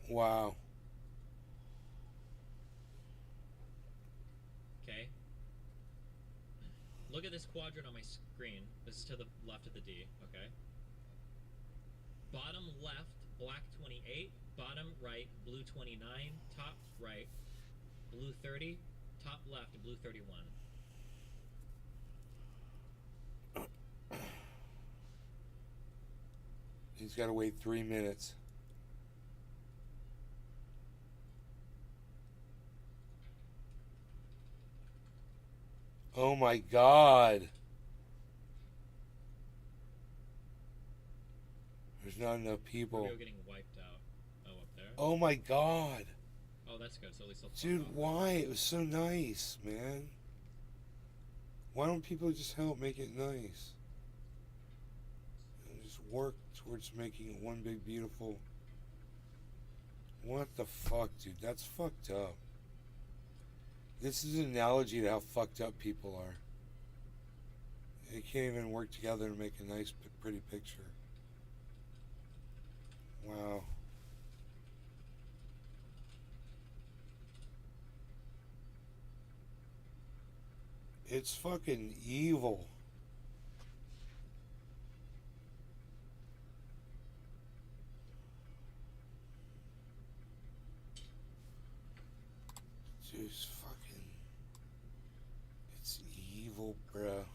Wow. Okay. Look at this quadrant on my screen. This is to the left of the D, okay? Bottom left, black 28. Bottom right, blue 29. Top right, blue 30. Top left, blue 31. He's got to wait 3 minutes. Oh my God. There's not enough people. We're getting wiped out. Oh, up there? Oh my God. Oh, that's good. So at least they'll Dude, why? It was so nice, man. Why don't people just help make it nice? And just work towards making it one big beautiful... What the fuck, dude? That's fucked up. This is an analogy to how fucked up people are. They can't even work together to make a nice, pretty picture. Wow. It's fucking evil. Just fucking... It's evil, bruh.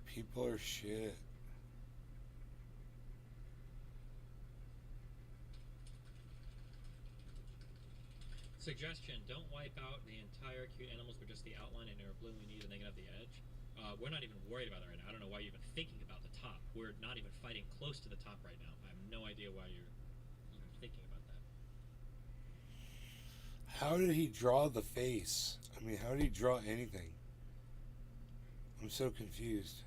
People are shit. Suggestion, don't wipe out the entire cute animals, but just the outline and blue we need, and they can have the edge. We're not even worried about that right now. I don't know why you're even thinking about the top. We're not even fighting close to the top right now. I have no idea why you're even thinking about that. How did he draw the face? I mean, how did he draw anything? I'm so confused.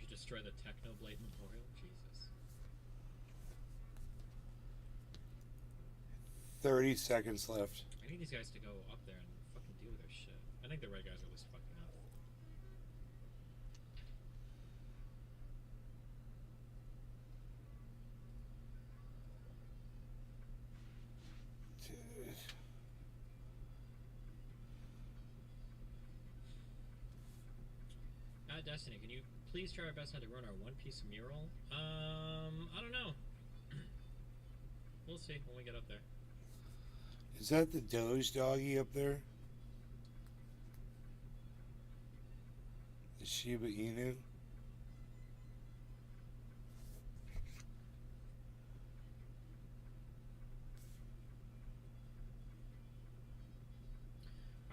Destroy the Technoblade Memorial? Jesus. 30 seconds left. I need these guys to go up there and fucking deal with their shit. I think the red guys are at least fucking up. Dude. Destiny, can you please try our best not to ruin our One Piece mural? I don't know. We'll see when we get up there. Is that the Doge doggy up there? The Shiba Inu?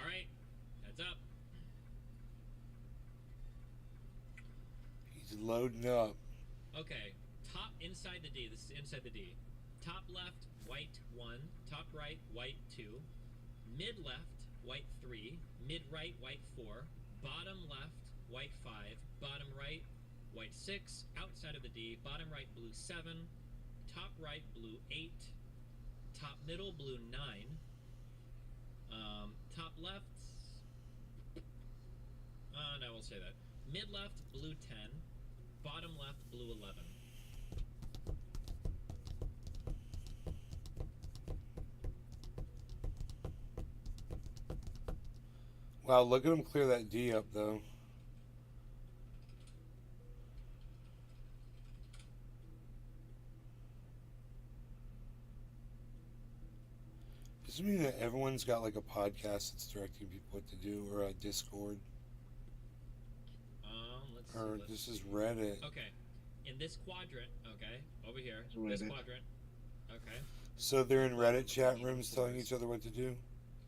Alright, heads up. He's loading up. Okay, top inside the D. This is inside the D. Top left, white 1. Top right, white 2. Mid left, white 3. Mid right, white 4. Bottom left, white 5. Bottom right, white 6. Outside of the D, bottom right, blue 7. Top right, blue 8. Top middle, blue 9. Top left... no, we'll say that. Mid left, blue 10. Bottom left, blue 11. Wow, look at him clear that D up, though. Does it mean that everyone's got like a podcast that's directing people what to do, or a Discord? Let's or see, this is Reddit. Okay, in this quadrant, okay, over here, Reddit. this quadrant, okay. So they're in Reddit chat rooms telling each other what to do?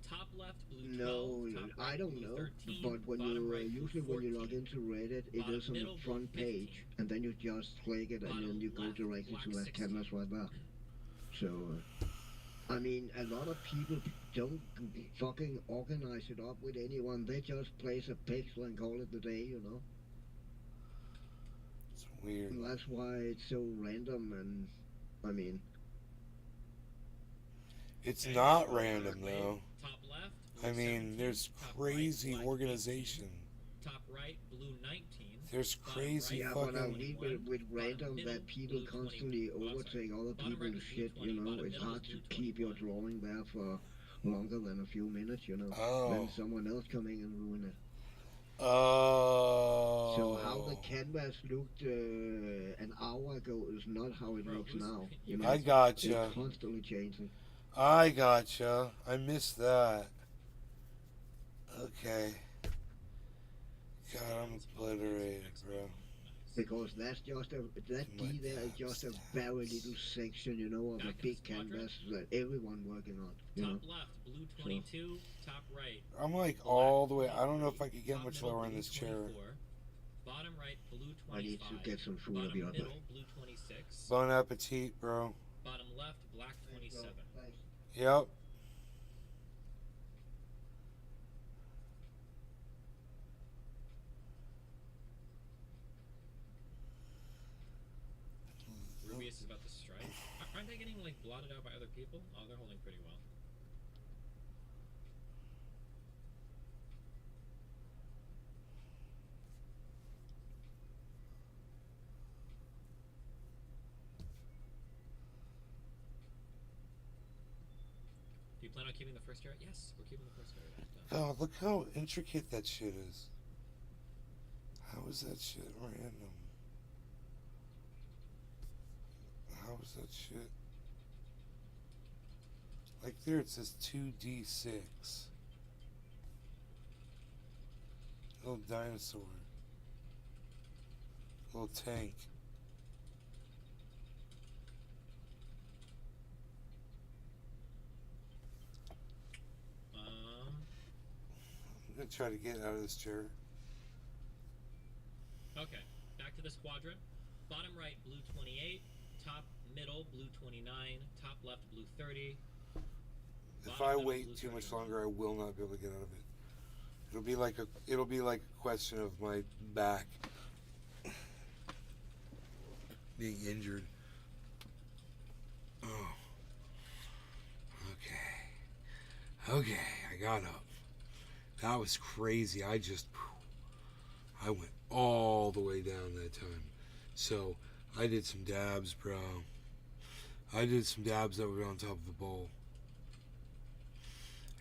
Top left, blue 12. No, top I right, don't blue know. 13, But when bottom you right, blue usually when you log into Reddit, it bottom is on middle, the front blue 15, page, and then you just click it, and bottom then you go left, directly black to that 16. canvas right there. So, I mean, a lot of people don't fucking organize it up with anyone. They just place a pixel and call it the day, you know. It's weird. And that's why it's so random, and I mean, It's not random, though. Top left, I mean, there's crazy black organization. Top right, blue 19. There's crazy yeah, but I fucking... mean, with random that people constantly overtake other people's shit, you know, it's hard to keep your drawing there for longer than a few minutes, you know. Oh. Then someone else come in and ruin it. Oh. So how the canvas looked an hour ago is not how it looks now. You know, I gotcha. It's constantly changing. I gotcha. I missed that. Okay. God, I'm obliterated, bro. Because that's just that D there is just a very little section, you know, of a big canvas that everyone working on. You know? Top left, blue 22. Top right. I'm like all the way. I don't know if I could get much lower in this chair. Bottom right, blue 25. I need to get some food. I'll be Bottom right middle, back. blue 26. Bon appetit, bro. Bottom left, black 27. Yep. Rubius is about to strike. Aren't they getting like blotted out by other people? Oh, they're holding pretty well. Do you plan on keeping the first turret? Yes, we're keeping the first turret. God, look how intricate that shit is. How is that shit random? How is that shit? Like there it says 2d6. Little dinosaur. Little tank. I'm gonna try to get out of this chair. Okay, back to the squadron. Bottom right, blue 28. Top middle, blue 29. Top left, blue 30. If I wait too much longer, I will not be able to get out of it. It'll be like a question of my back being injured. Oh. Okay, I got up. That was crazy. I went all the way down that time. So I did some dabs, bro. I did some dabs that were on top of the bowl.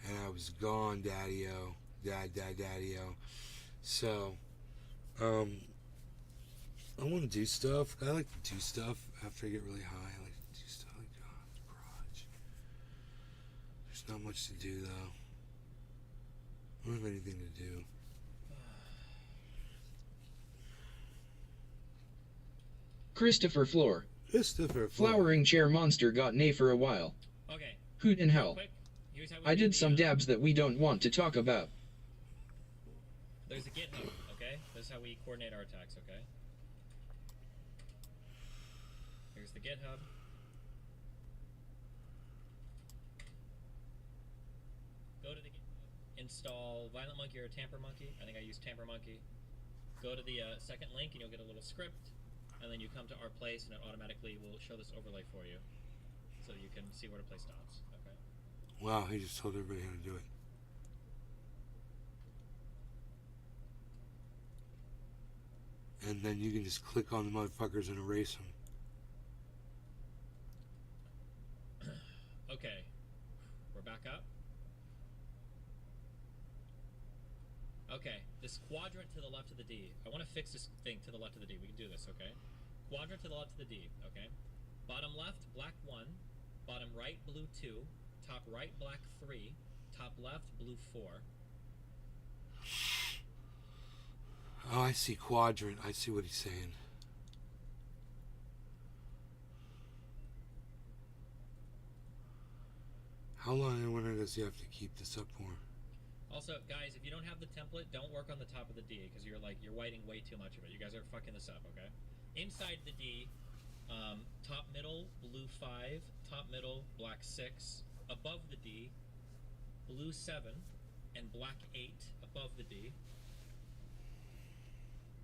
And I was gone, daddy-o. Daddy-o. So, I want to do stuff. I like to do stuff after I get really high. I like to do stuff like the garage. There's not much to do, though. I don't have anything to do. Christopher Floor. Flowering chair monster got nay for a while. Okay. Hoot in hell. Here's how we I did some dabs that we don't want to talk about. There's a GitHub, okay? This is how we coordinate our attacks, okay? Here's the GitHub. Go to the GitHub. Install Violent Monkey or Tamper Monkey. I think I use Tamper Monkey. Go to the second link and you'll get a little script. And then you come to our place and it automatically will show this overlay for you. So you can see where to place dots, okay? Wow, he just told everybody how to do it. And then you can just click on the motherfuckers and erase them. Okay, we're back up. Okay, this quadrant to the left of the D. I want to fix this thing to the left of the D. We can do this, okay? Quadrant to the left of the D, okay? Bottom left, black 1. Bottom right, blue 2. Top right, black 3. Top left, blue 4. Oh, I see quadrant. I see what he's saying. How long and when does he have to keep this up for? Also, guys, if you don't have the template, don't work on the top of the D, because you're whiting way too much of it. You guys are fucking this up, okay? Inside the D, top middle, blue 5. Top middle, black 6. Above the D, blue 7 and black 8 above the D.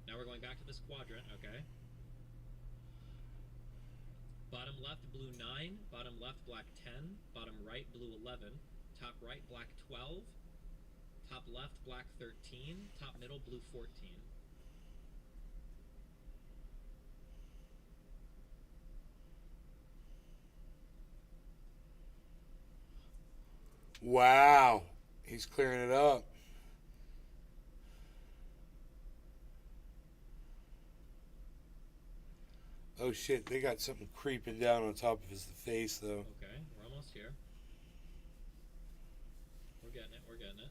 Now we're going back to this quadrant, okay? Bottom left, blue 9. Bottom left, black 10. Bottom right, blue 11. Top right, black 12. Top left, black 13. Top middle, blue 14. Wow. He's clearing it up. Oh shit, they got something creeping down on top of his face though. Okay, we're almost here. We're getting it, we're getting it.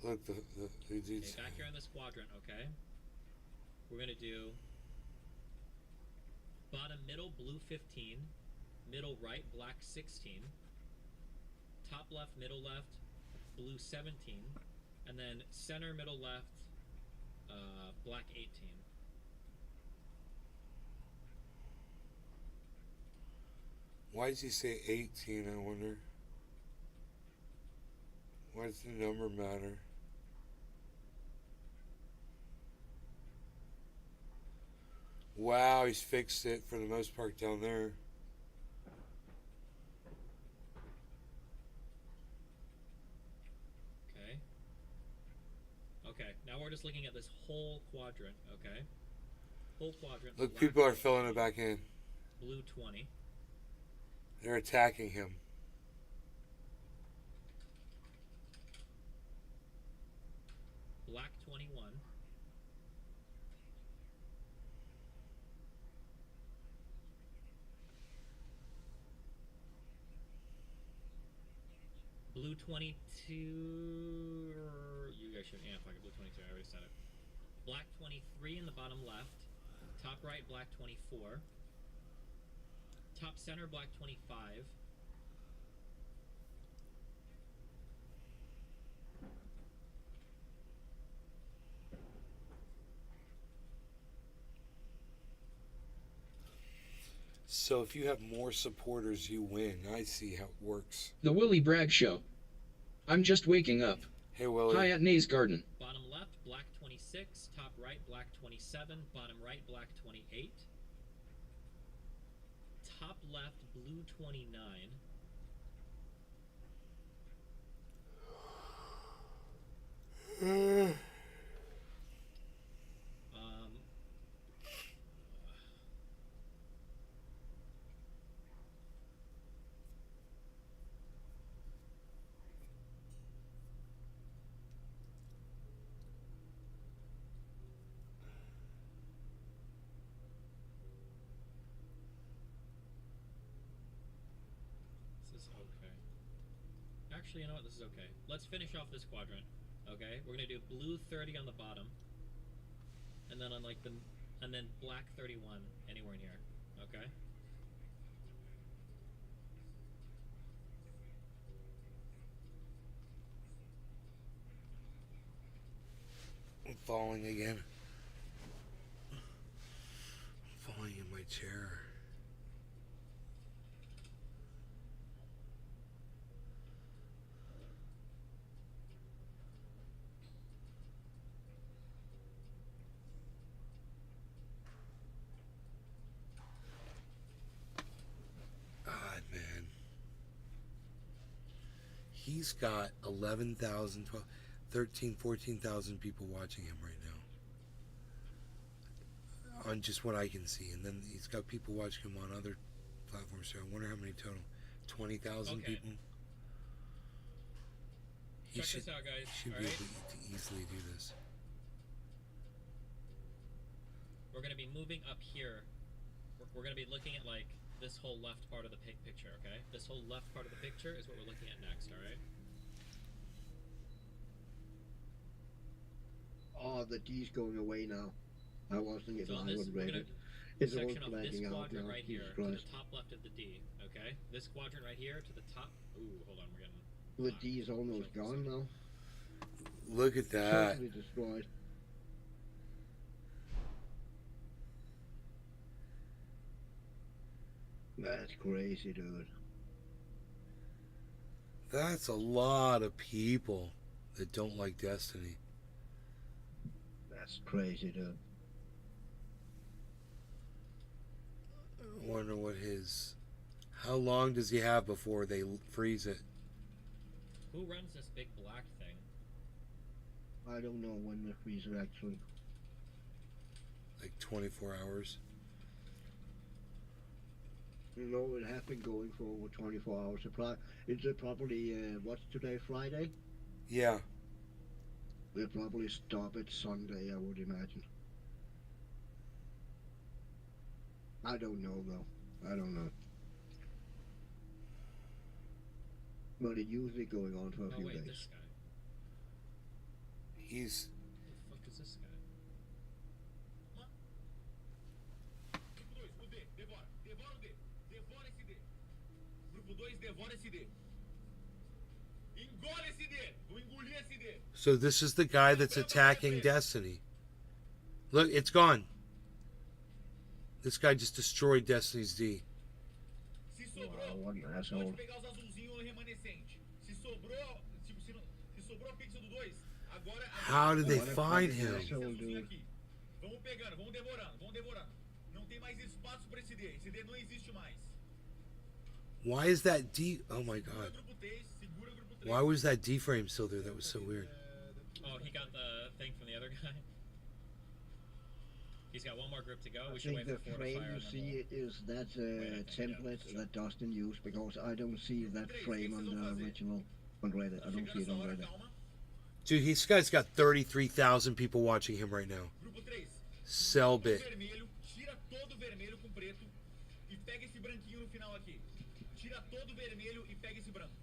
Look, the Okay, back here in this quadrant, okay? We're gonna do bottom middle, blue 15, middle right, black 16, top left, middle left, blue 17, and then center, middle left, black 18. Why does he say 18, I wonder? Why does the number matter? Wow, he's fixed it for the most part down there. Okay. Okay, now we're just looking at this whole quadrant, okay? Whole quadrant. Look, people are filling it back in. Blue 20. They're attacking him. Black 21. Blue 22. You guys should amp like a blue 22. I already said it. Black 23 in the bottom left. Top right, black 24. Top center, black 25. So if you have more supporters, you win. I see how it works. The Willie Bragg Show. I'm just waking up. Hey, Willie. Hi at Nays Garden. Bottom left, black 26. Top right, black 27. Bottom right, black 28. Top left, blue 29. This is okay. Actually, you know what? This is okay. Let's finish off this quadrant. Okay, we're gonna do blue 30 on the bottom, and then on like the, and then black 31 anywhere in here. Okay. I'm falling again. I'm falling in my chair. God, man. He's got 11,000, 12, 13, 14,000 people watching him right now. On just what I can see. And then he's got people watching him on other platforms. So I wonder how many total. 20,000 Okay. people? He Check this out, guys. should be Alright? able to easily do this. We're gonna be moving up here. We're gonna be looking at like this whole left part of the picture, okay? This whole left part of the picture is what we're looking at next, alright? Oh, the D's going away now. I was thinking So I on this, would we're read gonna it. It's all section off this flagging out quadrant now. right Jesus here to the Christ. top left of the D, okay? This quadrant right here to the top. Ooh, hold on, we're getting. The D is almost gone now. Look at that. Totally destroyed. That's crazy, dude. That's a lot of people that don't like Destiny. That's crazy, dude. I wonder what his... How long does he have before they freeze it? Who runs this big black thing? I don't know when the freezer actually. Like 24 hours? No, it has been going for over 24 hours. It's probably, what's today, Friday? Yeah. We'll probably stop it Sunday, I would imagine. I don't know though. I don't know. But it's usually going on for a few days. This guy. He's. Who the fuck is this guy? Grupo 2, o D, devora. Devora o D. Devora esse D. Grupo 2, devora esse D. Engole esse D. Vou engolir esse D. So this is the guy that's attacking Destiny. Look, it's gone. This guy just destroyed Destiny's D. Se sobrou, what an asshole. pode pegar os azulzinhos remanescentes. Se sobrou, se sobrou o pixel do 2, agora... How did they find him? Vamos pegando, vamos devorando. Não tem mais espaço para esse D. Esse D não existe mais. Why is that D? Oh my god. Why was that D frame still there? That was so weird. Oh, he got the thing from the other guy. He's got one more group to go. We I should think wait the for frame you see is that template that Dustin used, because I don't see that frame on the original on Reddit. I don't see it on Reddit. Dude, this guy's got 33,000 people watching him right now. Selbit. Tira todo o vermelho com preto e pega esse branquinho no final aqui. Tira todo o vermelho e pega esse branco.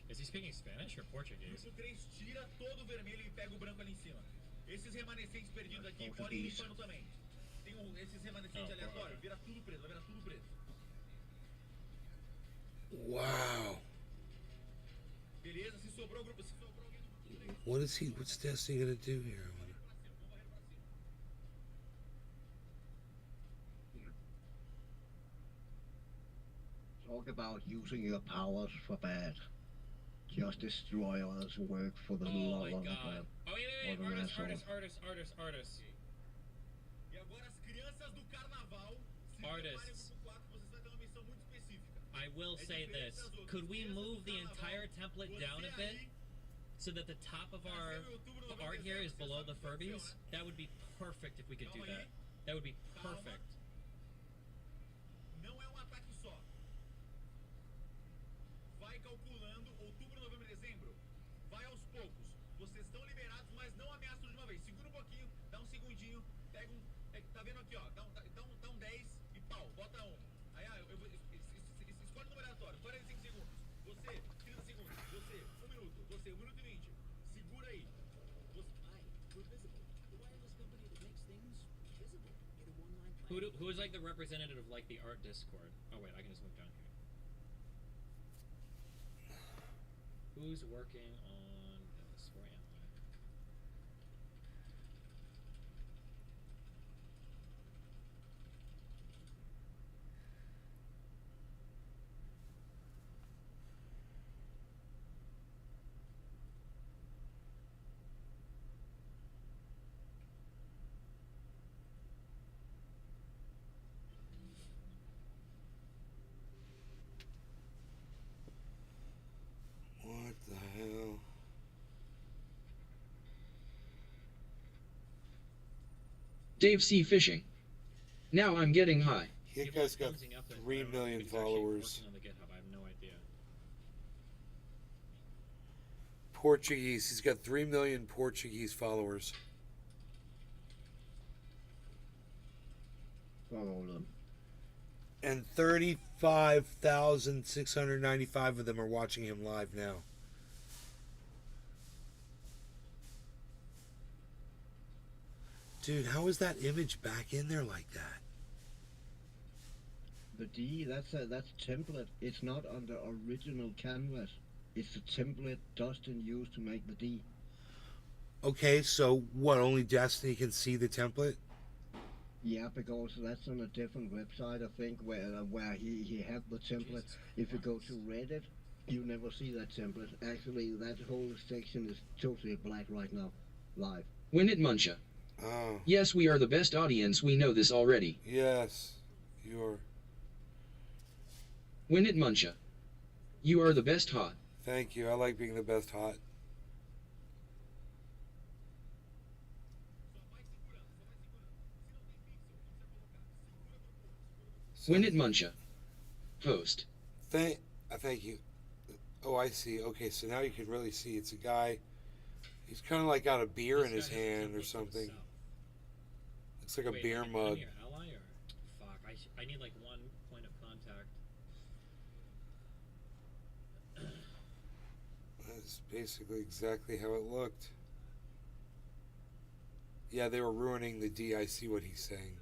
Is he speaking Spanish or Portuguese? Grupo 3, tira todo o vermelho e pega o branco ali em cima. Esses remanescentes perdidos aqui podem ir limpando também. Tem esses remanescentes aleatórios, vira tudo preto, vai virar tudo preto. Wow. Beleza, se sobrou grupo, se sobrou alguém do grupo 3. What's Destiny gonna do here? Talk about using your powers for bad. Just destroy others' work for the love of God. Oh, wait. Artists. E agora as crianças do carnaval, se Artists. preparem pro 4, vocês vão ter uma missão muito específica. I will say this. Could we move the entire template down a bit so that the top of our art here is below the Furbies? That would be perfect if we could do that. That would be perfect. Não é um ataque só. Vai calculando outubro, novembro, dezembro. Vai aos poucos. Vocês estão liberados, mas não ameaçam de uma vez. Segura um pouquinho, dá um segundinho, pega um. Tá vendo aqui, ó? Dá um 10 e pau, bota um. Aí, escolhe o número aleatório, 45 segundos. Você, 30 segundos. Você, 1 minuto. Você, 1 minuto e 20. Segura aí. Who is like the representative of like the art Discord? Oh wait, I can just move down here. Who's working on this? Where am I? What the hell? Dave C. Fishing. Now I'm getting high. That guy's got 3 million followers. On the GitHub, I have no idea. Portuguese. He's got 3 million Portuguese followers. Follow them. And 35,695 of them are watching him live now. Dude, how is that image back in there like that? The D, that's template. It's not on the original canvas. It's the template Dustin used to make the D. Okay, so what? Only Destiny can see the template? Yeah, because that's on a different website, I think, where he had the template. If you go to Reddit, you never see that template. Actually, that whole section is totally black right now, live. Win it, Muncha. Oh. Yes, we are the best audience. We know this already. Yes, you're. Win it, Muncha. You are the best hot. Thank you. I like being the best hot. Win it, Muncha. Post. Thank you. Oh, I see. Okay, so now you can really see it's a guy. He's kind of like got a beer in his hand or something. Looks like a beer mug. I need like one point of contact. That's basically exactly how it looked. Yeah, they were ruining the D. I see what he's saying.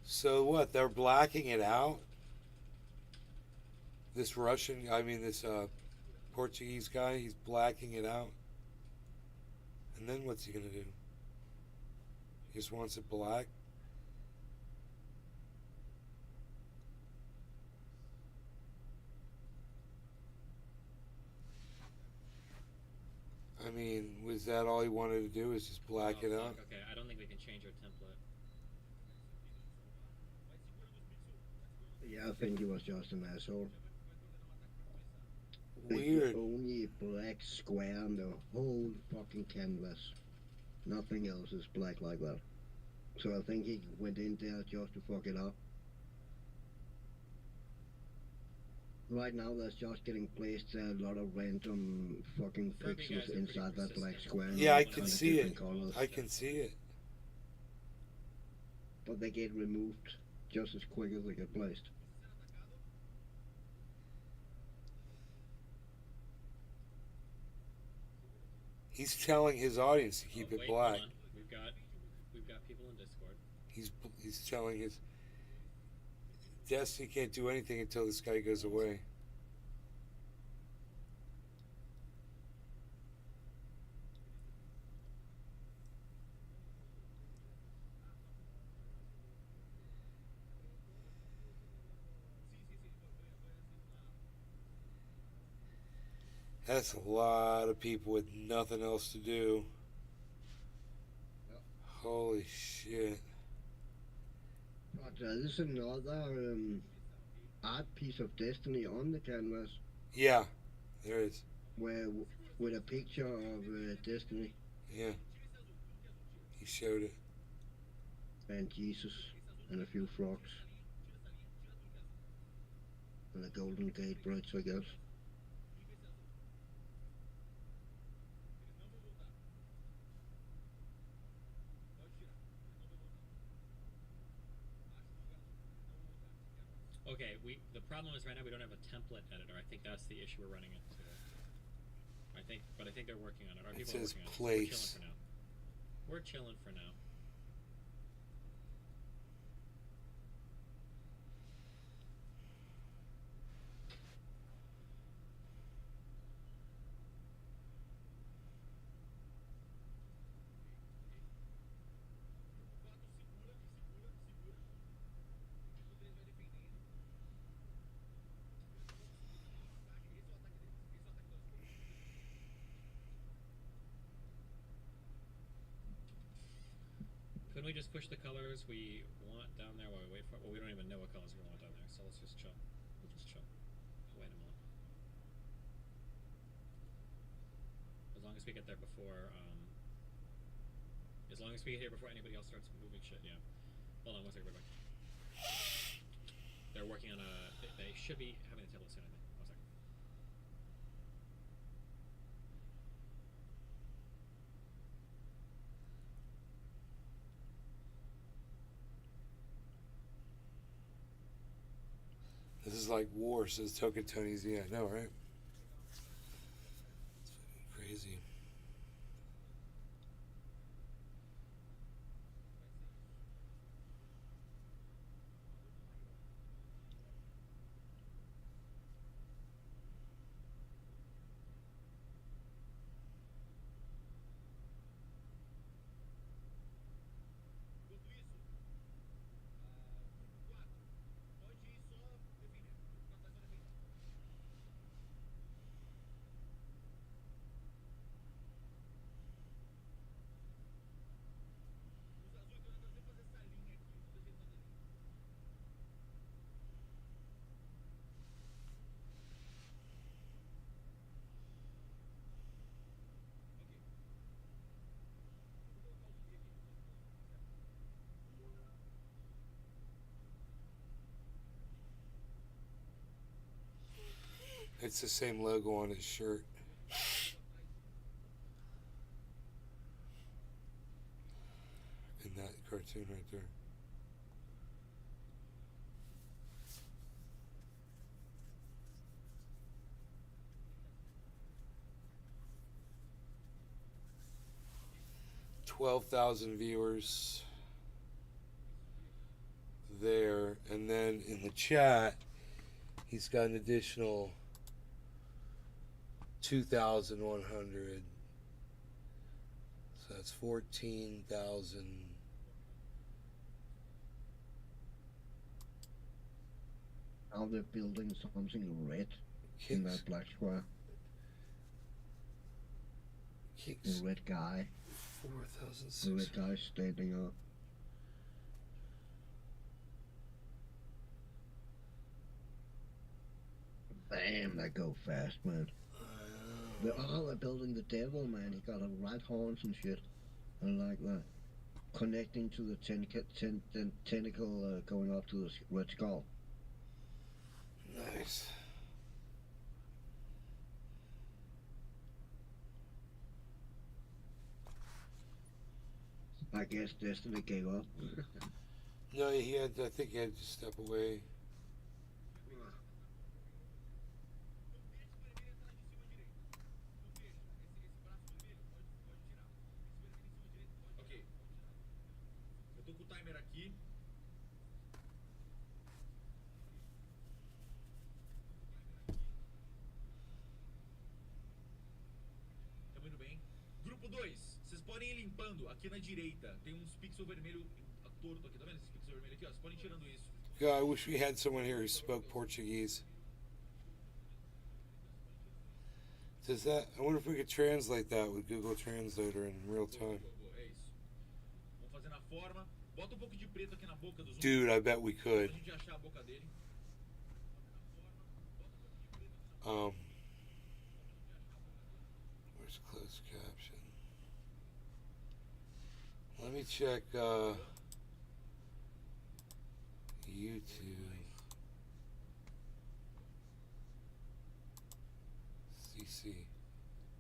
So what? They're blacking it out? This this Portuguese guy, he's blacking it out. And then what's he gonna do? He just wants it black? I mean, was that all he wanted to do, is just black it out? Okay, I don't think we can change our template. Yeah, I think he was just an asshole. Weird. The only black square on the whole fucking canvas. Nothing else is black like that. So I think he went in there just to fuck it up. Right now there's just getting placed a lot of random fucking pixels inside that black square. Yeah, I can see it. I can see it. But they get removed just as quick as they get placed. He's telling his audience to keep it black. We've got people in Discord. He's telling his Destiny can't do anything until this guy goes away. That's a lot of people with nothing else to do. Yep. Holy shit. But there's another art piece of Destiny on the canvas. Yeah, there is. With a picture of Destiny. Yeah. He showed it. And Jesus. And a few frogs. And a Golden Gate Bridge, I guess. Okay, the problem is right now we don't have a template editor. I think that's the issue we're running into. But I think they're working on it. Our people are working on it. Place. We're chilling for now. Couldn't we just push the colors we want down there while we wait for it? Well, we don't even know what colors we want down there, so let's just chill. We'll just chill. Wait a minute. As long as we get there before, as long as we get here before anybody else starts moving shit, yeah. Hold on, one second, everybody. They're working on they should be having a template soon, I think. One second. This is like war, says Token Tony's. Yeah, I know, right? It's fucking crazy. It's the same logo on his shirt. In that cartoon right there. $12,000 viewers there, and then in the chat he's got an additional 2,100, so that's 14,000. Now they're building something red in that black square. The red guy. 4,000. The red guy standing up. Damn, that go fast, man. They're building the devil, man. He got a rat horns and shit. I like that. Connecting to the tentacle going up to the red skull. Nice. I guess Destiny gave up. No, I think he had to step away. Ok. Eu tô com o timer aqui. Tamo indo bem. Grupo 2. Vocês podem ir limpando aqui na direita. Tem uns pixels vermelhos torto aqui. Tá vendo esse pixel vermelho aqui? Ó? Vocês podem ir tirando isso. God, I wish we had someone here who spoke Portuguese. Does that? I wonder if we could translate that with Google Translator in real time. É isso. Vamos fazer na forma. Bota um pouco de preto aqui na boca do zumbi. Dude, I bet we could. Pra gente achar a boca dele. Where's closed caption? Let me check YouTube. CC.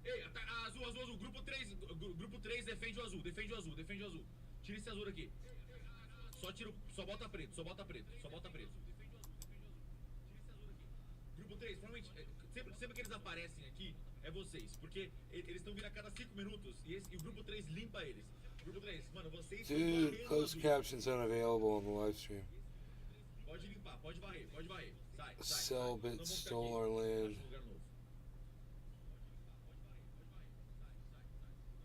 Ei, azul. Grupo 3 defende o azul. Defende o azul. Tira esse azul aqui. Só bota preto. Grupo 3, provavelmente, sempre que eles aparecem aqui, é vocês. Porque eles estão vindo a cada 5 minutos e o grupo 3 limpa eles. Grupo 3, mano, vocês estão Dude, varrendo closed azul. captions unavailable on the live stream. Pode limpar, pode varrer. Sai. Selbit stole our land.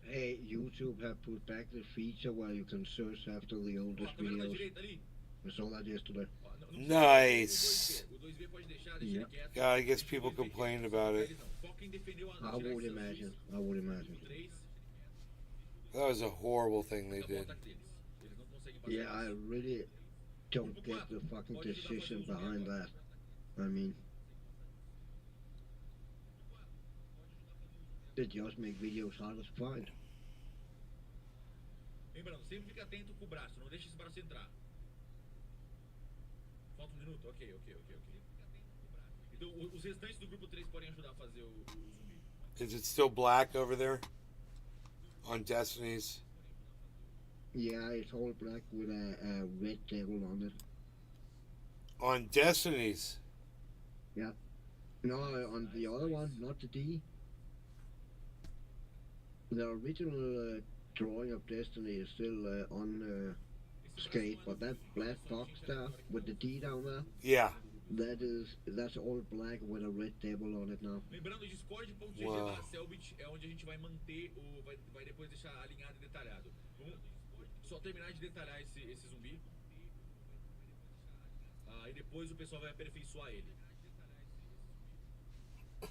Hey, YouTube have put back the feature where you can search after the oldest videos. I saw that yesterday. Nice. O 2B pode deixar Yeah. ele quieto. God, I guess people complained about it. Foca em defender o azul. I would imagine. That was a horrible thing they did. Yeah, I really don't get the fucking decision behind that. I mean, they just make videos hard to find. Lembrando, sempre fica atento com o braço, não deixa esse braço entrar. Falta um minuto? Ok. Então, os restantes do grupo 3 podem ajudar a fazer o zumbi. Is it still black over there? On Destiny's? Yeah, it's all black with a red devil on it. On Destiny's? Yeah. No, on the other one, not the D. The original drawing of Destiny is still on Skate, but that black box there with the D down there. Yeah. That's all black with a red devil on it now. Lembrando, discord.gg/Selbit é onde a gente vai manter vai depois deixar alinhado e detalhado. Vamos só terminar de detalhar esse zumbi. E depois o pessoal vai aperfeiçoar ele.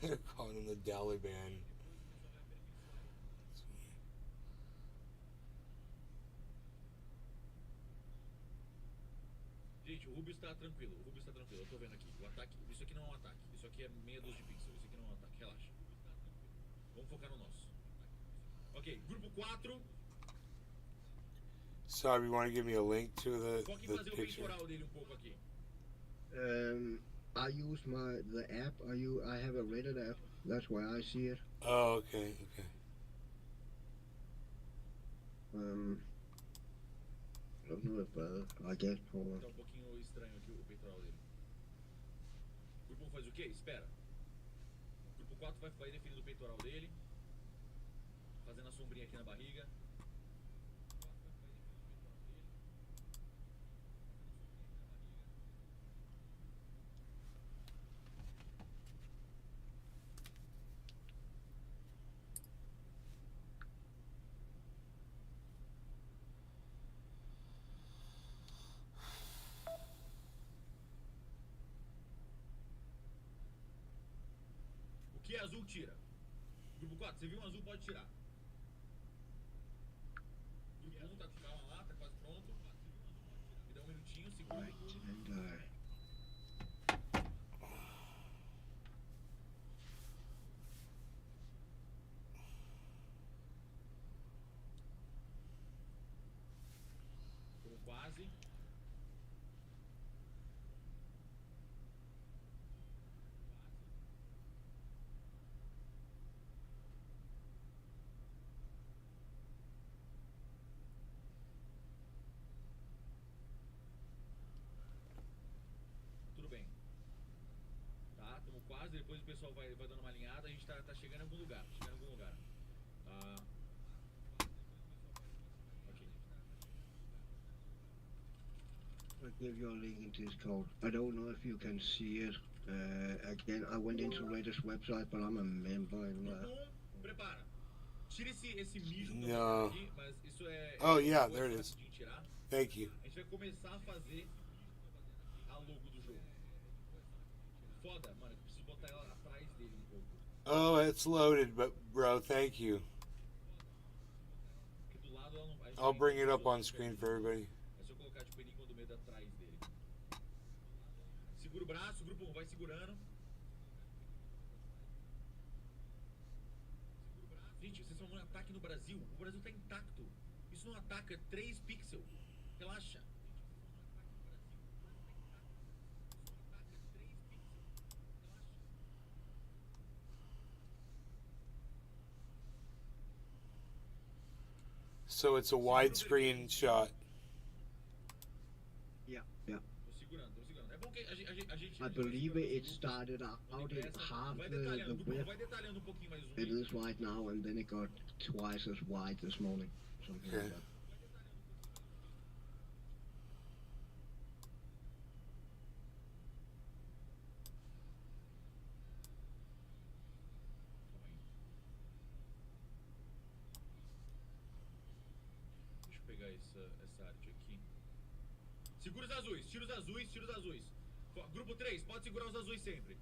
They're calling him the Daliban. Gente, o Rubio está tranquilo. Eu tô vendo aqui. O ataque. Isso aqui não é um ataque. Isso aqui é meia dúzia de pixels. Isso aqui não é um ataque. Relaxa. Vamos focar no nosso. Ok, grupo 4. Sorry, you want to give me a link to the Foca em fazer o picture? peitoral dele um pouco aqui. I use the app. I have a Reddit app. That's why I see it. Oh, okay, okay. I don't know if I get. Hold on. Tá um pouquinho estranho aqui o peitoral dele. O grupo 1 faz o quê? Espera. O grupo 4 vai definindo o peitoral dele. Fazendo a sombrinha aqui na barriga. O que é azul, tira. Grupo 4, você viu um azul, pode tirar. Grupo 1 tá com calma lá, tá quase pronto. Me dá um minutinho, segura. Tô quase. Tudo bem. Tá, estamos quase, depois o pessoal vai dando uma alinhada, a gente tá chegando em algum lugar, Tá. Ok. I'll give you a link into this code. I don't know if you can see it. Again, I went into Reddit's website, but I'm a member in there. Prepara. Tira esse mijo No. aqui, mas isso é... Oh, yeah, there it is. de tirar. Thank you. A gente vai começar a fazer a logo do jogo. Foda, mano, eu preciso botar ela atrás dele um pouco. Oh, it's loaded, but bro, thank you. Porque do lado ela não vai... I'll bring it up on screen for everybody. É só colocar tipo Enigma do Medo atrás dele. Segura o braço, o grupo 1 vai segurando. Gente, vocês são um ataque no Brasil. O Brasil tá intacto. Isso não ataca 3 pixels. Relaxa. So it's a widescreen shot. Yeah. Tô segurando. É bom que a gente I believe it started out in half vai the detalhando, width vai detalhando um pouquinho mais o zoom. it is right now, and then it got twice as wide this morning. Something like that. Deixa eu pegar essa arte aqui. Segura os azuis, tira os azuis, tira os azuis. Grupo 3, pode segurar os azuis sempre.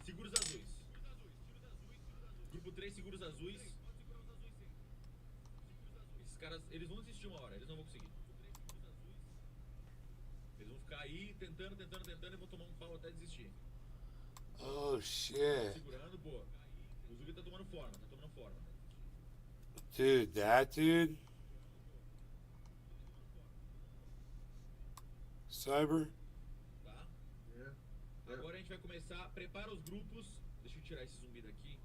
Segura os azuis. Grupo 3, segura os azuis. Esses caras, eles vão desistir uma hora, eles não vão conseguir. Eles vão ficar aí tentando e vão tomar um pau até desistir. Oh shit. Segurando, boa. O Zubi tá tomando forma, Dude, that dude? Cyber? Tá? Agora a gente vai começar. Prepara os grupos. Deixa eu tirar esse zumbi daqui.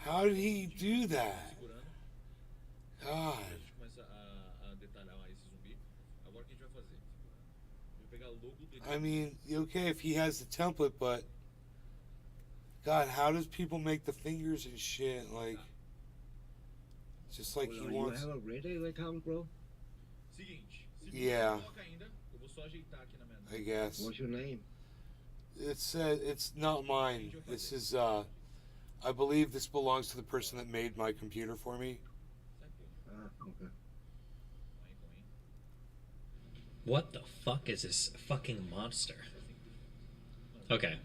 How did he do that? Segurando. God. A gente começa a detalhar mais esse zumbi. Agora o que a gente vai fazer? Eu vou pegar o logo dele. I mean, okay if he has the template, but God, how does people make the fingers and shit? Like, just like he You wants. have a Reddit account, bro? Seguinte. Yeah. Não coloca ainda. Eu vou só ajeitar aqui na minha. I guess. What's your name? It's not mine. This is I believe this belongs to the person that made my computer for me. Okay. What the fuck is this fucking monster? Okay.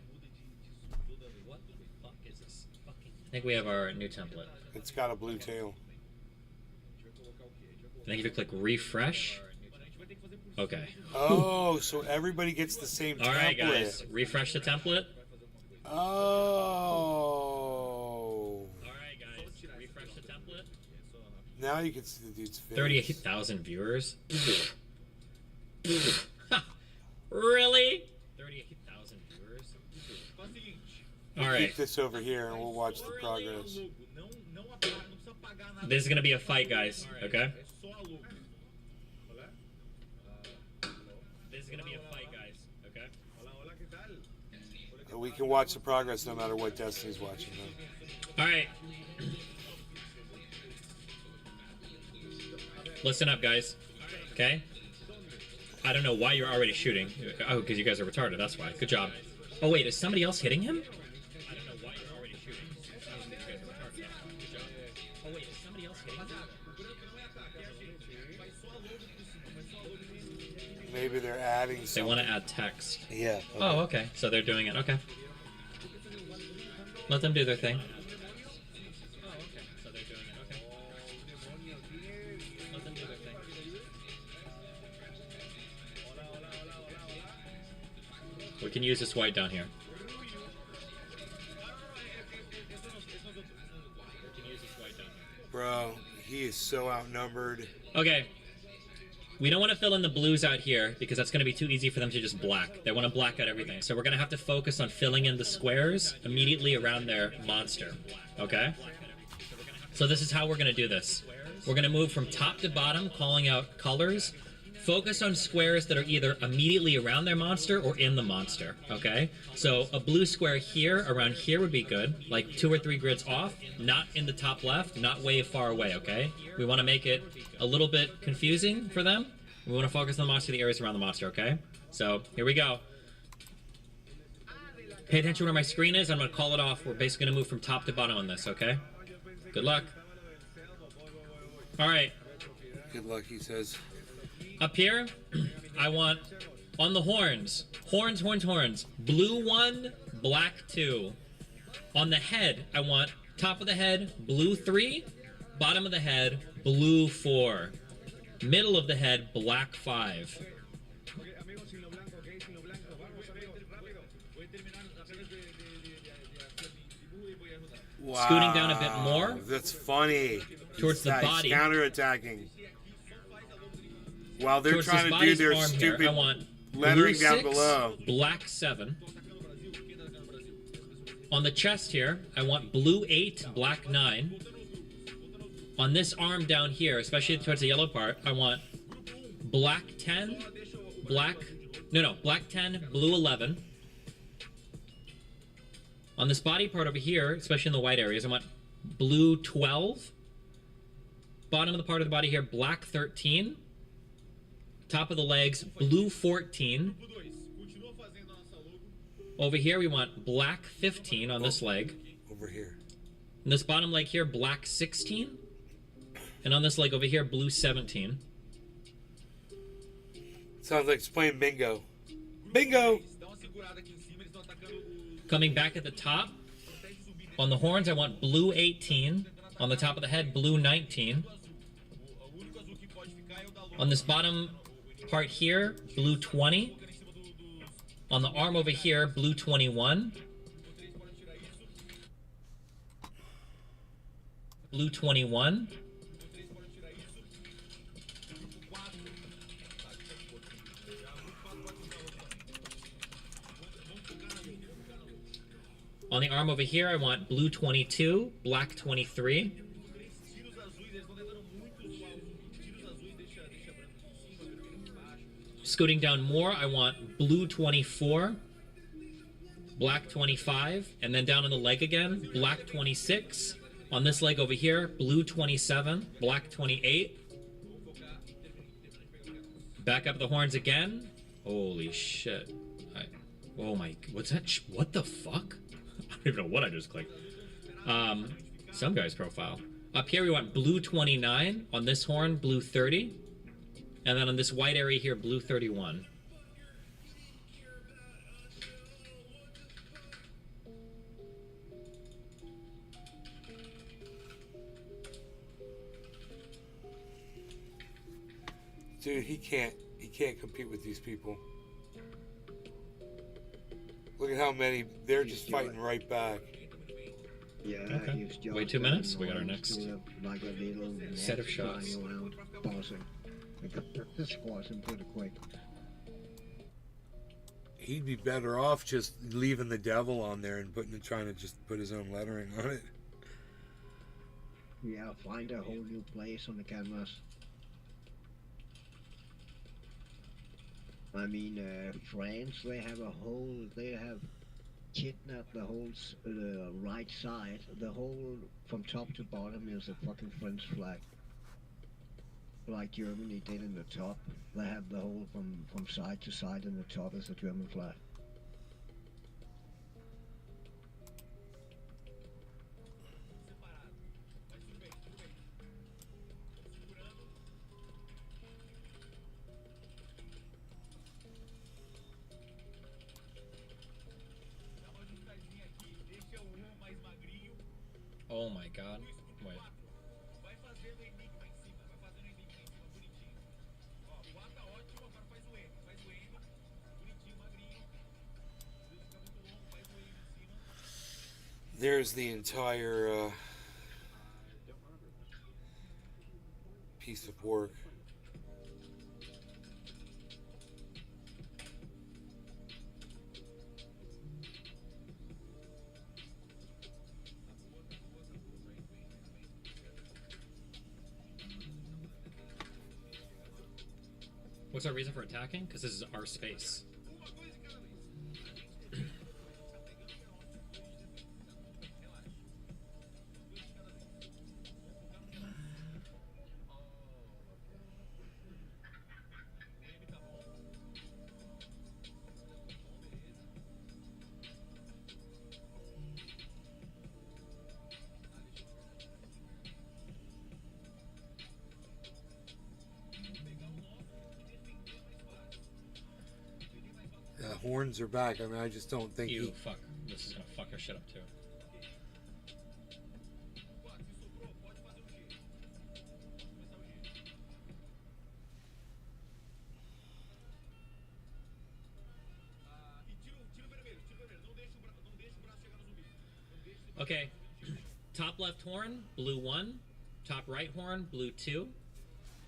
What the fuck is this fucking... I think we have our new template. It's got a blue tail. I think if you click refresh... Okay. Oh, so everybody gets the same template. Alright guys, refresh the template. Oh. Alright guys, refresh the template. Now you can see the dude's face. 38,000 viewers? Really? keep this over here and we'll watch the progress. This is gonna be a fight, guys. Okay. This is gonna be a fight, guys. Okay. We can watch the progress no matter what Destiny's watching, though. All right. Listen up, guys. Okay. I don't know why you're already shooting. Oh, because you guys are retarded. That's why. Good job. Oh wait, is somebody else hitting him? I don't know why you're already shooting. Oh, because you guys are retarded. That's why. Good job. Oh wait, is somebody else hitting him? Maybe they're adding something. They want to add text. Yeah. Okay. Oh, okay. So they're doing it. Okay. Let them do their thing. Oh, okay. So they're doing it. Okay. Let them do their thing. We can use this white down here. We can use this white down here. Bro, he is so outnumbered. Okay. We don't want to fill in the blues out here because that's going to be too easy for them to just black. They want to black out everything. So we're going to have to focus on filling in the squares immediately around their monster. Okay? So this is how we're going to do this. We're going to move from top to bottom, calling out colors. Focus on squares that are either immediately around their monster or in the monster. Okay? So a blue square here, around here would be good. Like 2 or 3 grids off. Not in the top left, not way far away, okay? We want to make it a little bit confusing for them. We want to focus on the monster, the areas around the monster, okay? So, here we go. Pay attention where my screen is. I'm going to call it off. We're basically going to move from top to bottom on this, okay? Good luck. All right. Good luck, he says. Up here, I want, on the horns, horns, horns, horns. Blue 1, black 2. On the head, I want top of the head, blue 3. Bottom of the head, blue 4. Middle of the head, black 5. Wow, Scooting down a bit more. That's funny. Towards the body. Counterattacking. While they're Towards trying this to do body's their arm stupid here, I want lettering blue down 6, below. Black 7. On the chest here, I want blue 8, black 9. On this arm down here, especially towards the yellow part, I want black 10, black 10, blue 11. On this body part over here, especially in the white areas, I want blue 12. Bottom of the part of the body here, black 13. Top of the legs, blue 14. Over here, we want black 15 on this leg. Over here. And this bottom leg here, black 16. And on this leg over here, blue 17. Sounds like it's playing bingo. Bingo! Coming back at the top, on the horns, I want blue 18. On the top of the head, blue 19. On this bottom part here, blue 20. On the arm over here, blue 21. Blue 21. On the arm over here, I want blue 22, black 23. Scooting down more, I want blue 24, black 25, and then down on the leg again, black 26. On this leg over here, blue 27, black 28. Back up the horns again. Holy shit. Oh my, what's that? What the fuck? I don't even know what I just clicked. Some guy's profile. Up here we want blue 29. On this horn, blue 30. And then on this white area here, blue 31. Dude, he can't compete with these people. Look at how many, they're just fighting right back. Yeah, okay. Wait 2 minutes, we got our next like a little set of shots. Bossing. Just squash him pretty quick. He'd be better off just leaving the devil on there and trying to just put his own lettering on it. Yeah, find a whole new place on the canvas. I mean, France, they have kidnapped the whole right side. The whole, from top to bottom, is a fucking French flag. Like Germany did in the top. They have the whole from side to side, and the top is a German flag. Oh my god. Wait. There's the entire piece of work. What's our reason for attacking? Because this is our space. Horns are back. I mean, I just don't think Ew, fuck. This is gonna fuck our shit up too. Okay. Top left horn, blue 1. Top right horn, blue 2.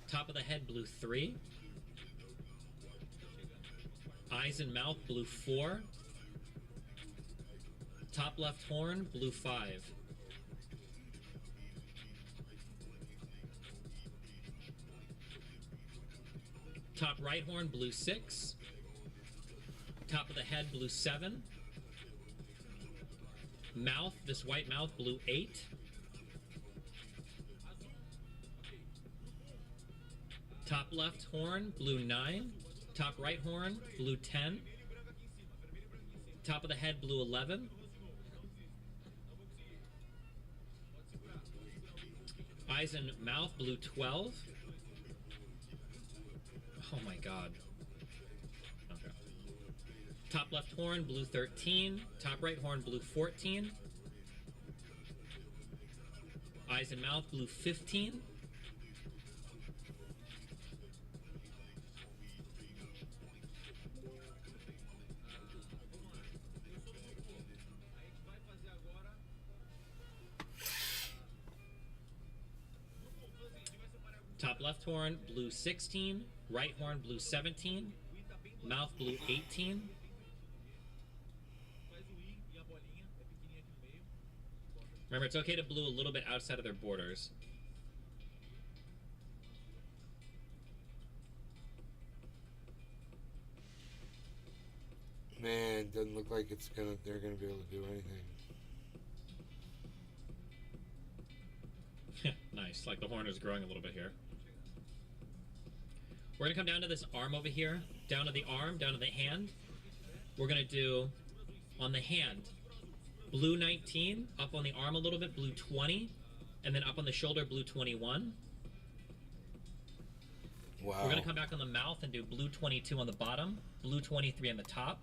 Top of the head, blue 3. Eyes and mouth, blue 4. Top left horn, blue 5. Top right horn, blue 6. Top of the head, blue 7. Mouth, this white mouth, blue 8. Top left horn, blue 9. Top right horn, blue 10. Top of the head, blue 11. Eyes and mouth, blue 12. Oh my god. Okay. Top left horn, blue 13. Top right horn, blue 14. Eyes and mouth, blue 15. Top left horn, blue 16. Right horn, blue 17. Mouth, blue 18. Remember, it's okay to blue a little bit outside of their borders. Man, doesn't look like they're gonna be able to do anything. Nice, like the horn is growing a little bit here. We're gonna come down to this arm over here, down to the arm, down to the hand. We're gonna do, on the hand, blue 19, up on the arm a little bit, blue 20, and then up on the shoulder, blue 21. Wow. We're gonna come back on the mouth and do blue 22 on the bottom, blue 23 on the top.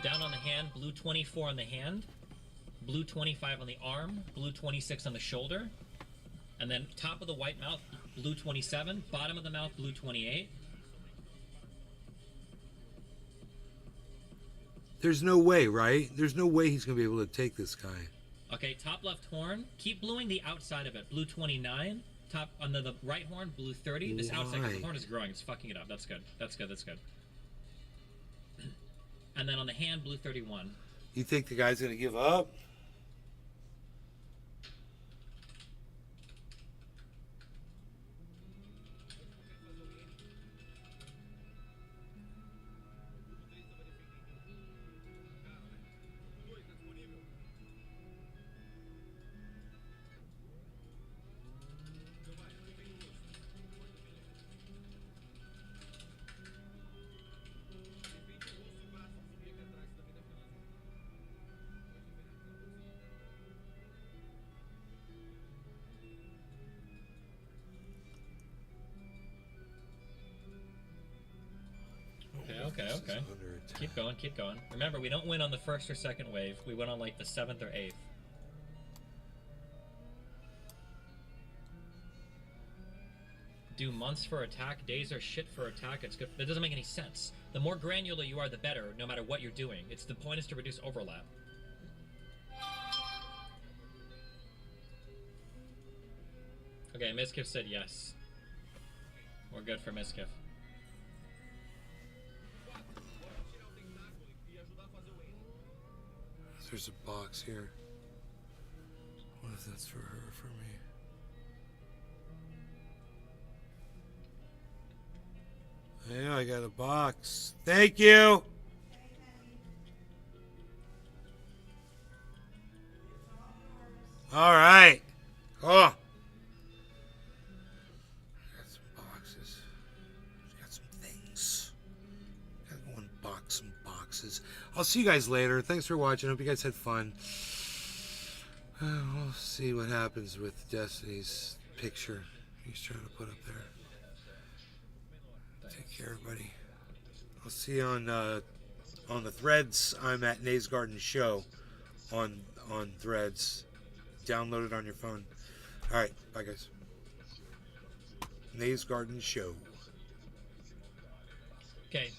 Down on the hand, blue 24 on the hand, blue 25 on the arm, blue 26 on the shoulder, and then top of the white mouth, blue 27, bottom of the mouth, blue 28. There's no way, right? There's no way he's going to be able to take this guy. Okay, top left horn. Keep bluing the outside of it. Blue 29. Top on the right horn, blue 30. This outside, because the horn is growing. It's fucking it up. That's good. That's good. That's good. And then on the hand, blue 31. You think the guy's going to give up? Okay. Keep going, keep going. Remember, we don't win on the first or second wave. We win on like the 7th or 8th. Do months for attack, days are shit for attack. It's good. That doesn't make any sense. The more granular you are, the better, no matter what you're doing. It's the point is to reduce overlap. Okay, Miskiff said yes. We're good for Miskiff. There's a box here. What if that's for her or for me? Yeah, I got a box. Thank you! Alright. Oh. Got some boxes. Got some things. Gotta go unbox some boxes. I'll see you guys later. Thanks for watching. Hope you guys had fun. We'll see what happens with Destiny's picture he's trying to put up there. Take care, everybody. I'll see you on the threads. I'm at Nays Garden Show on threads. Download it on your phone. All right, bye guys. Nays Garden Show. Okay,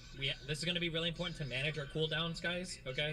this is going to be really important to manage our cooldowns, guys. Okay.